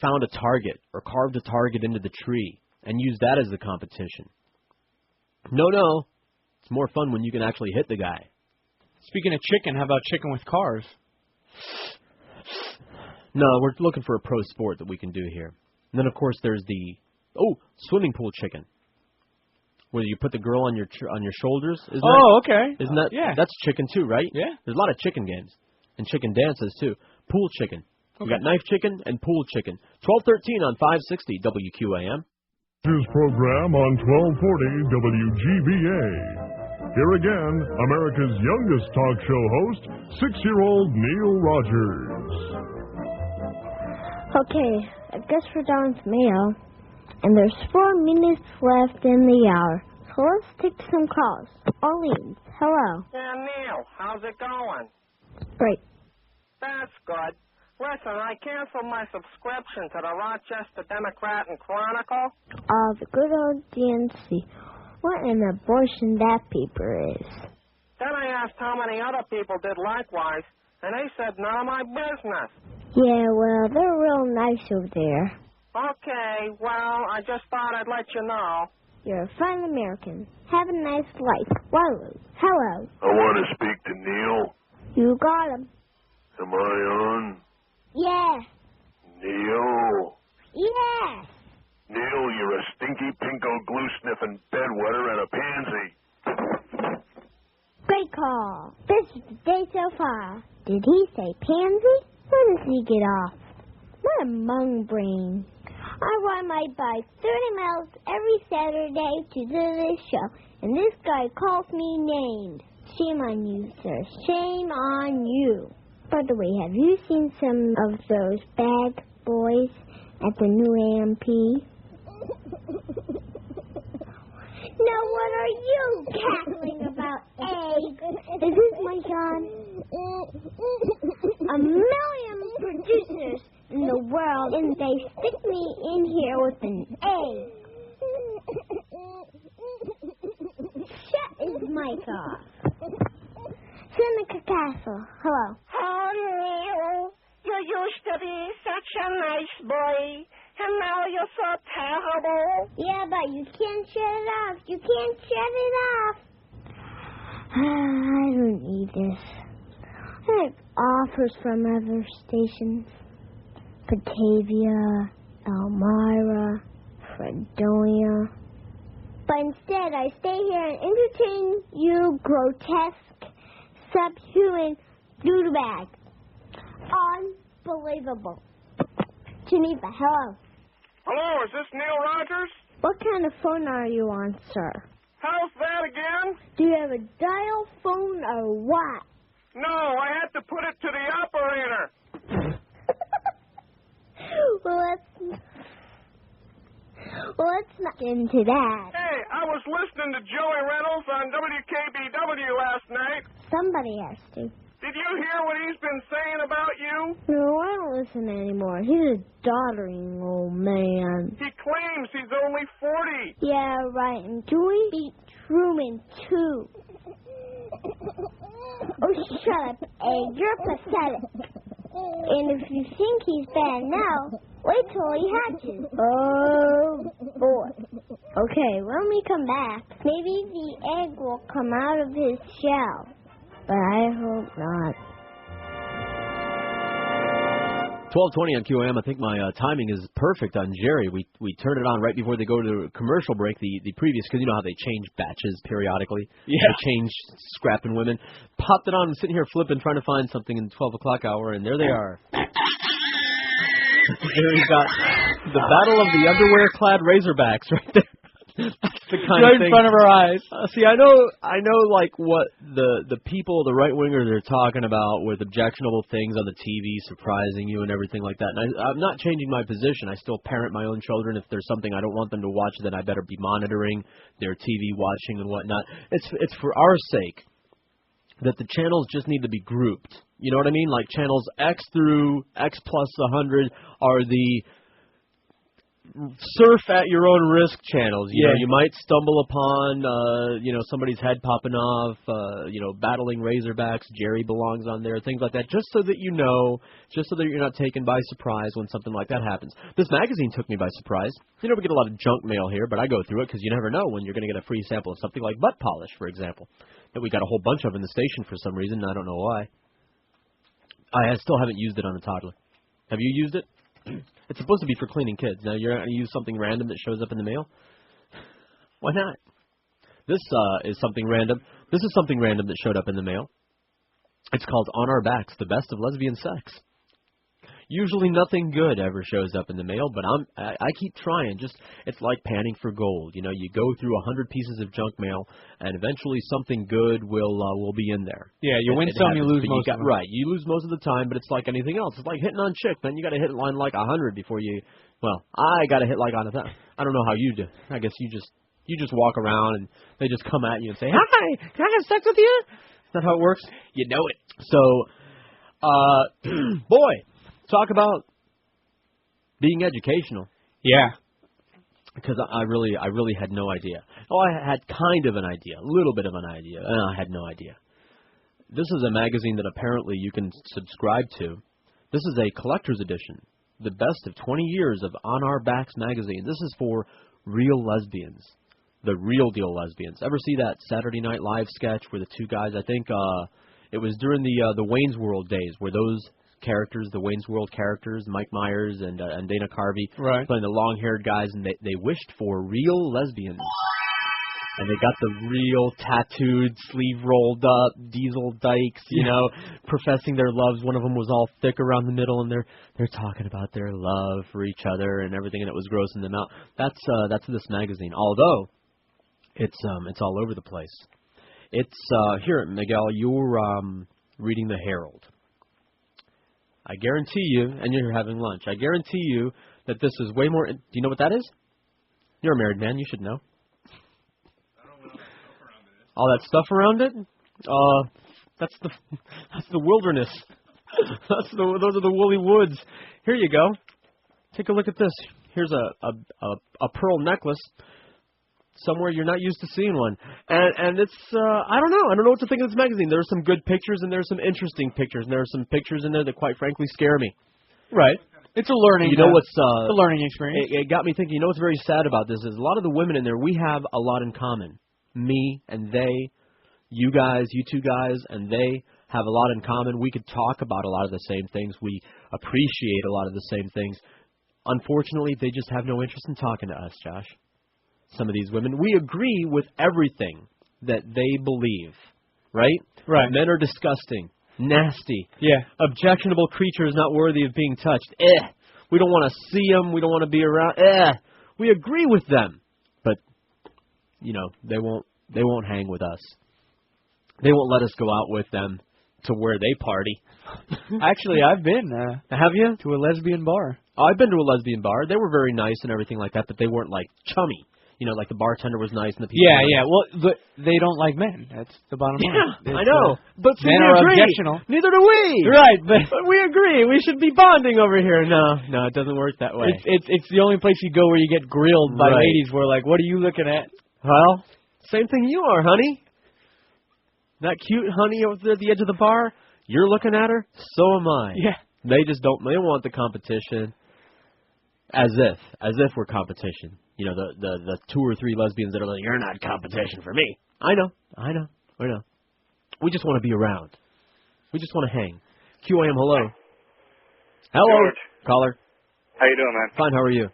Speaker 6: found a target or carved a target into the tree and used that as the competition. No, it's more fun when you can actually hit the guy.
Speaker 7: Speaking of chicken, how about chicken with cars?
Speaker 6: No, we're looking for a pro sport that we can do here. And then of course there's the swimming pool chicken. Where you put the girl on your shoulders.
Speaker 7: Okay.
Speaker 6: Isn't that?
Speaker 7: Yeah.
Speaker 6: That's chicken too, right?
Speaker 7: Yeah.
Speaker 6: There's a lot of chicken games and chicken dances too. Pool chicken. We got knife chicken and pool chicken. 12:13 on 560 WQAM.
Speaker 17: News program on 1240 WGBA. Here again, America's youngest talk show host, 6-year-old Neil Rogers.
Speaker 24: Okay, I guess we're done with mail. And there's 4 minutes left in the hour. So let's take some calls. Orleans, hello.
Speaker 25: Yeah, Neil, how's it going?
Speaker 24: Great.
Speaker 25: That's good. Listen, I canceled my subscription to the Rochester Democrat and Chronicle.
Speaker 24: The good old DNC. What an abortion that paper is.
Speaker 25: Then I asked how many other people did likewise, and they said none of my business.
Speaker 24: Yeah, well, they're real nice over there.
Speaker 25: Okay, well, I just thought I'd let you know.
Speaker 24: You're a fine American. Have a nice life. Walu, hello.
Speaker 26: I want to speak to Neil.
Speaker 24: You got him.
Speaker 26: Am I on?
Speaker 24: Yeah.
Speaker 26: Neil.
Speaker 24: Yeah.
Speaker 26: Neil, you're a stinky, pinko, glue-sniffing bedwetter and a pansy.
Speaker 24: Great call. This is the day so far. Did he say pansy? When does he get off? What a mung brain. I ride my bike 30 miles every Saturday to do this show, and this guy calls me names. Shame on you, sir. Shame on you. By the way, have you seen some of those bad boys at the new AMP? Now, what are you cackling about, egg? Is this my son? A million producers in the world, and they stick me in here with an egg. Shut his mic off. Seneca Castle, hello.
Speaker 25: Oh, Neil, you used to be such a nice boy, and now you're so terrible.
Speaker 24: Yeah, but you can't shut it off. You can't shut it off. I don't need this. I have offers from other stations. Batavia, Elmira, Fredonia. But instead, I stay here and entertain you grotesque, subhuman doodlebags. Unbelievable. Geneva, hello.
Speaker 14: Hello, is this Neil Rogers?
Speaker 24: What kind of phone are you on, sir?
Speaker 14: How's that again?
Speaker 24: Do you have a dial phone or what?
Speaker 14: No, I had to put it to the operator.
Speaker 24: Well, let's not get into that.
Speaker 14: Hey, I was listening to Joey Reynolds on WKBW last night.
Speaker 24: Somebody has to.
Speaker 14: Did you hear what he's been saying about you?
Speaker 24: No, I don't listen anymore. He's a doddering old man.
Speaker 14: He claims he's only 40.
Speaker 24: Yeah, right. And Joey beat Truman, too. Oh, shut up, Egg. You're pathetic. And if you think he's bad now, wait till he hatches. Oh, boy. Okay, when we come back, maybe the egg will come out of his shell. But I hope not.
Speaker 6: 12:20 on QAM. I think my timing is perfect on Jerry. We turned it on right before they go to commercial break. The previous, because you know how they change batches periodically.
Speaker 7: Yeah.
Speaker 6: They change scrapping women. Popped it on and sitting here flipping, trying to find something in the 12 o'clock hour, and there they are. Jerry's got the battle of the underwear-clad Razorbacks right there. That's the kind
Speaker 7: right
Speaker 6: of thing.
Speaker 7: in front of our eyes.
Speaker 6: See, I know, like what the people, the right wingers, are talking about with objectionable things on the TV, surprising you and everything like that. And I'm not changing my position. I still parent my own children. If there's something I don't want them to watch, then I better be monitoring their TV watching and whatnot. It's for our sake that the channels just need to be grouped. You know what I mean? Like channels X through X plus 100 are the surf at your own risk channels. You know, you might stumble upon, somebody's head popping off, battling Razorbacks. Jerry belongs on there, things like that, just so that you know, just so that you're not taken by surprise when something like that happens. This magazine took me by surprise. You know, we get a lot of junk mail here, but I go through it because you never know when you're going to get a free sample of something like butt polish, for example, that we got a whole bunch of in the station for some reason. I don't know why. I still haven't used it on a toddler. Have you used it? It's supposed to be for cleaning kids. Now, you're going to use something random that shows up in the mail? Why not? This is something random. This is something random that showed up in the mail. It's called On Our Backs, the Best of Lesbian Sex. Usually nothing good ever shows up in the mail, but I keep trying. It's like panning for gold. You know, you go through 100 pieces of junk mail, and eventually something good will be in there.
Speaker 7: Yeah, you win some, you lose most of them.
Speaker 6: Right, you lose most of the time, but it's like anything else. It's like hitting on chick, man. You got to hit line like 100 before you. Well, I got to hit like on a. I don't know how you do. I guess you just walk around and they just come at you and say, "Hi, can I have sex with you?" Is that how it works? You know it. So, boy. Talk about being educational.
Speaker 7: Yeah.
Speaker 6: Because I really had no idea. Oh, I had kind of an idea, a little bit of an idea. I had no idea. This is a magazine that apparently you can subscribe to. This is a collector's edition, the best of 20 years of On Our Backs magazine. This is for real lesbians, the real deal lesbians. Ever see that Saturday Night Live sketch where the two guys, I think it was during the Wayne's World days, where those characters, the Wayne's World characters, Mike Myers and Dana Carvey, playing the long-haired guys, and they wished for real lesbians. And they got the real tattooed, sleeve rolled up, diesel dykes, professing their loves. One of them was all thick around the middle, and they're talking about their love for each other and everything, and it was grossing them out. That's this magazine. Although it's all over the place. It's here, Miguel. You're reading the Herald. I guarantee you, and you're having lunch, I guarantee you that this is way more... Do you know what that is? You're a married man. You should know. All that stuff around it? That's the wilderness. Those are the woolly woods. Here you go. Take a look at this. Here's a pearl necklace. Somewhere you're not used to seeing one. And it's, I don't know what to think of this magazine. There are some good pictures and there are some interesting pictures. And there are some pictures in there that quite frankly scare me.
Speaker 7: Right. It's a learning.
Speaker 6: You know what's
Speaker 7: a learning experience.
Speaker 6: It got me thinking, you know what's very sad about this is a lot of the women in there, we have a lot in common. Me and they, you guys, you two guys, and they have a lot in common. We could talk about a lot of the same things. We appreciate a lot of the same things. unfortunately, they just have no interest in talking to us, Josh. Some of these women. We agree with everything that they believe, right?
Speaker 7: Right.
Speaker 6: Men are disgusting, nasty,
Speaker 7: yeah,
Speaker 6: objectionable creatures not worthy of being touched. We don't want to see them. We don't want to be around. We agree with them, but they won't hang with us. They won't let us go out with them to where they party.
Speaker 7: Actually, I've been.
Speaker 6: Have you?
Speaker 7: To a lesbian bar.
Speaker 6: I've been to a lesbian bar. They were very nice and everything like that, but they weren't like chummy. Like the bartender was nice and the people.
Speaker 7: Yeah. Well, they don't like men. That's the bottom line.
Speaker 6: Yeah, I know. But
Speaker 7: men are
Speaker 6: agree.
Speaker 7: objectional.
Speaker 6: Neither do we.
Speaker 7: Right, but
Speaker 6: we agree. We should be bonding over here. No, it doesn't work that way.
Speaker 7: It's the only place you go where you get grilled by
Speaker 6: right.
Speaker 7: ladies. Where like, what are you looking at?
Speaker 6: Well, same thing you are, honey. That cute honey over there at the edge of the bar. You're looking at her. So am I.
Speaker 7: Yeah.
Speaker 6: They just don't. They want the competition. As if we're competition. The 2 or 3 lesbians that are like, you're not competition for me. I know. We just want to be around. We just want to hang. QAM, hello. Hello.
Speaker 4: George.
Speaker 6: Caller.
Speaker 4: How you doing, man?
Speaker 6: Fine, how are you?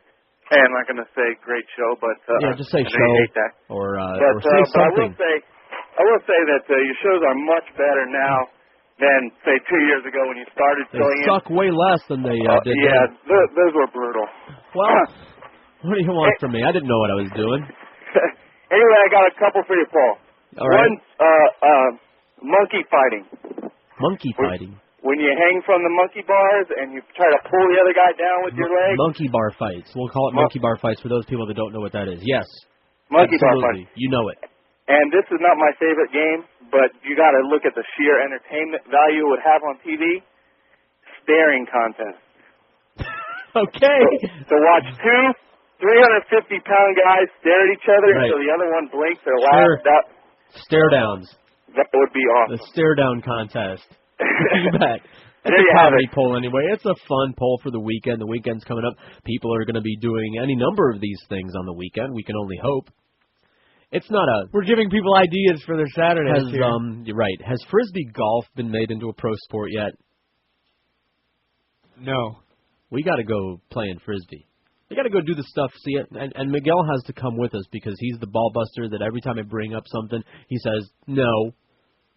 Speaker 4: Hey, I'm not going to say great show, but
Speaker 6: just say
Speaker 4: I know
Speaker 6: show
Speaker 4: you hate that.
Speaker 6: or
Speaker 4: but
Speaker 6: say something.
Speaker 4: I will say that your shows are much better now than, say, 2 years ago when you started
Speaker 6: They
Speaker 4: filling in.
Speaker 6: suck way less than they did.
Speaker 4: Yeah, those were brutal.
Speaker 6: Well, what do you want from me? I didn't know what I was doing.
Speaker 4: Anyway, I got a couple for you, Paul.
Speaker 6: All right.
Speaker 4: One, monkey fighting.
Speaker 6: Monkey fighting?
Speaker 4: When you hang from the monkey bars and you try to pull the other guy down with your leg.
Speaker 6: Monkey bar fights. We'll call it monkey bar fights for those people that don't know what that is. Yes.
Speaker 4: Monkey bar
Speaker 6: Absolutely.
Speaker 4: fights.
Speaker 6: You know it.
Speaker 4: And this is not my favorite game, but you got to look at the sheer entertainment value it would have on TV. Staring contest.
Speaker 6: Okay.
Speaker 4: To watch 2 350-pound guys stare at each other
Speaker 6: right.
Speaker 4: until the other one blinks or laughs.
Speaker 6: Stare downs.
Speaker 4: That would be awesome.
Speaker 6: The stare down contest. You bet. It's
Speaker 4: There
Speaker 6: a
Speaker 4: you have
Speaker 6: comedy
Speaker 4: it.
Speaker 6: poll anyway. It's a fun poll for the weekend. The weekend's coming up. People are going to be doing any number of these things on the weekend. We can only hope. It's not a...
Speaker 7: We're giving people ideas for their Saturdays here.
Speaker 6: You're right. Has Frisbee golf been made into a pro sport yet?
Speaker 7: No.
Speaker 6: We got to go play in Frisbee. We got to go do the stuff. See it, and Miguel has to come with us because he's the ball buster that every time I bring up something, he says, no.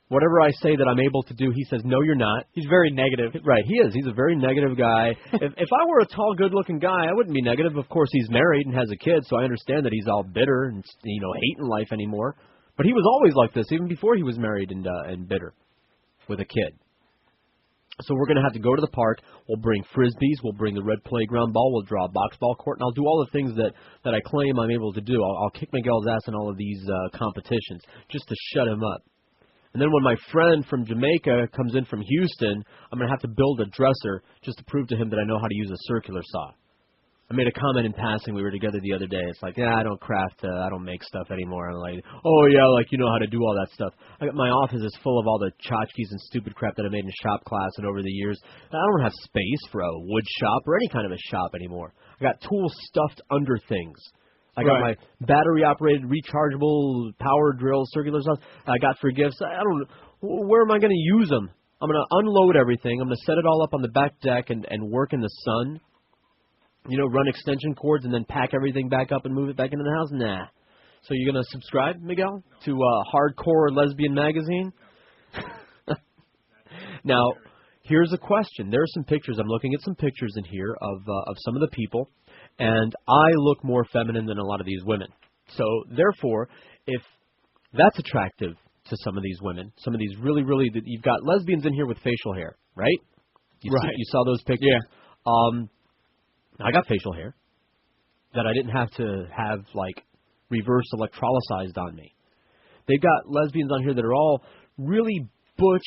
Speaker 6: Whatever I say that I'm able to do, he says, no, you're not.
Speaker 7: He's very negative.
Speaker 6: Right, he is. He's a very negative guy. if I were a tall, good-looking guy, I wouldn't be negative. Of course, he's married and has a kid, so I understand that he's all bitter and, hating life anymore. But he was always like this, even before he was married and bitter with a kid. So we're going to have to go to the park. We'll bring Frisbees. We'll bring the red playground ball. We'll draw a box ball court. And I'll do all the things that I claim I'm able to do. I'll kick Miguel's ass in all of these competitions just to shut him up. And then when my friend from Jamaica comes in from Houston, I'm going to have to build a dresser just to prove to him that I know how to use a circular saw. I made a comment in passing. We were together the other day. It's like, I don't craft, I don't make stuff anymore. I'm like, oh, yeah, you know how to do all that stuff. My office is full of all the tchotchkes and stupid crap that I made in shop class and over the years. I don't have space for a wood shop or any kind of a shop anymore. I got tools stuffed under things. I got my battery-operated, rechargeable power drill, circular saws I got for gifts. I don't know. Where am I going to use them? I'm going to unload everything. I'm going to set it all up on the back deck and work in the sun. Run extension cords and then pack everything back up and move it back into the house? Nah. So you're going to subscribe, Miguel, to Hardcore Lesbian Magazine? Now, here's a question. There are some pictures. I'm looking at some pictures in here of some of the people, and I look more feminine than a lot of these women. So, therefore, if that's attractive to some of these women, some of these really, you've got lesbians in here with facial hair, right? You saw those pictures?
Speaker 7: Yeah.
Speaker 6: I got facial hair that I didn't have to have, reverse electrolyzed on me. They've got lesbians on here that are all really butch,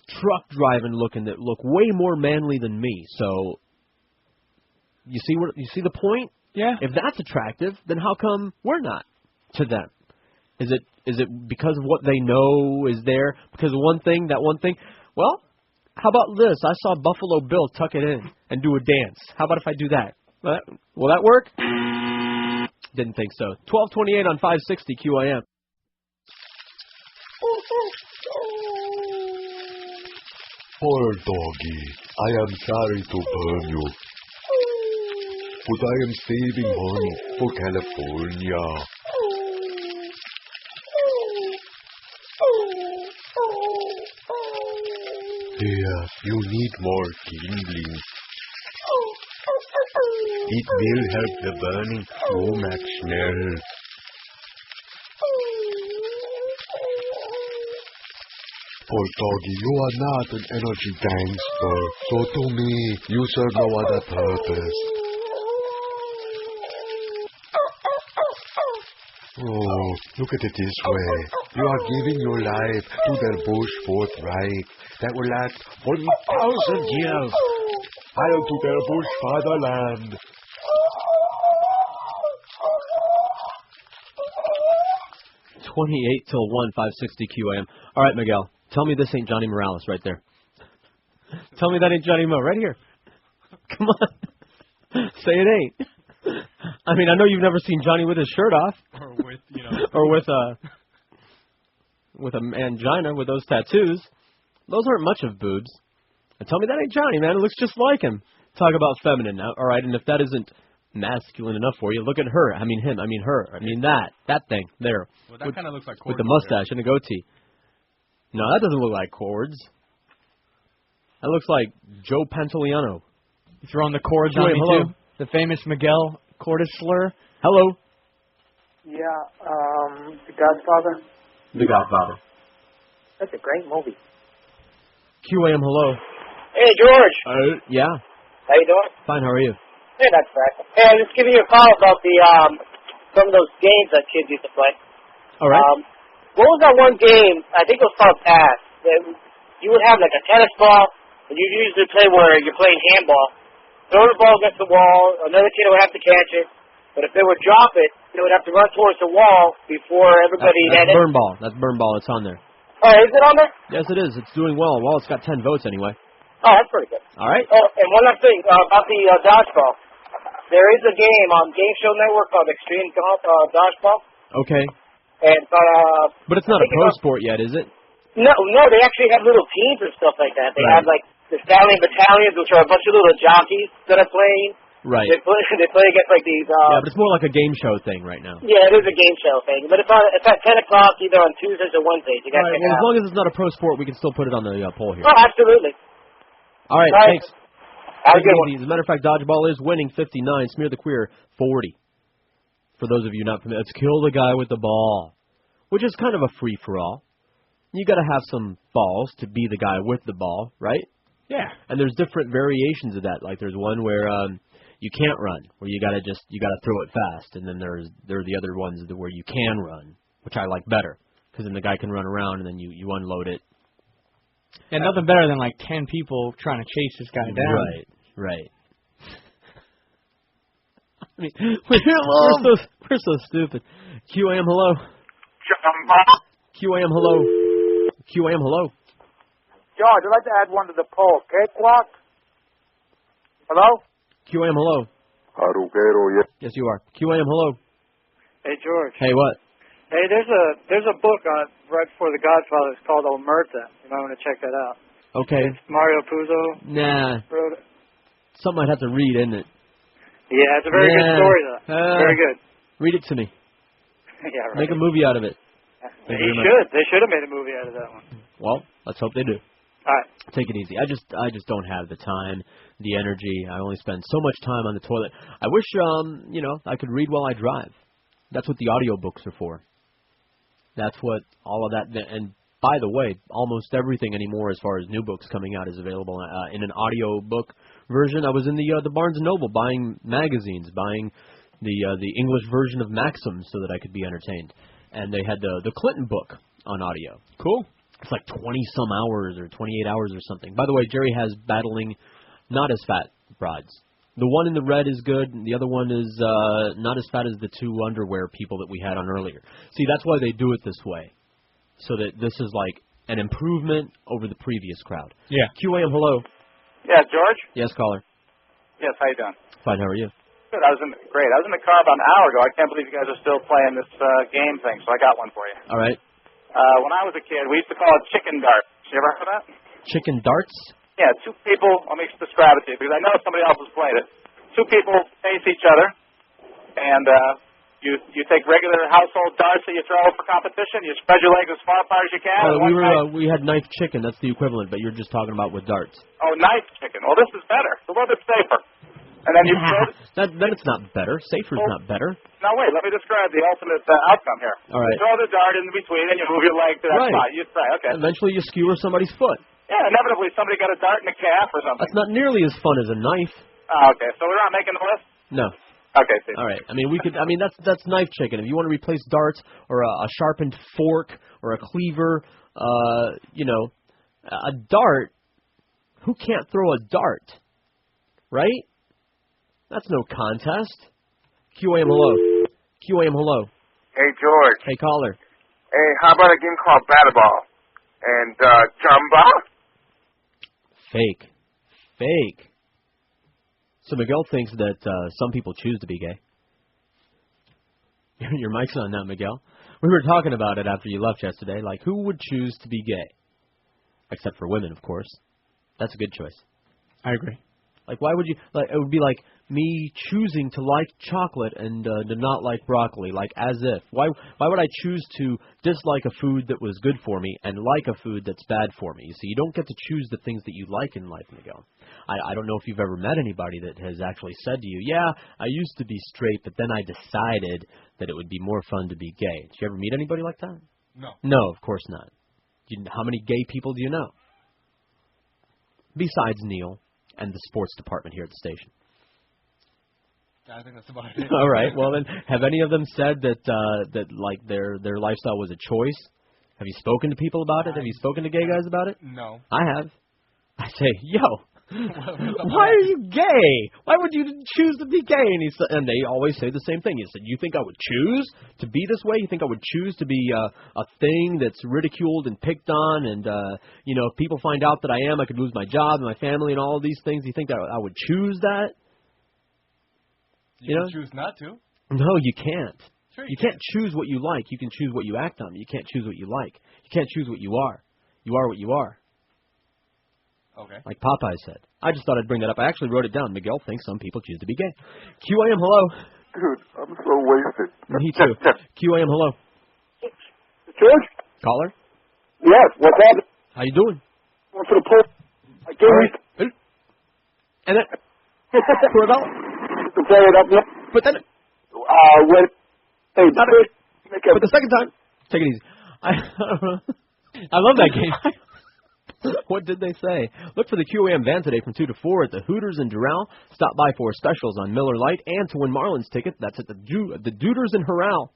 Speaker 6: truck-driving looking that look way more manly than me. So, you see the point?
Speaker 7: Yeah.
Speaker 6: If that's attractive, then how come we're not to them? Is it because of what they know is there? Because of that one thing? Well, how about this? I saw Buffalo Bill tuck it in and do a dance. How about if I do that? Will that work? Didn't think so. 1228 on 560 QAM.
Speaker 18: Poor doggy, I am sorry to burn you.
Speaker 11: but I am saving honey for California. Here, you need more kindling. It will help the burning so much smell. Paul Doggy, you are not an energy gangster, so to me, you serve no other purpose. Oh, look at it this way. You are giving your life to the Bush Fourth Reich that will last 1,000 years. Hail to their Bush fatherland.
Speaker 6: $28 till 1, 560 QAM. All right, Miguel. Tell me this ain't Johnny Morales right there. Tell me that ain't Johnny Mo right here. Come on. Say it ain't. I mean, I know you've never seen Johnny with his shirt off.
Speaker 7: Or with,
Speaker 6: or with a mangina with those tattoos. Those aren't much of boobs. And tell me that ain't Johnny, man. It looks just like him. Talk about feminine now. All right, and if that isn't masculine enough for you, look at her. I mean him. I mean her. I mean that thing there.
Speaker 7: Well, that kind of looks like
Speaker 6: with the mustache and the goatee. No, that doesn't look like chords. That looks like Joe Pantoliano.
Speaker 7: You throwing the chords on me too? The famous Miguel chorus slur.
Speaker 6: Hello.
Speaker 18: Yeah, The Godfather.
Speaker 6: The Godfather.
Speaker 18: That's a great movie.
Speaker 6: QAM, hello.
Speaker 18: Hey, George.
Speaker 6: Yeah.
Speaker 18: How you doing?
Speaker 6: Fine, how are you?
Speaker 18: Hey, that's right. Hey, I'm just giving you a call about the some of those games that kids used to play.
Speaker 6: All right.
Speaker 18: What was that one game? I think it was called Pass. You would have like a tennis ball, and you usually play where you're playing handball. Throw the ball against the wall. Another kid would have to catch it. But if they would drop it, they would have to run towards the wall before everybody
Speaker 6: That's
Speaker 18: had it.
Speaker 6: burn ball. That's burn ball. It's on there.
Speaker 18: Oh, is it on there?
Speaker 6: Yes, it is. It's doing well. Well, it's got 10 votes anyway.
Speaker 18: Oh, that's pretty good.
Speaker 6: All right.
Speaker 18: Oh, and one last thing about the dodgeball. There is a game on Game Show Network called Extreme Dodgeball.
Speaker 6: Okay.
Speaker 18: And
Speaker 6: But it's not a pro sport yet, is it?
Speaker 18: No, they actually have little teams and stuff like that. They
Speaker 6: Right.
Speaker 18: have like the Stallion Battalions, which are a bunch of little jockeys that are playing.
Speaker 6: Right.
Speaker 18: They play against like these.
Speaker 6: Yeah, but it's more like a game show thing right now.
Speaker 18: Yeah, it is a game show thing, but it's at 10 o'clock either on Tuesdays or Wednesdays. You got
Speaker 6: All
Speaker 18: to
Speaker 6: right,
Speaker 18: check it
Speaker 6: well, as
Speaker 18: out.
Speaker 6: long as it's not a pro sport, we can still put it on the poll here.
Speaker 18: Oh, absolutely.
Speaker 6: All right,
Speaker 18: All right.
Speaker 6: thanks.
Speaker 18: Have a
Speaker 6: Take
Speaker 18: good
Speaker 6: it
Speaker 18: one.
Speaker 6: easy. As a matter of fact, dodgeball is winning 59. Smear the Queer 40. For those of you not familiar, let's kill the guy with the ball, which is kind of a free for all. You got to have some balls to be the guy with the ball, right?
Speaker 7: Yeah.
Speaker 6: And there's different variations of that. Like there's one where you can't run, where you got to throw it fast, and then there are the other ones where you can run, which I like better because then the guy can run around and then you unload it.
Speaker 7: Yeah, nothing better than like 10 people trying to chase this guy down.
Speaker 6: Right. I mean, we're so stupid. QAM, hello. QAM, hello. QAM, hello.
Speaker 14: George, I'd like to add one to the poll. Cakewalk? Hello?
Speaker 6: QAM, hello. Yes, you are. QAM, hello.
Speaker 8: Hey, George.
Speaker 6: Hey, what?
Speaker 8: Hey, there's a book on right before The Godfather. It's called Omerta. You might want to check that out.
Speaker 6: Okay.
Speaker 8: It's Mario Puzo
Speaker 6: Nah.
Speaker 8: wrote it.
Speaker 6: Something I'd have to read, isn't it?
Speaker 8: Yeah, it's a very good story, though. Very good.
Speaker 6: Read it to me.
Speaker 8: Yeah, right.
Speaker 6: Make a movie out of it.
Speaker 8: They should. They should have made a movie out of that one.
Speaker 6: Well, let's hope they do.
Speaker 8: All right.
Speaker 6: Take it easy. I just don't have the time, the energy. I only spend so much time on the toilet. I wish, I could read while I drive. That's what the audiobooks are for. That's what all of that. And by the way, almost everything anymore, as far as new books coming out, is available in an audiobook version. I was in the Barnes & Noble buying magazines, buying the English version of Maxims so that I could be entertained. And they had the Clinton book on audio.
Speaker 7: Cool.
Speaker 6: It's like 20-some hours or 28 hours or something. By the way, Jerry has Battling Not As Fat Broads. The one in the red is good, and the other one is not as fat as the two underwear people that we had on earlier. See, that's why they do it this way, so that this is like an improvement over the previous crowd.
Speaker 7: Yeah.
Speaker 6: QAM, hello.
Speaker 14: Yeah, George?
Speaker 6: Yes, caller.
Speaker 14: Yes, how you doing?
Speaker 6: Fine, how are you?
Speaker 14: Good. Great. I was in the car about an hour ago. I can't believe you guys are still playing this game thing, so I got one for you.
Speaker 6: All right.
Speaker 14: When I was a kid, we used to call it chicken darts. You ever heard of that?
Speaker 6: Chicken darts?
Speaker 14: Yeah, two people. Let me describe it to you, because I know somebody else has played it. two people face each other, and you take regular household darts that you throw for competition. You spread your legs as far apart as you can.
Speaker 6: We had knife chicken. That's the equivalent, but you're just talking about with darts.
Speaker 14: Oh, knife chicken. Well, this is better. It's a little bit safer. And then you
Speaker 6: then it's not better. Safer is not better.
Speaker 14: Now wait, let me describe the ultimate outcome here.
Speaker 6: All right.
Speaker 14: You throw the dart in between, and you move your leg to that spot. You say, okay.
Speaker 6: Eventually, you skewer somebody's foot.
Speaker 14: Yeah, inevitably somebody got a dart in the calf or something.
Speaker 6: That's not nearly as fun as a knife.
Speaker 14: Oh, okay, so we're not making the list.
Speaker 6: No.
Speaker 14: Okay, see.
Speaker 6: All right. I mean, that's knife chicken. If you want to replace darts or a sharpened fork or a cleaver, a dart. Who can't throw a dart? Right? That's no contest. QAM hello. QAM hello.
Speaker 2: Hey, George.
Speaker 6: Hey, caller.
Speaker 2: Hey, how about a game called Battleball? And Jumba?
Speaker 6: Fake. So Miguel thinks that some people choose to be gay. Your mic's on now, Miguel. We were talking about it after you left yesterday. Like, who would choose to be gay? Except for women, of course. That's a good choice.
Speaker 7: I agree.
Speaker 6: Like, why would you? Like, it would be like me choosing to like chocolate and to not like broccoli. Like, as if. Why would I choose to dislike a food that was good for me and like a food that's bad for me? You see, you don't get to choose the things that you like in life, Miguel. I don't know if you've ever met anybody that has actually said to you, yeah, I used to be straight, but then I decided that it would be more fun to be gay. Did you ever meet anybody like that?
Speaker 12: No.
Speaker 6: No, of course not. How many gay people do you know? Besides Neil and the sports department here at the station.
Speaker 12: I think that's about it.
Speaker 6: All right. Well, then, have any of them said that like their lifestyle was a choice? Have you spoken to people about it? Have you spoken to gay guys about it?
Speaker 12: No.
Speaker 6: I have. I say, yo, why are you gay? Why would you choose to be gay? And they always say the same thing. He said, you think I would choose to be this way? You think I would choose to be a thing that's ridiculed and picked on? And, if people find out that I am, I could lose my job and my family and all of these things. You think that I would choose that?
Speaker 12: You can choose not to.
Speaker 6: No, you can't.
Speaker 12: Sure
Speaker 6: you can't choose what you like. You can choose what you act on. You can't choose what you like. You can't choose what you are. You are what you are.
Speaker 12: Okay.
Speaker 6: Like Popeye said. I just thought I'd bring that up. I actually wrote it down. Miguel thinks some people choose to be gay. QAM, hello.
Speaker 2: Dude, I'm so wasted.
Speaker 6: Me too. QAM, hello.
Speaker 10: George?
Speaker 6: Caller?
Speaker 10: Yes, what's happening?
Speaker 6: How you doing?
Speaker 10: Going for the poll. I can't
Speaker 6: And then, for about?
Speaker 10: To play it up now.
Speaker 6: But then,
Speaker 10: when, hey,
Speaker 6: but the second time, take it easy. I love that game. What did they say? Look for the QAM van today from 2 to 4 at the Hooters in Doral. Stop by for specials on Miller Lite and to win Marlins tickets. That's at the Dooters in Doral.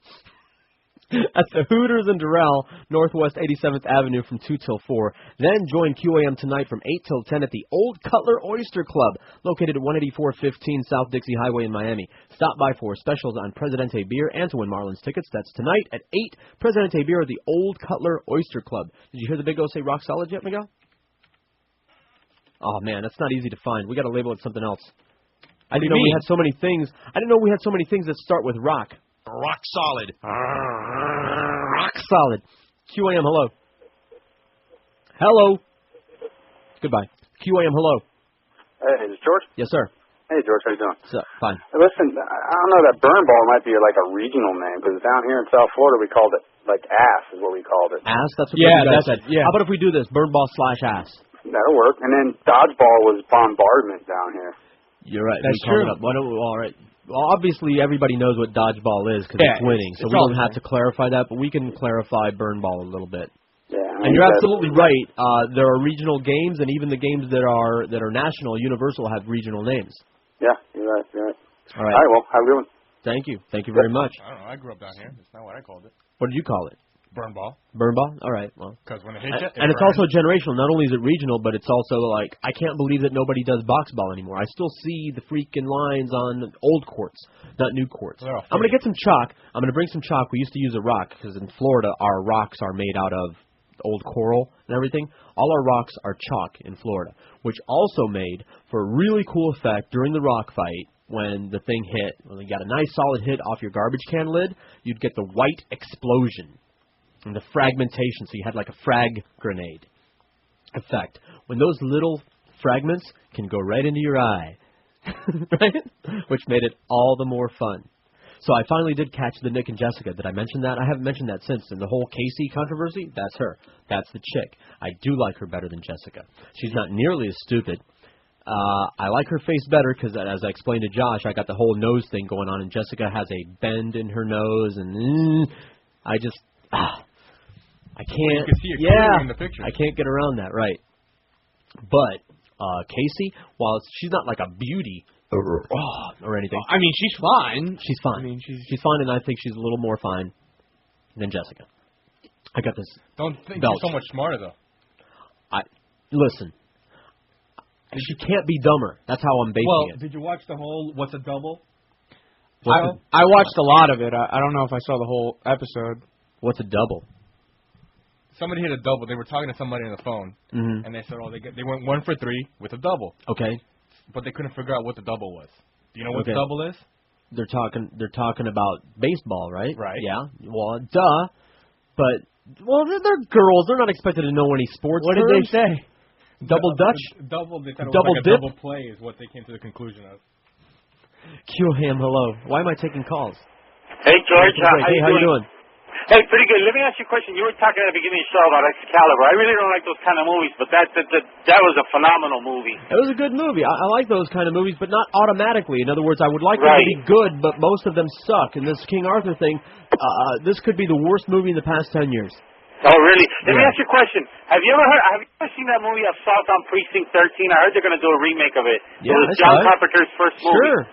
Speaker 6: At the Hooters in Doral, Northwest 87th Avenue from 2 till 4. Then join QAM tonight from 8 till 10 at the Old Cutler Oyster Club, located at 18415 South Dixie Highway in Miami. Stop by for specials on Presidente Beer and to win Marlins tickets. That's tonight at 8, Presidente Beer at the Old Cutler Oyster Club. Did you hear the Big O say rock solid yet, Miguel? Oh, man, that's not easy to find. We got to label it something else. I didn't know we had so many things. I didn't know we had so many things that start with rock.
Speaker 12: Rock solid.
Speaker 6: Rock solid. QAM, hello. Hello. Goodbye. QAM, hello.
Speaker 5: Hey, is it George?
Speaker 6: Yes, sir.
Speaker 5: Hey, George, how you doing?
Speaker 6: So, fine.
Speaker 5: Hey, listen, I don't know, that burn ball might be like a regional name, because down here in South Florida we called it, like, ass is what we called it.
Speaker 6: Ass? That's what you guys said. Yeah. How about if we do this? Burn ball / ass.
Speaker 5: That'll work. And then dodgeball was bombardment down here.
Speaker 6: You're right.
Speaker 5: That's
Speaker 6: we called
Speaker 5: true.
Speaker 6: It up. Why don't we, all right. Well, obviously everybody knows what dodgeball is because it's winning, so we don't have to clarify that, but we can clarify burn ball a little bit.
Speaker 5: Yeah,
Speaker 6: and you're absolutely right. There are regional games, and even the games that are national, universal, have regional names.
Speaker 5: Yeah, you're right.
Speaker 6: All right.
Speaker 5: All right, well, have a good one.
Speaker 6: Thank you. Thank you very much.
Speaker 12: I don't know. I grew up down here. That's not what I called it.
Speaker 6: What did you call it?
Speaker 12: Burn ball.
Speaker 6: Burn ball? All right. Well,
Speaker 12: because when it hits you,
Speaker 6: and it's also generational. Not only is it regional, but it's also like I can't believe that nobody does box ball anymore. I still see the freaking lines on old courts, not new courts. I'm gonna get some chalk. I'm gonna bring some chalk. We used to use a rock because in Florida our rocks are made out of old coral and everything. All our rocks are chalk in Florida, which also made for a really cool effect during the rock fight. When the thing hit, when you got a nice solid hit off your garbage can lid, you'd get the white explosion. And the fragmentation, so you had like a frag grenade effect. When those little fragments can go right into your eye, right? Which made it all the more fun. So I finally did catch the Nick and Jessica. Did I mention that? I haven't mentioned that since. And the whole Casey controversy, that's her. That's the chick. I do like her better than Jessica. She's not nearly as stupid. I like her face better because, as I explained to Josh, I got the whole nose thing going on, and Jessica has a bend in her nose, and I just, I can't.
Speaker 12: You can see it clearly in the picture.
Speaker 6: I can't get around that, right? But Casey, while she's not like a beauty or anything,
Speaker 7: I mean, she's fine.
Speaker 6: She's fine.
Speaker 7: I mean,
Speaker 6: she's fine, and I think she's a little more fine than Jessica. I got this.
Speaker 12: Don't think
Speaker 6: belch.
Speaker 12: you're so much smarter though.
Speaker 6: Listen. She can't be dumber. That's how I'm basing it.
Speaker 12: Did you watch the whole What's a Double?
Speaker 7: I watched a lot of it. I don't know if I saw the whole episode.
Speaker 6: What's a double?
Speaker 12: Somebody hit a double. They were talking to somebody on the phone, and they said, they went 1 for 3 with a double.
Speaker 6: Okay.
Speaker 12: But they couldn't figure out what the double was. Do you know what the double is?
Speaker 6: They're talking about baseball, right?
Speaker 12: Right.
Speaker 6: Yeah. Well, duh. But they're girls. They're not expected to know any sports.
Speaker 7: What did they say?
Speaker 6: Double Dutch?
Speaker 12: Double. They thought it was
Speaker 6: double
Speaker 12: like
Speaker 6: dip?
Speaker 12: a double play is what they came to the conclusion of.
Speaker 6: Q-Ham, hello. Why am I taking calls?
Speaker 9: Hey, George. How
Speaker 6: you doing?
Speaker 9: Hey, pretty good. Let me ask you a question. You were talking at the beginning of the show about Excalibur. I really don't like those kind of movies, but that was a phenomenal movie.
Speaker 6: It was a good movie. I like those kind of movies, but not automatically. In other words, I would like them to be good, but most of them suck. And this King Arthur thing, this could be the worst movie in the past 10 years.
Speaker 9: Oh, really? Let me ask you a question. Have you ever seen that movie Assault on Precinct 13? I heard they're going to do a remake of it.
Speaker 6: Yeah,
Speaker 9: it was John Carpenter's first movie.
Speaker 6: Sure.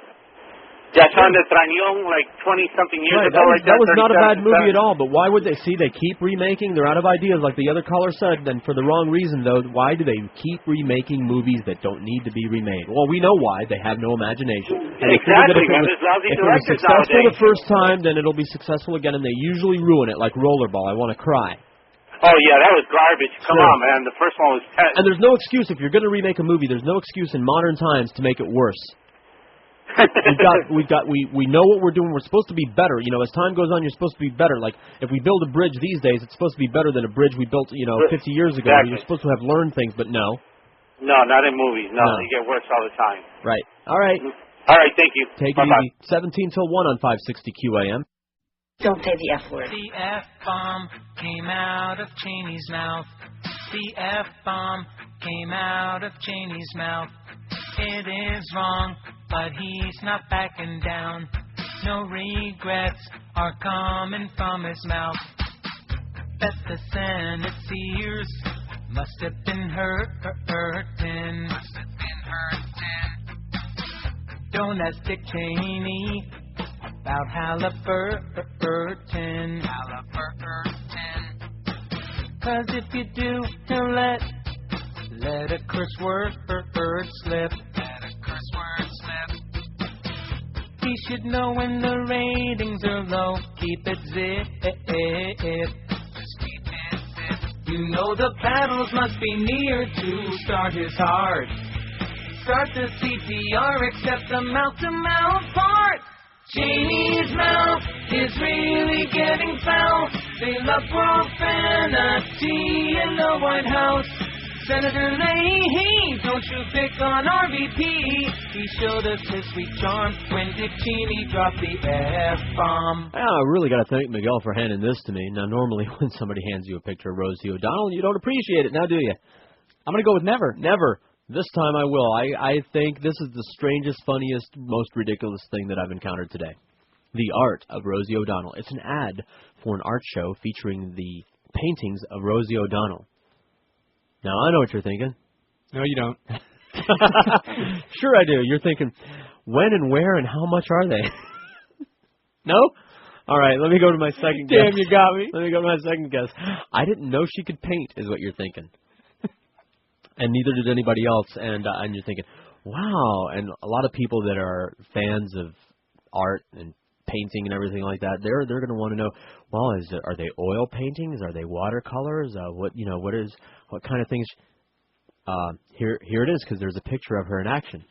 Speaker 9: Jason de Trañón, like 20-something years ago.
Speaker 6: That was not a bad movie at all, but why would they? See, they keep remaking. They're out of ideas, like the other caller said, and for the wrong reason, though. Why do they keep remaking movies that don't need to be remade? Well, we know why. They have no imagination. And
Speaker 9: Exactly, man. There's lousy
Speaker 6: if it was
Speaker 9: directors
Speaker 6: successful
Speaker 9: nowadays.
Speaker 6: the first time, then it'll be successful again, and they usually ruin it, like Rollerball. I want to cry.
Speaker 9: Oh, yeah, that was garbage. Come on, man. The first one was...
Speaker 6: And there's no excuse. If you're going to remake a movie, there's no excuse in modern times to make it worse. we know what we're doing. We're supposed to be better. You know, as time goes on, you're supposed to be better. Like, if we build a bridge these days, it's supposed to be better than a bridge we built, 50 years ago.
Speaker 9: Exactly.
Speaker 6: You're supposed to have learned things, but no.
Speaker 9: No, not in movies. No,
Speaker 6: No.
Speaker 9: they get worse all the time.
Speaker 6: Right. All right.
Speaker 9: All right, thank you.
Speaker 6: Take
Speaker 9: Bye-bye.
Speaker 6: it easy. 17 till 1 on 560 QAM.
Speaker 19: Don't say the F word.
Speaker 20: The F-bomb came out of Cheney's mouth. The F-bomb came out of Cheney's mouth. It is wrong, but he's not backing down. No regrets are coming from his mouth. Bet the Senate seers must have been hurting. Don't ask Dick Cheney about Halliburton. 'Cause if you do, he'll let a curse word slip. He should know when the ratings are low. Keep it zip. You know the paddles must be near to start his heart. Start the CPR, except the mouth-to-mouth part. Cheney's mouth is really getting foul. They love profanity in the White House. Senator Leahy, don't you pick on RVP. He showed us his sweet charm when Dick Cheney dropped the F-bomb.
Speaker 6: I really got to thank Miguel for handing this to me. Now, normally when somebody hands you a picture of Rosie O'Donnell, you don't appreciate it. Now, do you? I'm going to go with never. Never. This time I will. I think this is the strangest, funniest, most ridiculous thing that I've encountered today. The art of Rosie O'Donnell. It's an ad for an art show featuring the paintings of Rosie O'Donnell. Now, I know what you're thinking.
Speaker 7: No, you don't.
Speaker 6: Sure I do. You're thinking, when and where and how much are they? No? All right, let me go to my second guess.
Speaker 7: Damn, you got me.
Speaker 6: Let me go to my second guess. I didn't know she could paint, is what you're thinking. And neither did anybody else. And you're thinking, wow. And a lot of people that are fans of art and painting and everything like that, they're going to want to know, well, are they oil paintings? Are they watercolors? What kind of things? Here it is, because there's a picture of her in action.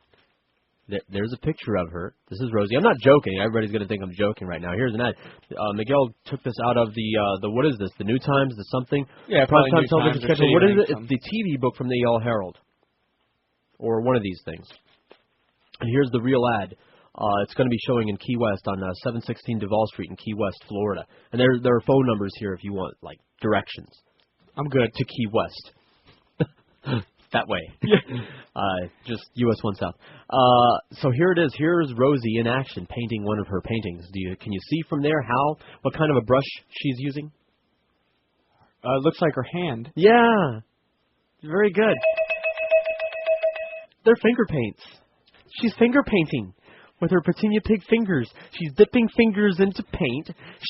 Speaker 6: There's a picture of her. This is Rosie. I'm not joking. Everybody's going to think I'm joking right now. Here's an ad. Miguel took this out of the what is this? The New Times? The something?
Speaker 7: Yeah,
Speaker 6: Prime Time
Speaker 7: New
Speaker 6: Television
Speaker 7: Times or
Speaker 6: Schedule. What is it?
Speaker 7: something.
Speaker 6: It's the TV book from the Yale Herald. Or one of these things. And here's the real ad. It's going to be showing in Key West on 716 Duval Street in Key West, Florida. And there are phone numbers here if you want, like, directions.
Speaker 7: I'm good.
Speaker 6: To Key West. That way. Just US 1 South. So here it is. Here's Rosie in action painting one of her paintings. Can you see from there what kind of a brush she's using?
Speaker 7: It looks like her hand.
Speaker 6: Yeah. Very good. They're finger paints. She's finger painting with her Petunia Pig fingers. She's dipping fingers into paint,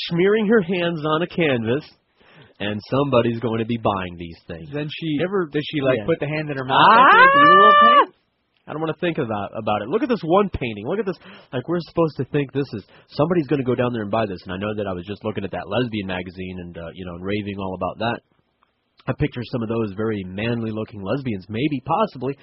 Speaker 6: smearing her hands on a canvas, and somebody's going to be buying these things.
Speaker 7: Then does she put the hand in her mouth?
Speaker 6: I don't want to think about it. Look at this one painting. Look at this. Like, we're supposed to think somebody's going to go down there and buy this. And I know that I was just looking at that lesbian magazine and, and raving all about that. I picture some of those very manly-looking lesbians, maybe, possibly,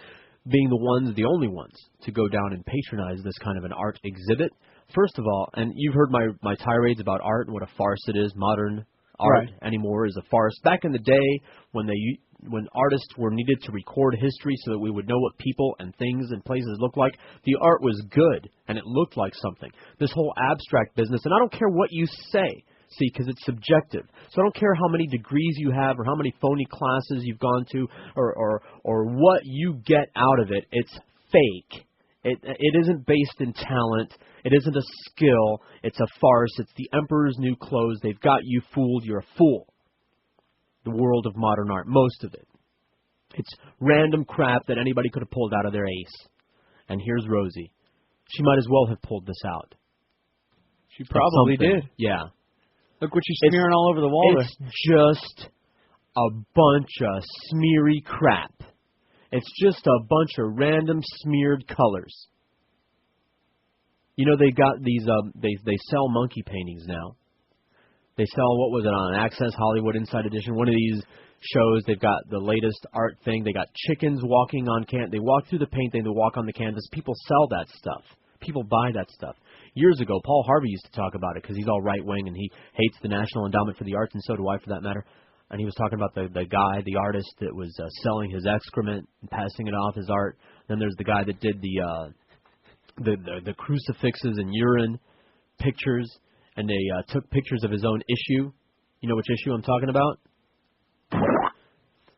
Speaker 6: being the only ones to go down and patronize this kind of an art exhibit. First of all, and you've heard my tirades about art and what a farce it is. Modern art anymore is a farce. Back in the day when artists were needed to record history so that we would know what people and things and places looked like, the art was good and it looked like something. This whole abstract business, and I don't care what you say, see, because it's subjective. So I don't care how many degrees you have or how many phony classes you've gone to or what you get out of it. It's fake. It isn't based in talent. It isn't a skill. It's a farce. It's the emperor's new clothes. They've got you fooled. You're a fool. The world of modern art, most of it. It's random crap that anybody could have pulled out of their ace. And here's Rosie. She might as well have pulled this out.
Speaker 7: She probably did.
Speaker 6: Yeah.
Speaker 7: Look what she's smearing all over the wall.
Speaker 6: It's just a bunch of smeary crap. It's just a bunch of random smeared colors. You know, they got these, they sell monkey paintings now. They sell, what was it, on Access Hollywood Inside Edition, one of these shows. They've got the latest art thing. They got chickens walking on they walk through the paint, they walk on the canvas. People sell that stuff. People buy that stuff. Years ago, Paul Harvey used to talk about it because he's all right-wing and he hates the National Endowment for the Arts, and so do I, for that matter. And he was talking about the guy, the artist that was selling his excrement and passing it off as art. Then there's the guy that did the crucifixes and urine pictures, and they took pictures of his own issue. You know which issue I'm talking about?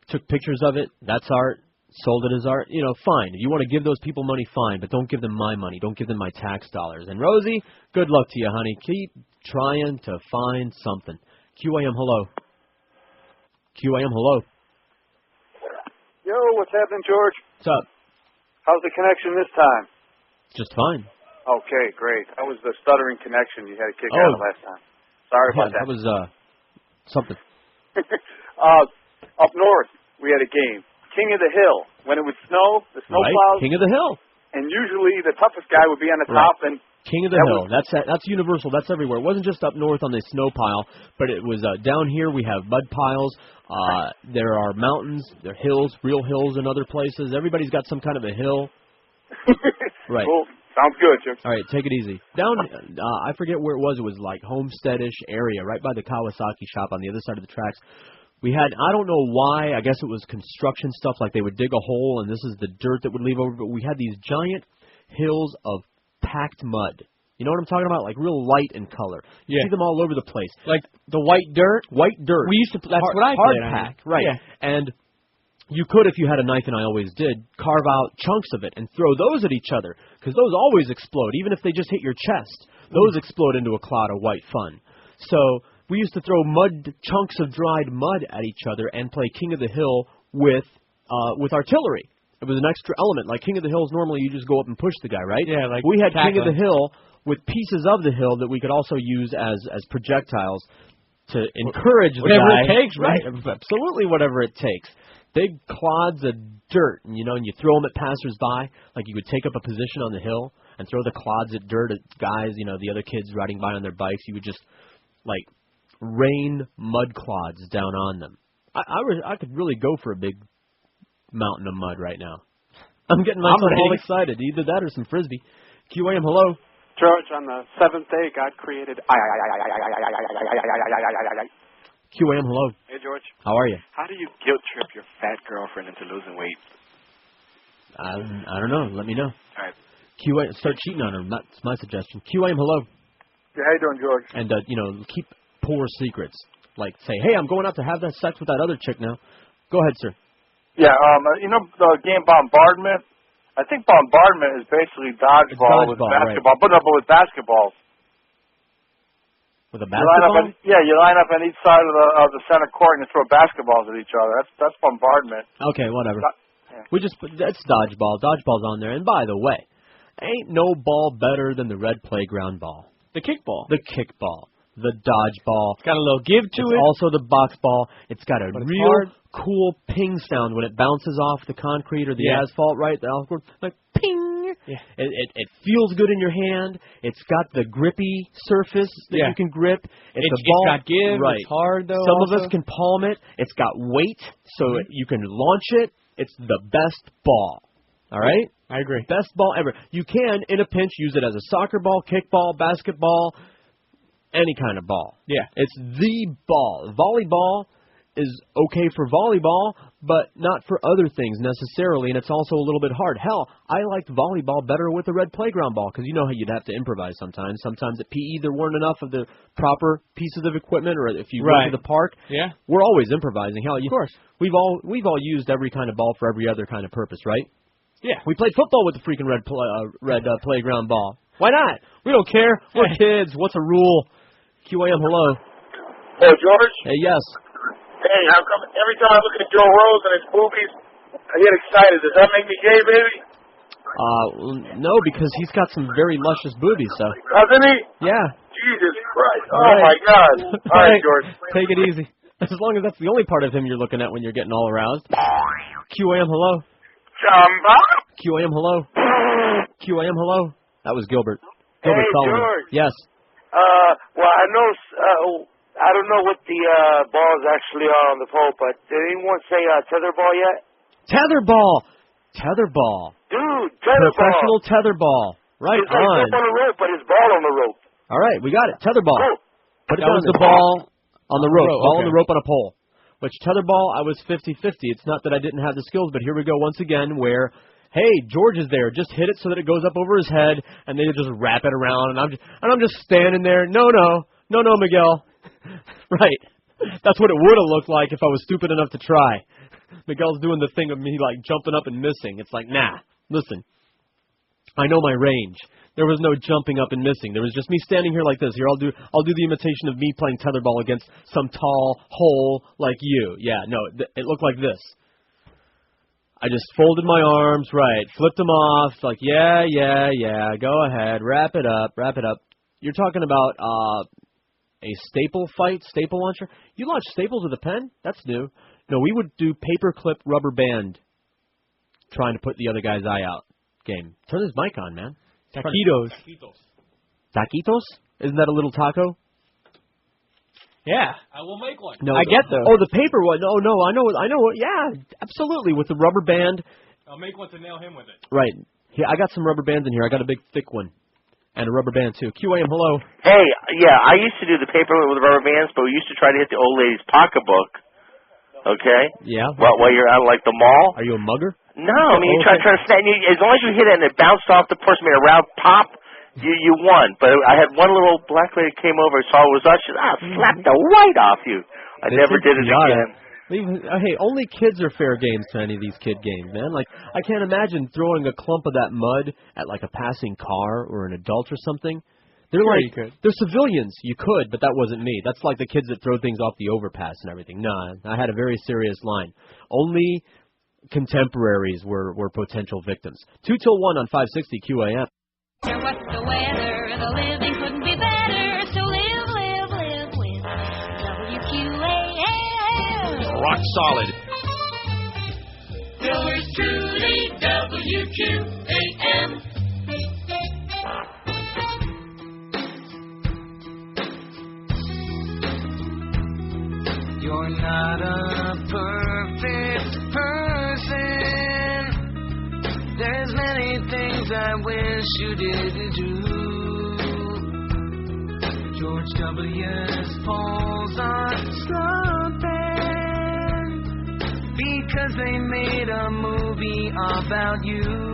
Speaker 6: Took pictures of it. That's art. Sold it as art. You know, fine. If you want to give those people money, fine. But don't give them my money. Don't give them my tax dollars. And Rosie, good luck to you, honey. Keep trying to find something. QAM, hello. QAM, hello.
Speaker 3: Yo, what's happening, George?
Speaker 6: What's up?
Speaker 3: How's the connection this time?
Speaker 6: Just fine.
Speaker 3: Okay, great. That was the stuttering connection you had to kick out of last time. Sorry about that.
Speaker 6: That was something.
Speaker 3: Up north, we had a game. King of the Hill. When it would snow, the snowplows.
Speaker 6: King of the Hill.
Speaker 3: And usually the toughest guy would be on the top. And
Speaker 6: King of the Hill. That's universal. That's everywhere. It wasn't just up north on the snow pile, but it was down here. We have mud piles. There are mountains. There are hills, real hills in other places. Everybody's got some kind of a hill. Right.
Speaker 3: Cool. Sounds good, Jim.
Speaker 6: All right, take it easy. Down, I forget where it was. It was like Homesteadish area, right by the Kawasaki shop on the other side of the tracks. We had, I don't know why, I guess it was construction stuff, like they would dig a hole and this is the dirt that would leave over, but we had these giant hills of packed mud. You know what I'm talking about? Like real light in color. You see them all over the place.
Speaker 7: Like the white dirt?
Speaker 6: White dirt.
Speaker 7: We used to, that's what I
Speaker 6: hard
Speaker 7: played
Speaker 6: pack, right.
Speaker 7: Yeah.
Speaker 6: And you could, if you had a knife, and I always did, carve out chunks of it and throw those at each other, because those always explode, even if they just hit your chest. Those explode into a cloud of white fun. So we used to throw chunks of dried mud at each other and play King of the Hill with artillery. It was an extra element. Like King of the Hills, normally you just go up and push the guy, right?
Speaker 7: Yeah, like
Speaker 6: we had
Speaker 7: tackling.
Speaker 6: King of the Hill with pieces of the hill that we could also use as projectiles to encourage the
Speaker 7: whatever
Speaker 6: guy.
Speaker 7: Whatever it takes, right?
Speaker 6: Absolutely, whatever it takes. Big clods of dirt, and you throw them at passers-by, like you would take up a position on the hill and throw the clods of dirt at guys, the other kids riding by on their bikes. You would just, like, rain mud clods down on them. I could really go for a big mountain of mud right now. I'm getting myself all excited. Either that or some Frisbee. QAM, hello.
Speaker 8: George, on the seventh day, God created...
Speaker 6: QAM, hello.
Speaker 14: Hey, George.
Speaker 6: How are you?
Speaker 14: How do you guilt trip your fat girlfriend into losing weight?
Speaker 6: I don't know. Let me know.
Speaker 14: All right.
Speaker 6: QAM, start cheating on her. That's my suggestion. QAM, hello.
Speaker 1: Yeah, how you doing, George?
Speaker 6: And, keep poor secrets. Like, say, hey, I'm going out to have that sex with that other chick now. Go ahead, sir.
Speaker 1: Yeah, the game Bombardment? I think Bombardment is basically dodgeball with basketball,
Speaker 6: right.
Speaker 1: but with basketballs.
Speaker 6: With a basketball?
Speaker 1: You line up on each side of the center court and you throw basketballs at each other. That's Bombardment.
Speaker 6: Okay, whatever. That's dodgeball. Dodgeball's on there. And by the way, ain't no ball better than the red playground ball.
Speaker 7: The kickball.
Speaker 6: The kickball. The dodgeball.
Speaker 7: It's got a little give to it.
Speaker 6: It's also the box ball. It's got a real cool ping sound when it bounces off the concrete or the asphalt, right? Like ping.
Speaker 7: Yeah.
Speaker 6: It feels good in your hand. It's got the grippy surface that you can grip. It's a ball.
Speaker 7: It's got give.
Speaker 6: Right.
Speaker 7: It's hard, though.
Speaker 6: Some of us can palm it. It's got weight, so you can launch it. It's the best ball. All right?
Speaker 7: I agree.
Speaker 6: Best ball ever. You can, in a pinch, use it as a soccer ball, kickball, basketball, any kind of ball.
Speaker 7: Yeah.
Speaker 6: It's the ball. Volleyball is okay for volleyball, but not for other things necessarily, and it's also a little bit hard. Hell, I liked volleyball better with the red playground ball, because you know how you'd have to improvise sometimes. Sometimes at PE there weren't enough of the proper pieces of equipment, or if you go to the park, we're always improvising. Hell, of course. We've all used every kind of ball for every other kind of purpose, right?
Speaker 7: Yeah.
Speaker 6: We played football with the freaking red playground ball. Why not? We don't care. We're kids. What's a rule? QAM, hello.
Speaker 15: Hey, George?
Speaker 6: Hey, yes.
Speaker 15: Hey, how come every time I look at Joe Rose and his boobies, I get excited? Does that make me gay, baby?
Speaker 6: No, because he's got some very luscious boobies, so.
Speaker 15: Doesn't he?
Speaker 6: Yeah.
Speaker 15: Jesus Christ.
Speaker 6: All
Speaker 15: Oh,
Speaker 6: right.
Speaker 15: my God. All right, George.
Speaker 6: Take it easy. As long as that's the only part of him you're looking at when you're getting all aroused. QAM, hello.
Speaker 15: Chamba?
Speaker 6: QAM, hello. QAM, hello. That was Gilbert. Gilbert
Speaker 15: Hey,
Speaker 6: Sullivan.
Speaker 15: George.
Speaker 6: Yes.
Speaker 15: Well, I know, I don't know what the balls actually are on the pole, but did anyone say tetherball yet?
Speaker 6: Tetherball. Tetherball.
Speaker 15: Dude, tetherball.
Speaker 6: Professional tetherball. Right
Speaker 15: It's like
Speaker 6: on.
Speaker 15: up on a rope, but it's ball on the rope.
Speaker 6: All right, we got it. Tetherball.
Speaker 15: Cool.
Speaker 6: Put it
Speaker 7: That
Speaker 6: down
Speaker 7: was
Speaker 6: there.
Speaker 7: the ball
Speaker 6: on the rope. Ball on
Speaker 7: okay.
Speaker 6: the rope on a pole. Which tetherball, I was 50-50. It's not that I didn't have the skills, but here we go once again where, hey, George is there. Just hit it so that it goes up over his head, and they just wrap it around, and I'm just standing there. No, Miguel. Right. That's what it would have looked like if I was stupid enough to try. Miguel's doing the thing of me like jumping up and missing. It's like, nah, listen. I know my range. There was no jumping up and missing. There was just me standing here like this. Here, I'll do the imitation of me playing tetherball against some tall hole like you. Yeah, no, it looked like this. I just folded my arms, right, flipped them off, like, yeah, go ahead, wrap it up. You're talking about a staple launcher? You launch staples with a pen? That's new. No, we would do paperclip rubber band trying to put the other guy's eye out game. Turn his mic on, man.
Speaker 7: Taquitos.
Speaker 6: Taquitos? Isn't that a little taco?
Speaker 7: Yeah.
Speaker 12: I will make one.
Speaker 6: No,
Speaker 7: I get those.
Speaker 6: Oh, the paper one. No, I know. Yeah, absolutely. With the rubber band.
Speaker 12: I'll make one to nail him with it.
Speaker 6: Right. Yeah, I got some rubber bands in here. I got a big, thick one. And a rubber band, too. QAM, hello.
Speaker 15: Hey, yeah, I used to do the paper with rubber bands, but we used to try to hit the old lady's pocketbook. Okay?
Speaker 6: Yeah.
Speaker 15: While you're out like the mall.
Speaker 6: Are you a mugger?
Speaker 15: No, I mean, you try to snap. As long as you hit it and it bounced off the person, made a round pop, you won. But I had one little black lady came over, saw it was us, she slapped the white off you. I never did it again.
Speaker 6: Hey, only kids are fair games to any of these kid games, man. Like, I can't imagine throwing a clump of that mud at, like, a passing car or an adult or something. They're they're civilians. You could, but that wasn't me. That's like the kids that throw things off the overpass and everything. Nah, I had a very serious line. Only contemporaries were potential victims. 2 till 1 on 560 QAM.
Speaker 20: What's the weather? The living couldn't be better. So live with WQAM.
Speaker 11: Rock solid.
Speaker 20: Yours truly, WQAM.
Speaker 16: You're not a perfect person. There's many things I wish you didn't do. George W.'s polls are slumping because they made a movie about you.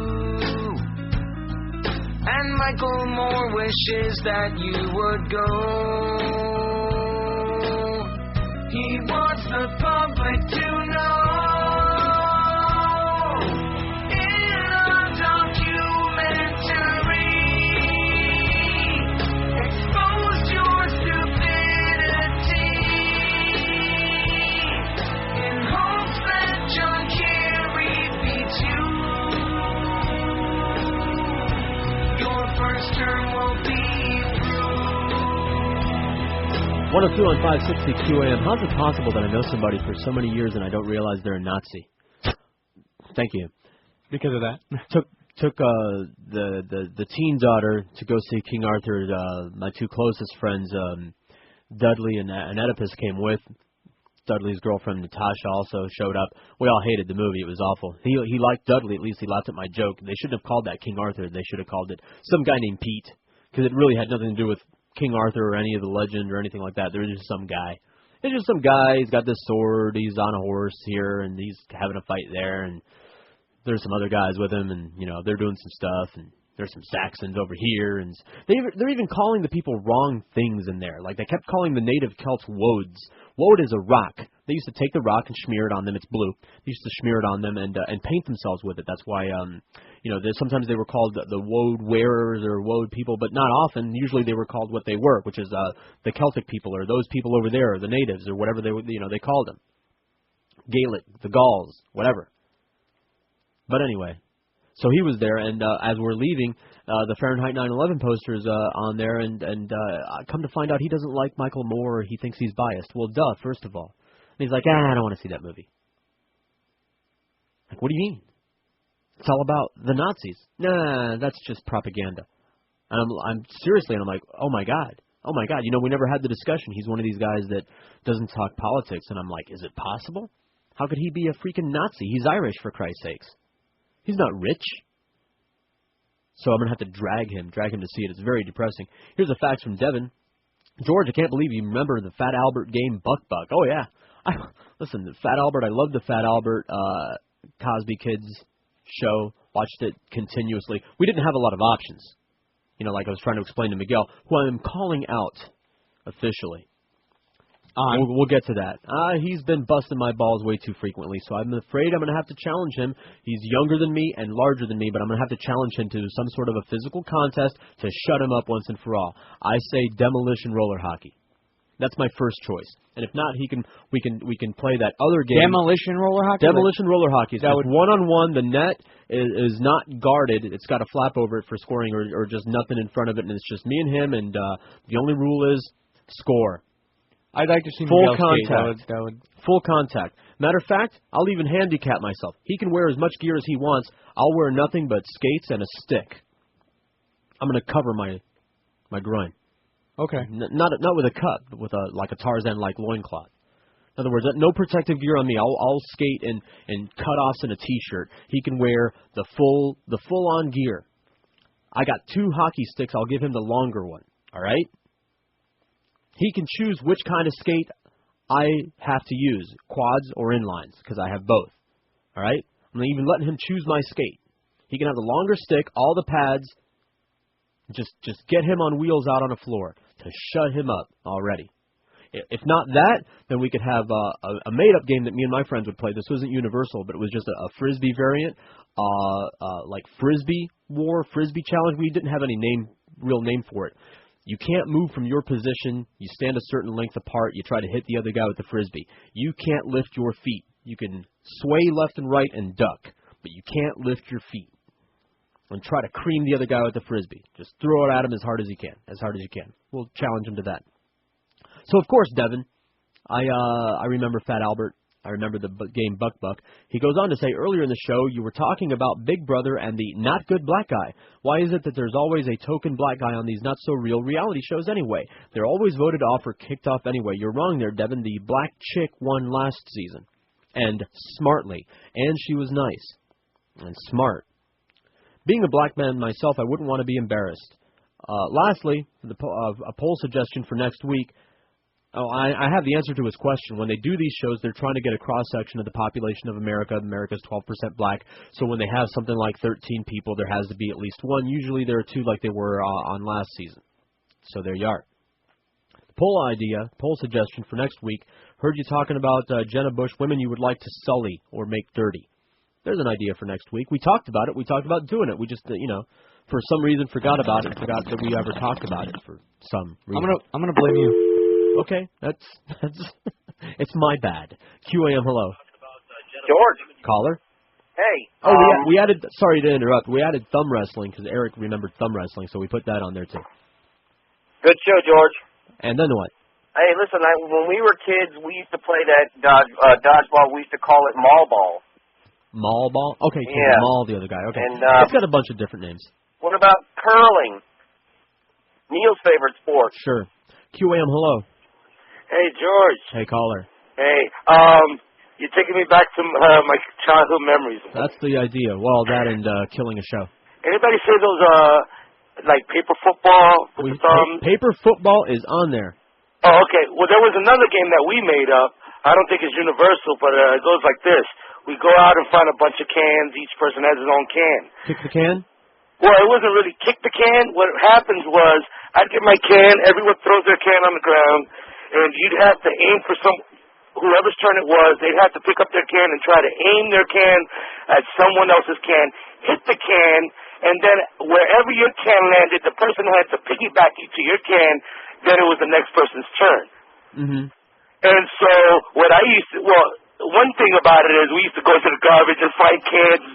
Speaker 16: And Michael Moore wishes that you would go. He wants the public to know. In a documentary, expose your stupidity in hopes that John Kerry beats you. Your first term will be
Speaker 6: 102 on 560 QAM. How's it possible that I know somebody for so many years and I don't realize they're a Nazi? Thank you.
Speaker 7: Because of that.
Speaker 6: Took the teen daughter to go see King Arthur. My two closest friends, Dudley and Oedipus, came with. Dudley's girlfriend Natasha also showed up. We all hated the movie. It was awful. He liked Dudley. At least he laughed at my joke. They shouldn't have called that King Arthur. They should have called it some guy named Pete, because it really had nothing to do with King Arthur or any of the legend or anything like that. There was just some guy. It's just some guy. He's got this sword. He's on a horse here, and he's having a fight there. And there's some other guys with him, and they're doing some stuff. And there's some Saxons over here, and they're even calling the people wrong things in there. Like they kept calling the native Celts woads. Woad is a rock. They used to take the rock and smear it on them. It's blue. They used to smear it on them and paint themselves with it. That's why sometimes they were called the woad wearers or woad people, but not often. Usually they were called what they were, which is the Celtic people or those people over there, or the natives or whatever they called them. Gaelic, the Gauls, whatever. But anyway, so he was there, and as we're leaving, the Fahrenheit 9/11 poster's on there, and come to find out he doesn't like Michael Moore. He thinks he's biased. Well, duh, first of all. And he's like, I don't want to see that movie. Like, what do you mean? It's all about the Nazis. Nah, that's just propaganda. And I'm seriously, and I'm like, oh my God, we never had the discussion. He's one of these guys that doesn't talk politics, and I'm like, is it possible? How could he be a freaking Nazi? He's Irish, for Christ's sakes. He's not rich. So I'm going to have to drag him to see it. It's very depressing. Here's a fax from Devin. George, I can't believe you remember the Fat Albert game Buck Buck. Oh, yeah. Listen, the Fat Albert, I love the Fat Albert Cosby Kids show. Watched it continuously. We didn't have a lot of options. Like I was trying to explain to Miguel, who I'm calling out officially. We'll get to that. He's been busting my balls way too frequently, so I'm afraid I'm going to have to challenge him. He's younger than me and larger than me, but I'm going to have to challenge him to some sort of a physical contest to shut him up once and for all. I say demolition roller hockey. That's my first choice. And if not, we can play that other game.
Speaker 7: Demolition roller hockey?
Speaker 6: Demolition roller hockey. It's one-on-one. The net is not guarded. It's got a flap over it for scoring or just nothing in front of it, and it's just me and him, and the only rule is score.
Speaker 7: I'd like to see
Speaker 6: full
Speaker 7: Miguel
Speaker 6: contact.
Speaker 7: That would...
Speaker 6: Full contact. Matter of fact, I'll even handicap myself. He can wear as much gear as he wants. I'll wear nothing but skates and a stick. I'm going to cover my groin.
Speaker 7: Okay.
Speaker 6: Not with a cut, but with a Tarzan-like loincloth. In other words, no protective gear on me. I'll skate in cutoffs and a T-shirt. He can wear the full-on gear. I got 2 hockey sticks. I'll give him the longer one. All right? He can choose which kind of skate I have to use, quads or inlines, because I have both. All right? I'm even letting him choose my skate. He can have the longer stick, all the pads. Just get him on wheels out on the floor to shut him up already. If not that, then we could have a made-up game that me and my friends would play. This wasn't universal, but it was just a Frisbee variant, like Frisbee War, Frisbee Challenge. We didn't have any real name for it. You can't move from your position. You stand a certain length apart. You try to hit the other guy with the Frisbee. You can't lift your feet. You can sway left and right and duck, but you can't lift your feet. And try to cream the other guy with the Frisbee. Just throw it at him as hard as you can. We'll challenge him to that. So, of course, Devin, I remember Fat Albert. I remember the game Buck Buck. He goes on to say, earlier in the show, you were talking about Big Brother and the not good black guy. Why is it that there's always a token black guy on these not-so-real reality shows anyway? They're always voted off or kicked off anyway. You're wrong there, Devin. The black chick won last season. And smartly. And she was nice. And smart. Being a black man myself, I wouldn't want to be embarrassed. Lastly, a poll suggestion for next week. Oh, I have the answer to his question. When they do these shows, they're trying to get a cross-section of the population of America. America's 12% black. So when they have something like 13 people, there has to be at least one. Usually there are two like they were on last season. So there you are. Poll suggestion for next week. Heard you talking about Jenna Bush, women you would like to sully or make dirty. There's an idea for next week. We talked about it. We talked about doing it. We just, for some reason forgot about it. Forgot that we ever talked about it for some reason.
Speaker 7: I'm gonna blame you.
Speaker 6: Okay, that's it's my bad. QAM, hello.
Speaker 13: George.
Speaker 6: Caller.
Speaker 13: Hey.
Speaker 6: Oh, we added. Sorry to interrupt. We added thumb wrestling because Eric remembered thumb wrestling, so we put that on there too.
Speaker 13: Good show, George.
Speaker 6: And then what?
Speaker 13: Hey, listen. When we were kids, we used to play that dodgeball. We used to call it mall ball.
Speaker 6: Mall ball. Okay,
Speaker 13: yeah.
Speaker 6: Mall, the other guy. Okay,
Speaker 13: and,
Speaker 6: it's got a bunch of different names.
Speaker 13: What about curling? Neil's favorite sport.
Speaker 6: Sure. QAM, hello.
Speaker 13: Hey, George.
Speaker 6: Hey, caller.
Speaker 13: Hey, you're taking me back to my childhood memories.
Speaker 6: That's the idea. Well, that and killing a show.
Speaker 13: Anybody say those, like paper football with the thumbs?
Speaker 6: Paper football is on there.
Speaker 13: Oh, okay. Well, there was another game that we made up. I don't think it's universal, but it goes like this. We go out and find a bunch of cans. Each person has his own can.
Speaker 6: Kick the can?
Speaker 13: Well, it wasn't really kick the can. What happens was I'd get my can. Everyone throws their can on the ground. And you'd have to aim for whoever's turn it was, they'd have to pick up their can and try to aim their can at someone else's can, hit the can, and then wherever your can landed, the person had to piggyback you to your can, then it was the next person's turn.
Speaker 6: Mm-hmm.
Speaker 13: And so what I used to, one thing about it is we used to go to the garbage and find cans and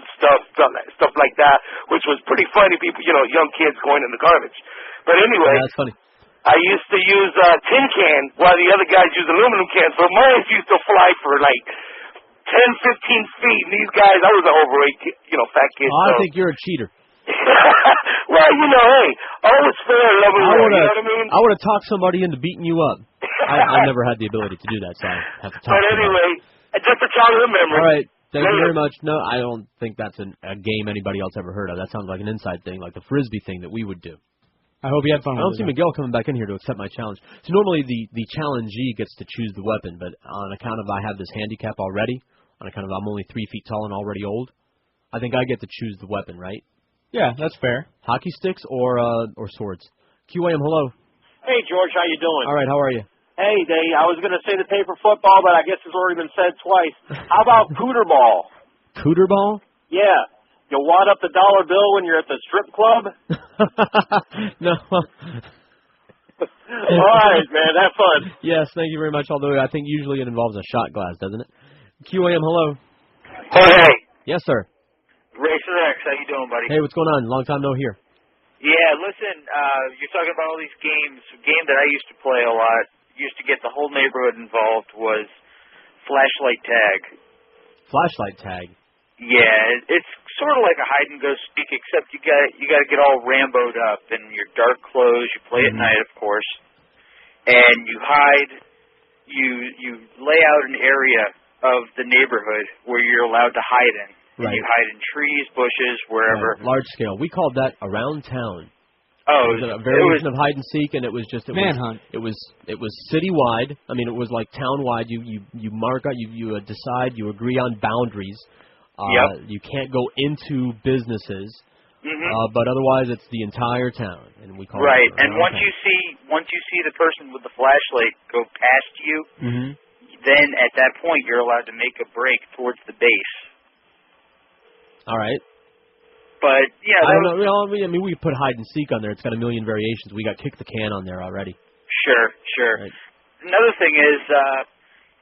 Speaker 13: stuff like that, which was pretty funny, people, young kids going in the garbage. But anyway.
Speaker 6: Yeah, that's funny.
Speaker 13: I used to use tin can while the other guys used aluminum cans. So mine used to fly for like 10, 15 feet. And these guys, I was an overweight, fat kid.
Speaker 6: I think you're a cheater.
Speaker 13: Well, hey, all is fair in love and war, you know what I mean?
Speaker 6: I would have talked somebody into beating you up. I never had the ability to do that, so I have to talk
Speaker 13: But anyway, just a childhood memory.
Speaker 6: All right. Thank you very much. No, I don't think that's a game anybody else ever heard of. That sounds like an inside thing, like the Frisbee thing that we would do.
Speaker 7: I hope you had fun.
Speaker 6: I don't see Miguel coming back in here to accept my challenge. So normally the challengee gets to choose the weapon, but on account of I have this handicap already, on account of I'm only 3 feet tall and already old, I think I get to choose the weapon, right?
Speaker 7: Yeah, that's fair.
Speaker 6: Hockey sticks or swords. QAM, hello.
Speaker 17: Hey, George, how you doing?
Speaker 6: All right, how are you?
Speaker 17: Hey, I was going to say the paper football, but I guess it's already been said twice. How about cooter ball?
Speaker 6: Cooter ball?
Speaker 17: Yeah. You wad up the dollar bill when you're at the strip club?
Speaker 6: No.
Speaker 17: All right, man. Have fun.
Speaker 6: Yes, thank you very much. Although I think usually it involves a shot glass, doesn't it? QAM, hello.
Speaker 13: Hey.
Speaker 6: Yes, sir.
Speaker 13: Racer X, how you doing, buddy?
Speaker 6: Hey, what's going on? Long time no hear.
Speaker 13: Yeah, listen, you're talking about all these games. A game that I used to play a lot, used to get the whole neighborhood involved, was flashlight tag.
Speaker 6: Flashlight tag?
Speaker 13: Yeah, it's sort of like a hide and go seek, except you got to get all Rambo'd up in your dark clothes. You play at night, of course, and you hide. You lay out an area of the neighborhood where you're allowed to hide in.
Speaker 6: Right.
Speaker 13: And you hide in trees, bushes, wherever.
Speaker 6: Right. Large scale. We called that around town.
Speaker 13: Oh,
Speaker 6: it was a variation of hide and seek, and it was just
Speaker 7: manhunt.
Speaker 6: It was citywide. I mean, it was like town-wide. You mark out. You decide. You agree on boundaries.
Speaker 13: Yep.
Speaker 6: You can't go into businesses, but otherwise it's the entire town, and we call
Speaker 13: right.
Speaker 6: it
Speaker 13: And once you see the person with the flashlight go past you, then at that point you're allowed to make a break towards the base.
Speaker 6: All right.
Speaker 13: But yeah,
Speaker 6: I don't know. I mean, we put hide and seek on there. It's got a million variations. We got kick the can on there already.
Speaker 13: Sure. Right. Another thing is.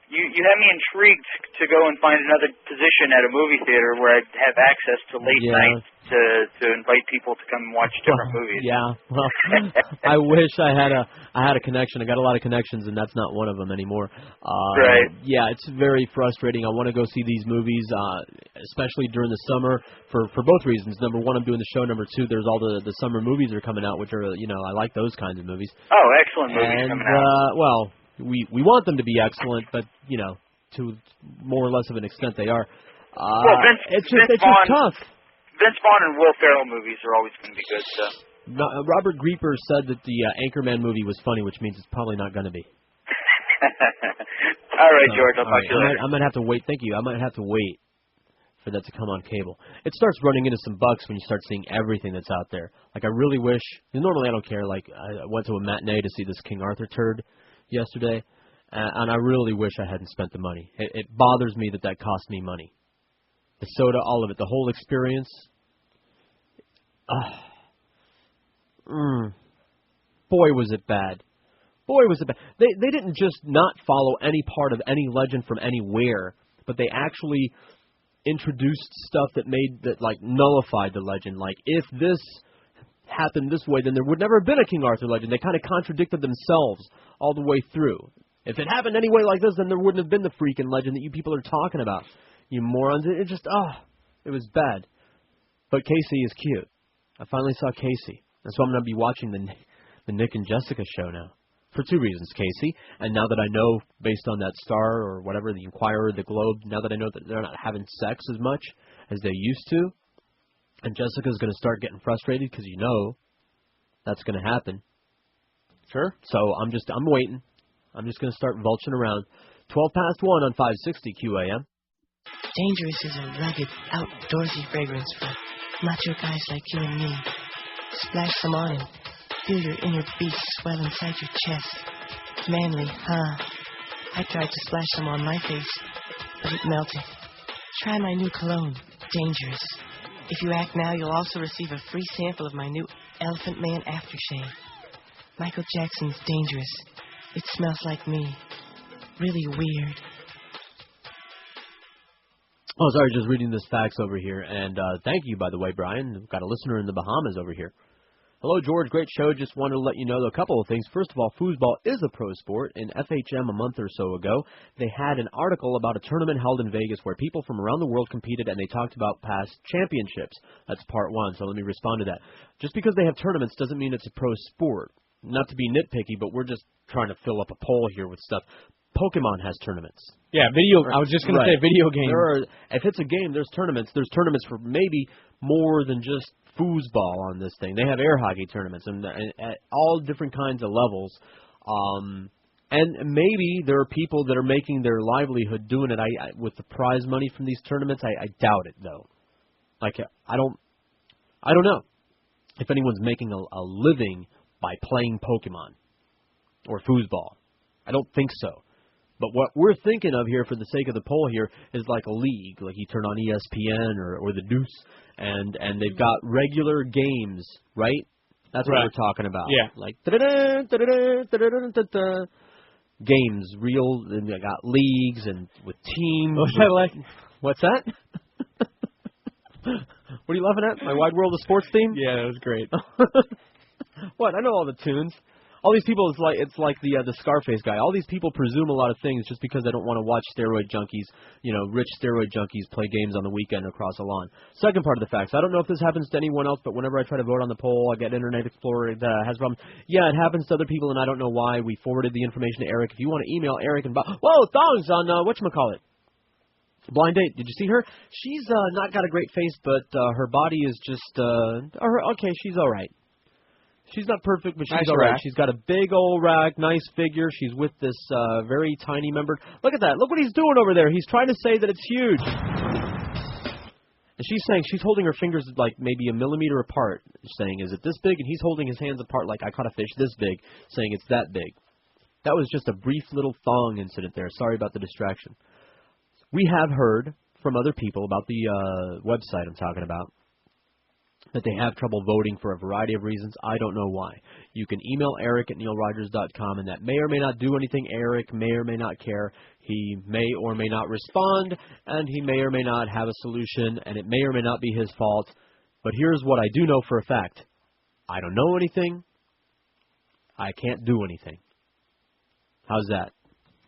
Speaker 13: You have me intrigued to go and find another position at a movie theater where I'd have access to late night to invite people to come and watch different movies.
Speaker 6: Yeah, well, I wish I had a connection. I got a lot of connections, and that's not one of them anymore.
Speaker 13: Right.
Speaker 6: Yeah, it's very frustrating. I want to go see these movies, especially during the summer, for both reasons. Number one, I'm doing the show. Number two, there's all the summer movies that are coming out, which are, I like those kinds of movies.
Speaker 13: Oh, excellent movies coming out.
Speaker 6: Well, we want them to be excellent, but to more or less of an extent they are.
Speaker 13: Well,
Speaker 6: it's just tough.
Speaker 13: Vince Vaughn and Will Ferrell movies are always going to be good stuff.
Speaker 6: Robert Grieper said that the Anchorman movie was funny, which means it's probably not going to be.
Speaker 17: All right, George. I'll talk to you later.
Speaker 6: I might have to wait. Thank you. I might have to wait for that to come on cable. It starts running into some bucks when you start seeing everything that's out there. Like, I really wish. Normally, I don't care. Like, I went to a matinee to see this King Arthur turd yesterday, and I really wish I hadn't spent the money. It bothers me that cost me money. The soda, all of it, the whole experience. Boy, was it bad. Boy, was it bad. They didn't just not follow any part of any legend from anywhere, but they actually introduced stuff that nullified the legend. Like, if this happened this way, then there would never have been a King Arthur legend. They kind of contradicted themselves all the way through. If it happened anyway like this, then there wouldn't have been the freaking legend that you people are talking about. You morons. It just, it was bad. But Casey is cute. I finally saw Casey. That's why I'm going to be watching the Nick and Jessica show now. For two reasons, Casey. And now that I know, based on that Star or whatever, the Inquirer, the Globe, now that I know that they're not having sex as much as they used to, and Jessica's going to start getting frustrated because that's going to happen.
Speaker 7: Sure.
Speaker 6: So I'm waiting. I'm just going to start vulturing around. 1 on 560 QAM.
Speaker 21: Dangerous is a rugged, outdoorsy fragrance for macho guys like you and me. Splash some on and feel your inner beast swell inside your chest. Manly, huh? I tried to splash some on my face, but it melted. Try my new cologne, Dangerous. If you act now, you'll also receive a free sample of my new Elephant Man aftershave. Michael Jackson's Dangerous. It smells like me. Really weird.
Speaker 6: Oh, sorry, just reading this fax over here. And thank you, by the way, Brian. We've got a listener in the Bahamas over here. Hello, George. Great show. Just wanted to let you know a couple of things. First of all, foosball is a pro sport. In FHM a month or so ago, they had an article about a tournament held in Vegas where people from around the world competed, and they talked about past championships. That's part one, so let me respond to that. Just because they have tournaments doesn't mean it's a pro sport. Not to be nitpicky, but we're just trying to fill up a poll here with stuff. Pokemon has tournaments.
Speaker 7: Yeah, I was just going to say video game.
Speaker 6: If it's a game, there's tournaments. There's tournaments for maybe more than just foosball on this thing. They have air hockey tournaments and at all different kinds of levels. And maybe there are people that are making their livelihood doing it with the prize money from these tournaments. I doubt it, though. Like, I don't know if anyone's making a living by playing Pokemon or foosball. I don't think so. But what we're thinking of here, for the sake of the poll here, is like a league. Like you turn on ESPN or the Deuce, and they've got regular games, right? That's what we're talking about.
Speaker 7: Yeah.
Speaker 6: Like games, real, and they got leagues and with teams. What's that? What are you laughing at? My Wide World of Sports theme?
Speaker 7: Yeah, that was great.
Speaker 6: What? I know all the tunes. All these people, it's like the Scarface guy. All these people presume a lot of things just because they don't want to watch steroid junkies, rich steroid junkies play games on the weekend across the lawn. Second part of the facts, I don't know if this happens to anyone else, but whenever I try to vote on the poll, I get Internet Explorer that has problems. Yeah, it happens to other people, and I don't know why. We forwarded the information to Eric. If you want to email Eric and whoa, thongs on whatchamacallit. Blind Date. Did you see her? She's not got a great face, but her body is just okay. She's all right. She's not perfect, but she's
Speaker 7: nice
Speaker 6: all right.
Speaker 7: rack.
Speaker 6: She's got a big old rack, nice figure. She's with this very tiny member. Look at that. Look what he's doing over there. He's trying to say that it's huge. And she's saying, she's holding her fingers like maybe a millimeter apart, saying, is it this big? And he's holding his hands apart like I caught a fish this big, saying it's that big. That was just a brief little thong incident there. Sorry about the distraction. We have heard from other people about the website I'm talking about, that they have trouble voting for a variety of reasons. I don't know why. You can email Eric at neilrogers.com, and that may or may not do anything. Eric may or may not care. He may or may not respond, and he may or may not have a solution, and it may or may not be his fault. But here's what I do know for a fact. I don't know anything. I can't do anything. How's that?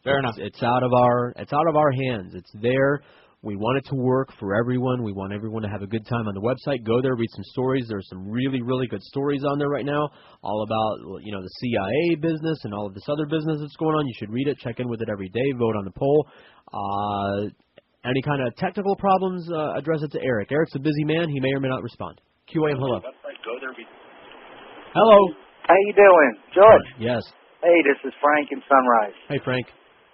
Speaker 7: Fair enough.
Speaker 6: It's out of our hands. It's there. We want it to work for everyone. We want everyone to have a good time on the website. Go there, read some stories. There's some really, really good stories on there right now, all about the CIA business and all of this other business that's going on. You should read it. Check in with it every day. Vote on the poll. Any kind of technical problems, address it to Eric. Eric's a busy man. He may or may not respond. QAM, hello. Hello.
Speaker 22: How you doing, George?
Speaker 6: Yes.
Speaker 22: Hey, this is Frank in Sunrise.
Speaker 6: Hey, Frank.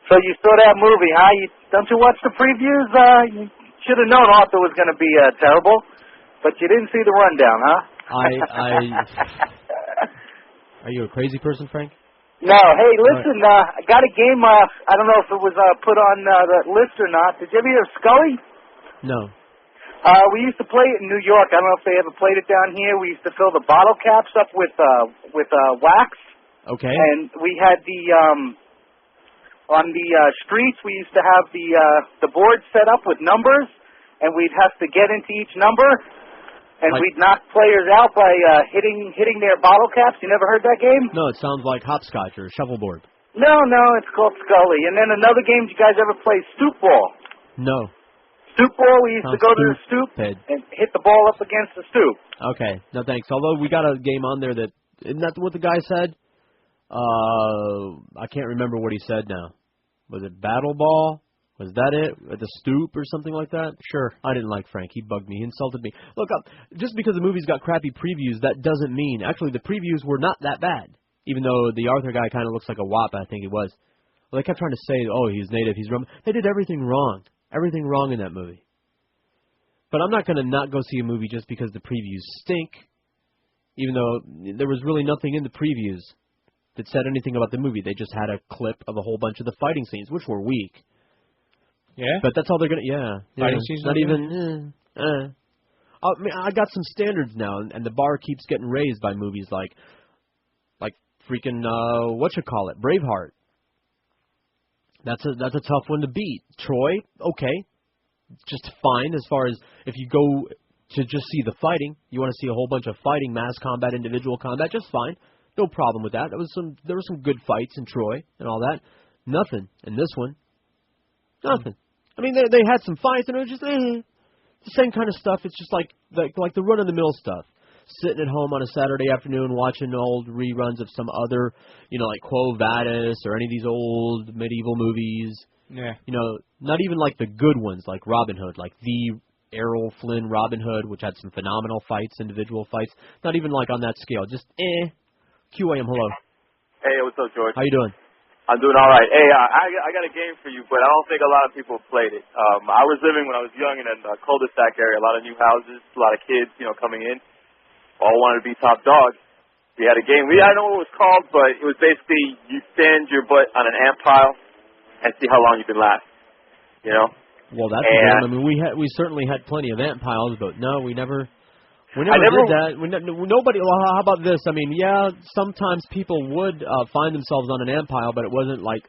Speaker 4: So you saw that movie, huh? Don't you watch the previews? You should have known Arthur was going to be terrible, but you didn't see the rundown, huh?
Speaker 6: Are you a crazy person, Frank?
Speaker 4: No. Hey, listen, I got a game. I don't know if it was put on the list or not. Did you ever hear of Scully?
Speaker 6: No.
Speaker 4: We used to play it in New York. I don't know if they ever played it down here. We used to fill the bottle caps up with wax.
Speaker 6: Okay.
Speaker 4: And we had on the streets, we used to have the board set up with numbers, and we'd have to get into each number, and we'd knock players out by hitting their bottle caps. You never heard that game?
Speaker 6: No, it sounds like hopscotch or shuffleboard.
Speaker 4: No, it's called Scully. And then another game, you guys ever play stoop ball?
Speaker 6: No.
Speaker 4: Stoop ball, we used to go to the stoop and hit the ball up against the stoop.
Speaker 6: Okay, no thanks. Although we got a game on there that, isn't that what the guy said? I can't remember what he said now. Was it Battle Ball? Was that it? At the stoop or something like that? Sure. I didn't like Frank. He bugged me. He insulted me. Look, just because the movie's got crappy previews, that doesn't mean... Actually, the previews were not that bad. Even though the Arthur guy kind of looks like a wop, I think he was. Well, they kept trying to say, oh, he's native, he's Roman. They did everything wrong. Everything wrong in that movie. But I'm not going to not go see a movie just because the previews stink, even though there was really nothing in the previews that said anything about the movie. They just had a clip of a whole bunch of the fighting scenes, which were weak.
Speaker 7: Yeah?
Speaker 6: But that's all they're going to... Yeah.
Speaker 7: Fighting scenes?
Speaker 6: Not even... I got some standards now, and the bar keeps getting raised by movies like freaking, whatchamacallit, Braveheart. That's a tough one to beat. Troy, okay. Just fine as far as if you go to just see the fighting. You want to see a whole bunch of fighting, mass combat, individual combat, just fine. No problem with that. There were some good fights in Troy and all that. Nothing in this one. Nothing. I mean, they had some fights and it was just the same kind of stuff. It's just like the run-of-the-mill stuff. Sitting at home on a Saturday afternoon watching old reruns of some other, like Quo Vadis or any of these old medieval movies.
Speaker 7: Yeah.
Speaker 6: Not even like the good ones like Robin Hood, like the Errol Flynn Robin Hood, which had some phenomenal fights, individual fights. Not even like on that scale. Just QAM, hello.
Speaker 22: Hey, what's up, George?
Speaker 6: How you doing?
Speaker 22: I'm doing all right. Hey, I got a game for you, but I don't think a lot of people have played it. I was living when I was young in a cul-de-sac area, a lot of new houses, a lot of kids, coming in. All wanted to be top dog. We had a game. I don't know what it was called, but it was basically you stand your butt on an ant pile and see how long you can last.
Speaker 6: Well, that's a game. I mean, we certainly had plenty of ant piles, but no, we never did that. Nobody. Well, how about this? I mean, yeah, sometimes people would find themselves on an ant pile, but it wasn't like.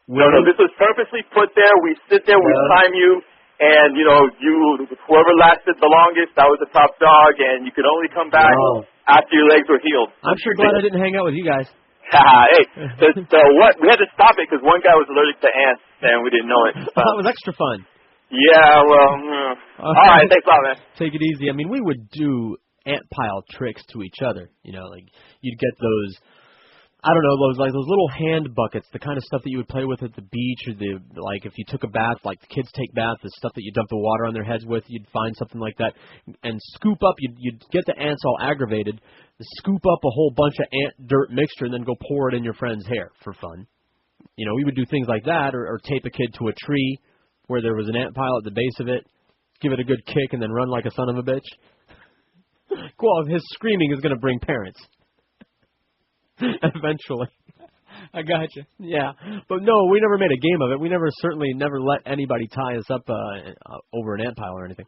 Speaker 22: No, this was purposely put there. We sit there, we time you. And, whoever lasted the longest, that was the top dog, and you could only come back after your legs were healed.
Speaker 6: I'm sure glad I didn't hang out with you guys.
Speaker 22: Hey, we had to stop it because one guy was allergic to ants, and we didn't know it.
Speaker 6: That was extra fun.
Speaker 22: Yeah, well, all right, thanks a lot, man.
Speaker 6: Take it easy. I mean, we would do ant pile tricks to each other. Like you'd get those... I don't know, those little hand buckets, the kind of stuff that you would play with at the beach, or if you took a bath, like the kids take baths, the stuff that you dump the water on their heads with, you'd find something like that, and scoop up, you'd get the ants all aggravated, scoop up a whole bunch of ant dirt mixture, and then go pour it in your friend's hair for fun. We would do things like that, or tape a kid to a tree where there was an ant pile at the base of it, give it a good kick, and then run like a son of a bitch. Well, his screaming is going to bring parents. Eventually.
Speaker 7: I got you.
Speaker 6: Yeah. But no, we never made a game of it. We certainly never let anybody tie us up over an ant pile or anything.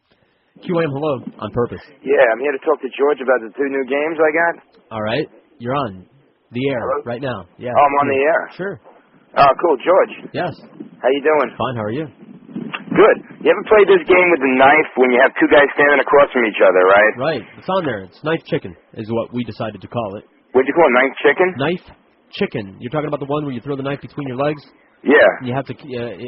Speaker 6: QAM, hello, on purpose.
Speaker 23: Yeah, I'm here to talk to George about the 2 new games I got.
Speaker 6: All right. You're on the air right now. Yeah.
Speaker 23: Oh, I'm on the air?
Speaker 6: Sure.
Speaker 23: Oh, cool. George.
Speaker 6: Yes.
Speaker 23: How you doing?
Speaker 6: Fine. How are you?
Speaker 23: Good. You ever played this game with the knife when you have 2 guys standing across from each other, right?
Speaker 6: Right. It's on there. It's Knife Chicken is what we decided to call it.
Speaker 23: What'd you call it, Knife Chicken?
Speaker 6: Knife Chicken. You're talking about the one where you throw the knife between your legs?
Speaker 23: Yeah.
Speaker 6: And you have to,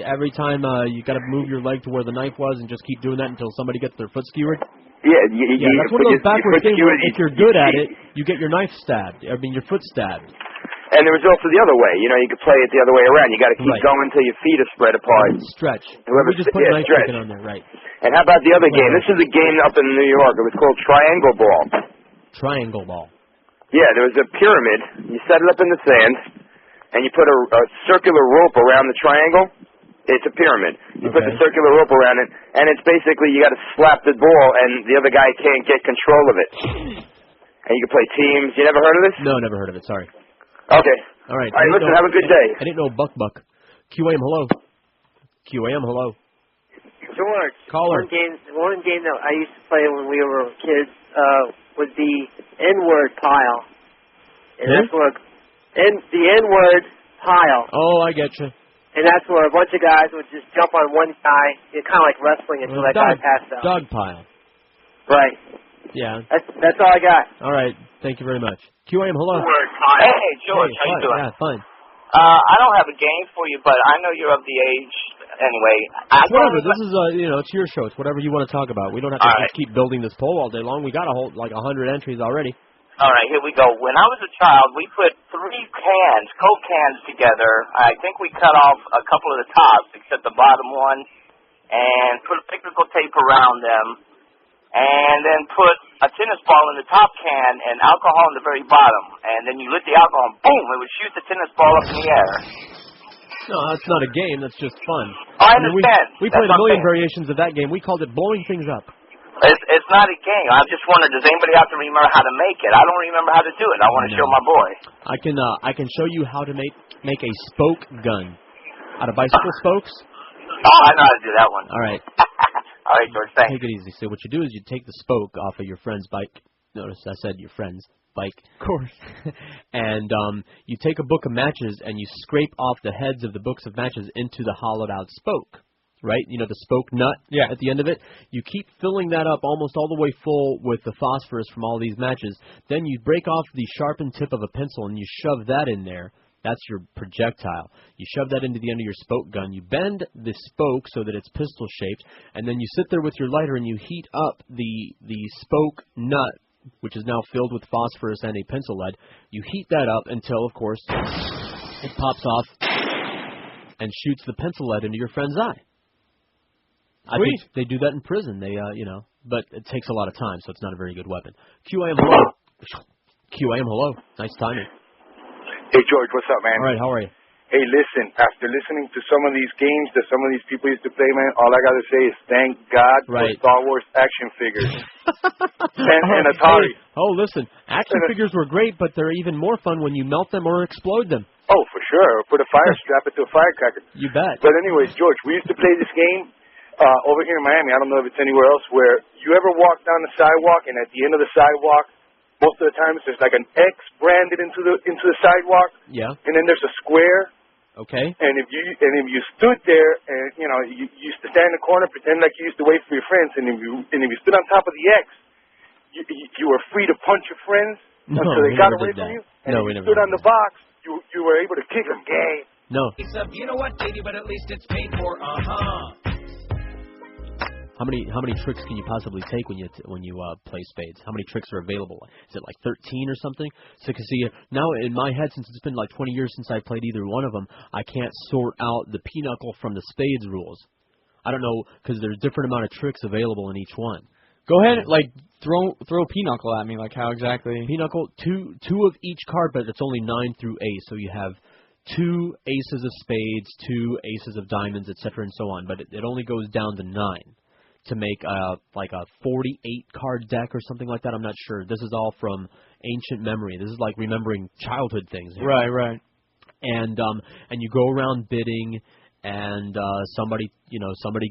Speaker 6: every time you got to move your leg to where the knife was and just keep doing that until somebody gets their foot skewered?
Speaker 23: Yeah.
Speaker 6: That's one of those backwards things where if you're good at it, you get your knife stabbed. I mean, your foot stabbed.
Speaker 23: And there was also the other way. You could play it the other way around. You got to keep going until your feet are spread apart.
Speaker 6: Stretch. We just put Knife Chicken on there, right.
Speaker 23: And how about the other game? This is a game up in New York. It was called Triangle Ball.
Speaker 6: Triangle Ball.
Speaker 23: Yeah, there was a pyramid. You set it up in the sand, and you put a circular rope around the triangle. It's a pyramid. You put the circular rope around it, and it's basically you got to slap the ball, and the other guy can't get control of it. And you can play teams. You never heard of this?
Speaker 6: No, never heard of it. Sorry.
Speaker 23: Okay.
Speaker 6: All right.
Speaker 23: All right, listen, have a good day.
Speaker 6: I didn't know Buck. QAM, hello. QAM, hello.
Speaker 2: George.
Speaker 6: Caller.
Speaker 2: One game that I used to play when we were kids was the N-word pile. And that's where the N-word pile.
Speaker 6: Oh, I get you.
Speaker 2: And that's where a bunch of guys would just jump on one guy, kind of like wrestling until that guy passed out.
Speaker 6: Dog pile.
Speaker 2: Right.
Speaker 6: Yeah.
Speaker 2: That's all I got.
Speaker 6: All right. Thank you very much. QAM, hello.
Speaker 10: Hey, George, how you doing?
Speaker 6: Yeah, fine.
Speaker 10: I don't have a game for you, but I know you're of the age. Anyway,
Speaker 6: whatever. This is it's your show. It's whatever you want to talk about. We don't have to just keep building this poll all day long. We got a whole 100 entries already.
Speaker 10: All right, here we go. When I was a child, we put 3 cans, Coke cans together. I think we cut off a couple of the tops, except the bottom one, and put electrical tape around them, and then put a tennis ball in the top can and alcohol in the very bottom. And then you lit the alcohol, and boom, it would shoot the tennis ball up in the air.
Speaker 6: No, that's not a game. That's just fun.
Speaker 10: I understand.
Speaker 6: We played a million variations of that game. We called it blowing things up.
Speaker 10: It's not a game. I just wondered, does anybody out there remember how to make it? I don't remember how to do it. I want to show my boy.
Speaker 6: I can show you how to make a spoke gun out of bicycle spokes.
Speaker 10: Oh, I know how to do that one.
Speaker 6: All right.
Speaker 10: All right, George, thanks.
Speaker 6: Take it easy. So what you do is you take the spoke off of your friend's bike. Notice I said your friend's bike.
Speaker 7: Of course.
Speaker 6: And you take a book of matches and you scrape off the heads of the books of matches into the hollowed out spoke. Right? You know, the spoke nut at the end of it. You keep filling that up almost all the way full with the phosphorus from all these matches. Then you break off the sharpened tip of a pencil and you shove that in there. That's your projectile. You shove that into the end of your spoke gun. You bend the spoke so that it's pistol shaped, and then you sit there with your lighter and you heat up the spoke nut, which is now filled with phosphorus and a pencil lead. You heat that up until, of course, it pops off and shoots the pencil lead into your friend's eye. I think they do that in prison. They, but it takes a lot of time, so it's not a very good weapon. QAM, hello. QAM, hello. Nice timing.
Speaker 18: Hey, George, what's up, man?
Speaker 6: All right, how are you?
Speaker 18: Hey, listen, after listening to some of these games that some of these people used to play, man, all I got to say is thank God for Star Wars action figures. and Atari.
Speaker 6: Hey, listen, action figures were great, but they're even more fun when you melt them or explode them.
Speaker 18: Oh, for sure. Or put a fire strap into a firecracker.
Speaker 6: You bet.
Speaker 18: But anyways, George, we used to play this game over here in Miami. I don't know if it's anywhere else, where you ever walk down the sidewalk, and at the end of the sidewalk, most of the times there's like an X branded into the sidewalk.
Speaker 6: Yeah.
Speaker 18: And then there's a square.
Speaker 6: Okay.
Speaker 18: And if you stood there and you used to stand in the corner, pretend like you used to wait for your friends, and if you stood on top of the X, you were free to punch your friends until they got away from you. And if you stood on the box, you were able to kick them. Gay.
Speaker 6: No.
Speaker 16: Except you know what, baby, but at least it's paid for.
Speaker 6: How many tricks can you possibly take when you play spades? How many tricks are available? Is it like 13 or something? So you can see now in my head, since it's been like 20 years since I played either one of them, I can't sort out the pinochle from the spades rules. I don't know because there's different amount of tricks available in each one.
Speaker 7: Go ahead, throw pinochle at me. Like how exactly?
Speaker 6: Pinochle, two of each card, but it's only 9 through ace. So you have 2 aces of spades, 2 aces of diamonds, etc., and so on. But it only goes down to 9. To make like a 48 card deck or something like that. I'm not sure. This is all from ancient memory. This is like remembering childhood things.
Speaker 7: Right.
Speaker 6: And you go around bidding, and somebody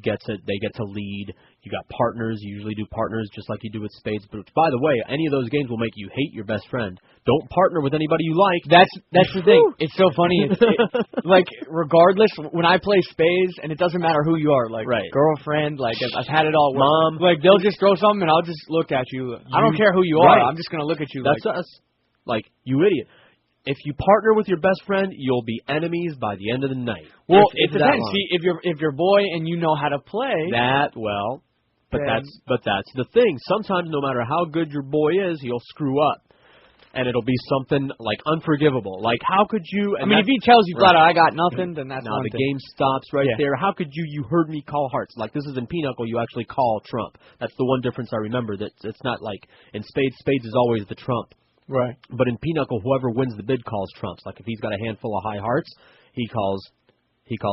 Speaker 6: gets it. They get to lead. You got partners. You usually do partners just like you do with spades. But by the way, any of those games will make you hate your best friend. Don't partner with anybody you like.
Speaker 7: That's the thing. It's so funny. Like regardless, when I play spades, and it doesn't matter who you are, like girlfriend, like I've had it all.
Speaker 6: Mom,
Speaker 7: like they'll just throw something, and I'll just look at you. I don't care who you are. I'm just gonna look at you.
Speaker 6: That's us. Like you idiot. If you partner with your best friend, you'll be enemies by the end of the night.
Speaker 7: Well, it depends. See, if you're boy and you know how to play,
Speaker 6: But that's the thing. Sometimes, no matter how good your boy is, he'll screw up, and it'll be something like unforgivable. Like, how could you?
Speaker 7: And if he tells you flat out, I got nothing, then that's
Speaker 6: the game stops right there. How could you? You heard me call hearts. Like this is in Pinochle, you actually call trump. That's the one difference I remember. That it's not like in spades. Spades is always the trump.
Speaker 7: Right.
Speaker 6: But in Pinochle, whoever wins the bid calls trumps. Like if he's got a handful of high hearts, he calls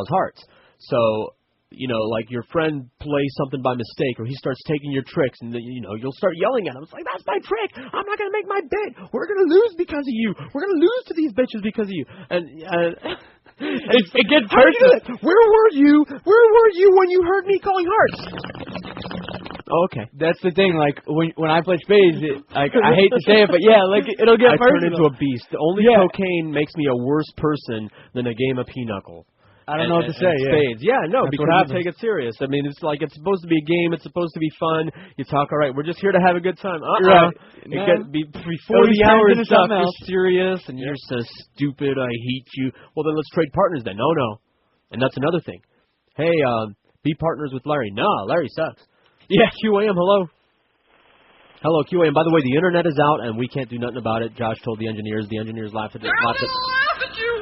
Speaker 6: hearts. So, like your friend plays something by mistake, or he starts taking your tricks, and you'll start yelling at him. It's like, that's my trick. I'm not gonna make my bid. We're gonna lose because of you. We're gonna lose to these bitches because of you. And
Speaker 7: it gets
Speaker 6: personal. Where were you? Where were you when you heard me calling hearts? Oh, okay.
Speaker 7: That's the thing. Like when I play spades, I hate to say it, but yeah, like it'll get personal.
Speaker 6: I turn into a beast. Only cocaine makes me a worse person than a game of Pinochle.
Speaker 7: I don't know what to say.
Speaker 6: Spades. Yeah, no,
Speaker 7: That's
Speaker 6: because you take it serious. I mean, it's like it's supposed to be a game. It's supposed to be fun. You talk, all right, we're just here to have a good time.
Speaker 7: Right.
Speaker 6: Before the hour is up, you're serious, and you're so stupid. I hate you. Well, then let's trade partners then. No. And that's another thing. Hey, be partners with Larry. No, Larry sucks. Yeah, QAM, hello. Hello, QAM. By the way, the internet is out, and we can't do nothing about it. Josh told the engineers. The engineers laughed at it.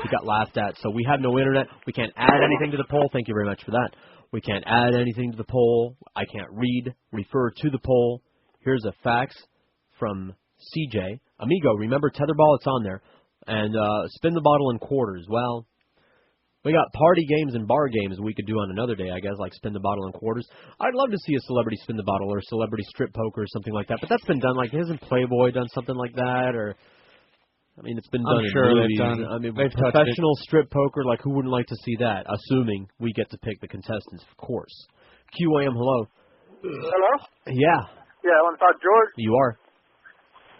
Speaker 6: He got laughed at. So we have no internet. We can't add anything to the poll. Thank you very much for that. We can't add anything to the poll. I can't refer to the poll. Here's a fax from CJ. Amigo, remember Tetherball? It's on there. And spin the bottle in quarters. Well, we got party games and bar games we could do on another day, I guess, like spin the bottle in quarters. I'd love to see a celebrity spin the bottle or celebrity strip poker or something like that. But that's been done. Like, hasn't Playboy done something like that? Or, I mean, it's been done in movies. I mean, professional strip poker, like, who wouldn't like to see that? Assuming we get to pick the contestants, of course. QAM, hello.
Speaker 5: Hello?
Speaker 6: Yeah.
Speaker 5: Yeah, I want to talk to George.
Speaker 6: You are.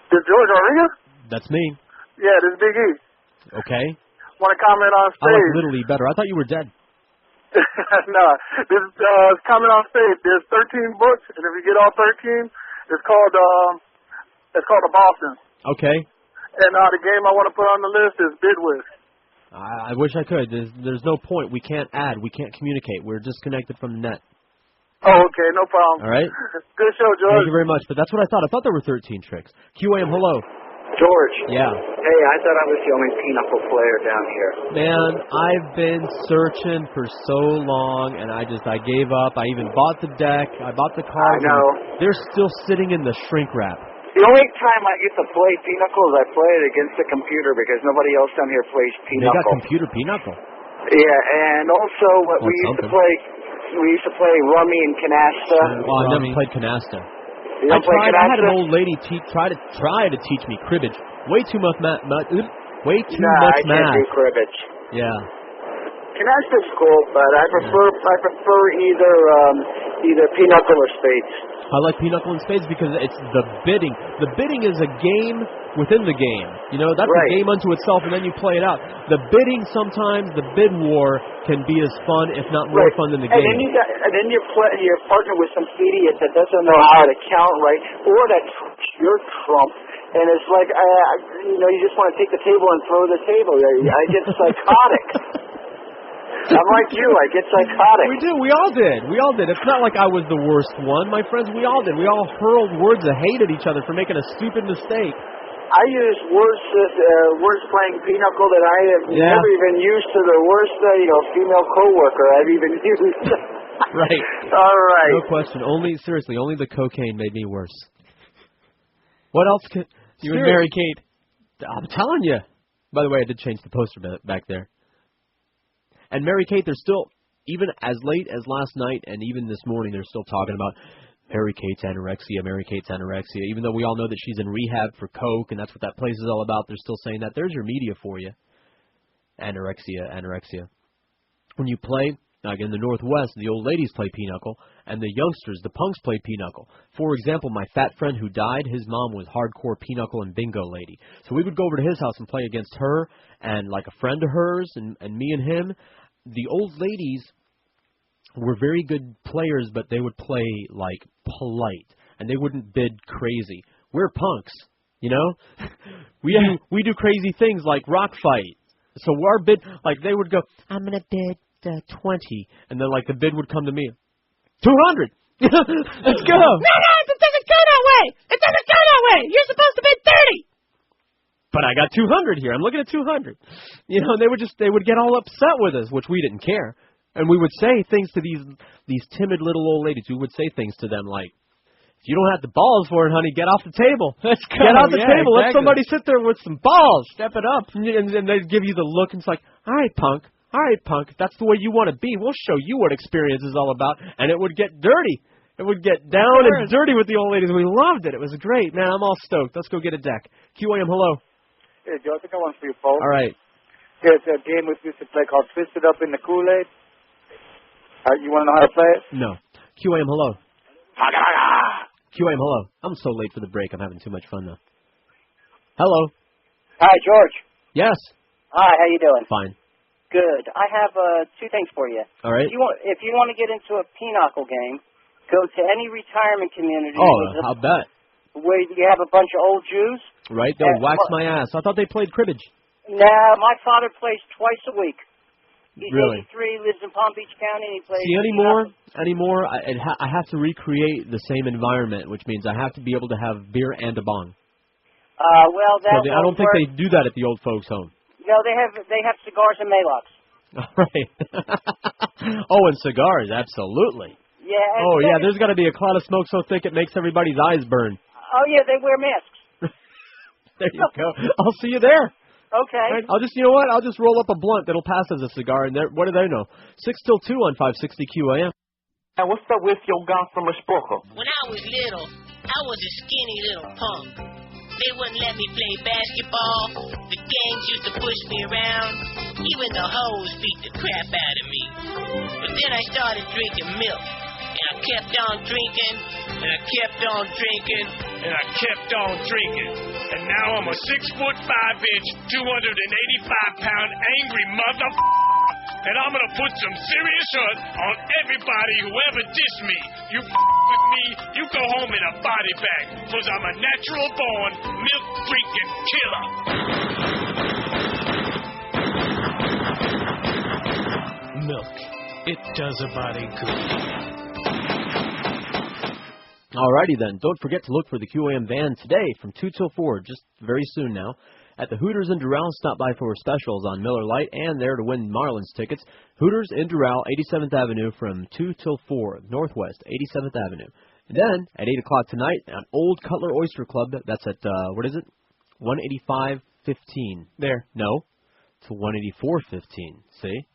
Speaker 5: This George Rodriguez?
Speaker 6: That's me.
Speaker 5: Yeah, this is Big E.
Speaker 6: Okay.
Speaker 5: Want to comment on
Speaker 6: I
Speaker 5: stage?
Speaker 6: like Little E better. I thought you were dead.
Speaker 5: No, this comment on stage. There's 13 books, and if you get all 13, it's called the Boston.
Speaker 6: Okay.
Speaker 5: And the game I want to put on the list is Bidwiz.
Speaker 6: I wish I could. There's no point. We can't add. We can't communicate. We're disconnected from the net.
Speaker 5: Oh, okay, no problem.
Speaker 6: All right.
Speaker 5: Good show, George.
Speaker 6: Thank you very much. But that's what I thought. I thought there were 13 tricks. QAM, hello.
Speaker 9: George.
Speaker 6: Yeah.
Speaker 9: Hey, I thought I was the only Pinochle player down here.
Speaker 6: Man, I've been searching for so long, and I gave up. I even bought the deck. I bought the cards.
Speaker 9: I know.
Speaker 6: They're still sitting in the shrink wrap.
Speaker 9: The only time I get to play Pinochle is I play it against the computer because nobody else down here plays Pinochle.
Speaker 6: They got computer Pinochle.
Speaker 9: Yeah, and also we used to play Rummy and Canasta.
Speaker 6: Well, I never played Canasta.
Speaker 9: You don't play Canasta?
Speaker 6: I had an old lady try to teach me cribbage. Way too much math. Way too much
Speaker 9: I can't do cribbage.
Speaker 6: Yeah.
Speaker 9: Canasta's cool, but I prefer either Pinochle or Spades.
Speaker 6: I like Pinochle and Spades because it's the bidding. The bidding is a game within the game. You know, that's a game unto itself, and then you play it out. The bidding, sometimes, the bid war can be as fun, if not more fun than the game.
Speaker 9: And then you're partner with some idiot that doesn't know how to count right, or that your trump. And it's like, you just want to take the table and throw the table. I get psychotic. I'm like you. I get psychotic.
Speaker 6: We do. We all did. It's not like I was the worst one. My friends, we all did. We all hurled words of hate at each other for making a stupid mistake.
Speaker 9: I use words playing Pinochle that I have never even used to the worst, female coworker I've even used.
Speaker 6: Right.
Speaker 9: All right.
Speaker 6: No question. Only the cocaine made me worse. What else could
Speaker 7: you and Mary Kate?
Speaker 6: I'm telling you. By the way, I did change the poster back there. And Mary Kate, they're still, even as late as last night and even this morning, they're still talking about Mary Kate's anorexia, even though we all know that she's in rehab for coke, and that's what that place is all about. They're still saying that. There's your media for you. Anorexia. When you play, like in the Northwest, the old ladies play Pinochle, and the youngsters, the punks, play Pinochle. For example, my fat friend who died, his mom was hardcore Pinochle and bingo lady. So we would go over to his house and play against her and like a friend of hers and me and him. The old ladies were very good players, but they would play like polite, and they wouldn't bid crazy. We're punks, you know? We do crazy things like rock fight. So our bid, like they would go, I'm going to bid 20, and then like the bid would come to me, 200. Let's go. No, it doesn't go that way. It doesn't go that way. You're supposed to bid 30. But I got 200 here. I'm looking at 200. You know, they would get all upset with us, which we didn't care. And we would say things to these timid little old ladies. We would say things to them like, if you don't have the balls for it, honey, get off the table.
Speaker 7: Let's go.
Speaker 6: Get off the table.
Speaker 7: Exactly.
Speaker 6: Let somebody sit there with some balls.
Speaker 7: Step it up.
Speaker 6: And they give you the look, and it's like, all right, punk. All right, punk. If that's the way you want to be, we'll show you what experience is all about. And it would get dirty. It would get down and dirty with the old ladies. We loved it. It was great. Man, I'm all stoked. Let's go get a deck. QAM, hello.
Speaker 3: Hey, Joe, I think I want for you, Paul.
Speaker 6: All right.
Speaker 3: There's a game we used to play called Twisted Up in the Kool-Aid. You want to know how to play it?
Speaker 6: No. QAM, hello. QAM, hello. I'm so late for the break. I'm having too much fun, though. Hello.
Speaker 8: Hi, George.
Speaker 6: Yes.
Speaker 8: Hi, how you doing?
Speaker 6: Fine.
Speaker 8: Good. I have two things for you.
Speaker 6: All right.
Speaker 8: If you want to get into a pinochle game, go to any retirement community.
Speaker 6: Oh, I'll bet.
Speaker 8: Where you have a bunch of old Jews.
Speaker 6: Right? They'll wax my ass. I thought they played cribbage.
Speaker 8: No, my father plays twice a week. He's
Speaker 6: Really?
Speaker 8: 83, lives in Palm Beach County, and he plays.
Speaker 6: See, anymore, I have to recreate the same environment, which means I have to be able to have beer and a bong.
Speaker 8: Well, that
Speaker 6: I don't think they do that at the old folks' home.
Speaker 8: No, they have cigars and Maalox.
Speaker 6: All right. Oh, and cigars, absolutely.
Speaker 8: Yeah.
Speaker 6: Oh, yeah, there's got to be a cloud of smoke so thick it makes everybody's eyes burn.
Speaker 8: Oh, yeah, they wear masks.
Speaker 6: There you go. I'll see you there.
Speaker 8: Okay.
Speaker 6: Right, you know what? I'll just roll up a blunt that'll pass as a cigar, and what do they know? 6 till 2 on 560 QAM.
Speaker 15: Now, what's up with your gossamer spoker?
Speaker 19: When I was little, I was a skinny little punk. They wouldn't let me play basketball. The gangs used to push me around. Even the hoes beat the crap out of me. But then I started drinking milk. And I kept on drinking. And I kept on drinking.
Speaker 24: And I kept on drinking. And now I'm a 6'5", 285-pound angry motherfucker. And I'm gonna put some serious hurt on everybody who ever dissed me. You with me, you go home in a body bag, 'cause I'm a natural born milk drinking killer.
Speaker 20: Milk. It does a body good.
Speaker 6: Alrighty then. Don't forget to look for the QAM van today from 2 till 4, just very soon now. At the Hooters in Doral, stop by for specials on Miller Lite and there to win Marlins tickets. Hooters in Doral, 87th Avenue from 2 till 4, Northwest 87th Avenue. And then at 8 o'clock tonight at Old Cutler Oyster Club, that's at, 185-15.
Speaker 7: There.
Speaker 6: No, to 184-15. See?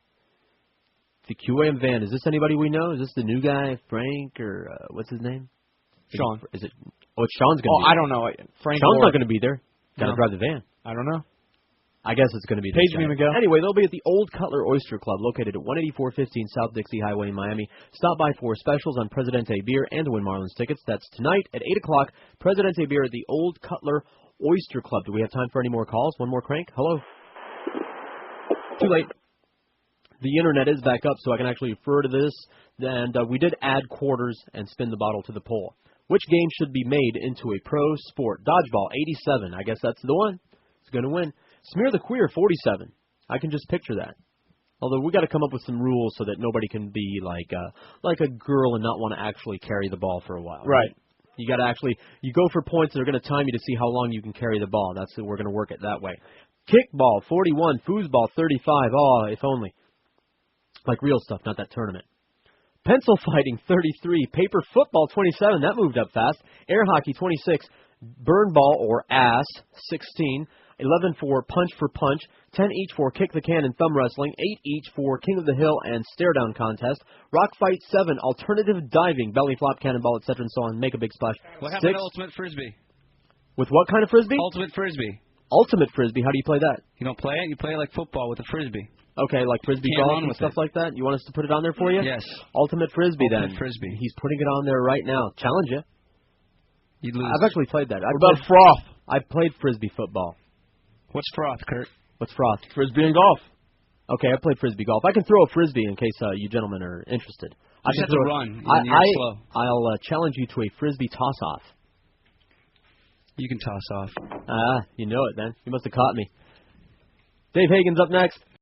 Speaker 6: The QAM van, is this anybody we know? Is this the new guy, Frank, or what's his name?
Speaker 7: Sean.
Speaker 6: Is it? Oh, it's Sean's going to be there.
Speaker 7: I don't know. Frank
Speaker 6: Sean's not going to be there. Got to
Speaker 7: No.
Speaker 6: drive the van.
Speaker 7: I don't know.
Speaker 6: I guess it's going to be
Speaker 7: Page
Speaker 6: this
Speaker 7: me,
Speaker 6: guy.
Speaker 7: Miguel.
Speaker 6: Anyway, they'll be at the Old Cutler Oyster Club, located at 18415 South Dixie Highway in Miami. Stop by for specials on Presidente Beer and to win Marlins tickets. That's tonight at 8 o'clock. Presidente Beer at the Old Cutler Oyster Club. Do we have time for any more calls? One more crank? Hello? Too late. The internet is back up, so I can actually refer to this. And we did add quarters and spin the bottle to the poll. Which game should be made into a pro sport? Dodgeball, 87. I guess that's the one. It's going to win. Smear the Queer, 47. I can just picture that. Although we got to come up with some rules so that nobody can be like a girl and not want to actually carry the ball for a while.
Speaker 7: Right.
Speaker 6: You got to actually, you go for points, they're going to time you to see how long you can carry the ball. We're going to work it that way. Kickball, 41. Foosball, 35. Oh, if only. Like real stuff, not that tournament. Pencil fighting, 33. Paper football, 27. That moved up fast. Air hockey, 26. Burn ball or ass, 16. 11 for punch for punch. 10 each for kick the can and thumb wrestling. 8 each for King of the Hill and stare down contest. Rock fight, 7. Alternative diving, belly flop, cannonball, etc. and so on. Make a big splash.
Speaker 25: What
Speaker 6: 6.
Speaker 25: happened to Ultimate Frisbee?
Speaker 6: With what kind of frisbee?
Speaker 25: Ultimate Frisbee.
Speaker 6: Ultimate frisbee. How do you play that?
Speaker 25: You don't play it? You play it like football with a Frisbee.
Speaker 6: Okay, like frisbee
Speaker 25: Can't
Speaker 6: golf
Speaker 25: run
Speaker 6: and
Speaker 25: with
Speaker 6: stuff
Speaker 25: it.
Speaker 6: like that? You want us to put it on there for you?
Speaker 25: Yes.
Speaker 6: Ultimate frisbee
Speaker 25: Ultimate
Speaker 6: then.
Speaker 25: Frisbee.
Speaker 6: He's putting it on there right now. Challenge you.
Speaker 25: You'd lose.
Speaker 6: I've actually played that.
Speaker 7: What about froth?
Speaker 6: I played frisbee football.
Speaker 25: What's froth, Kurt?
Speaker 6: What's froth?
Speaker 7: Frisbee and golf.
Speaker 6: Okay, I played frisbee golf. I can throw a frisbee in case you gentlemen are interested. I
Speaker 25: You just
Speaker 6: can
Speaker 25: have to
Speaker 6: throw-
Speaker 25: run. And you're slow.
Speaker 6: I'll challenge you to a frisbee toss-off.
Speaker 25: You can toss off.
Speaker 6: You know it then. You must have caught me. Dave Hagen's up next.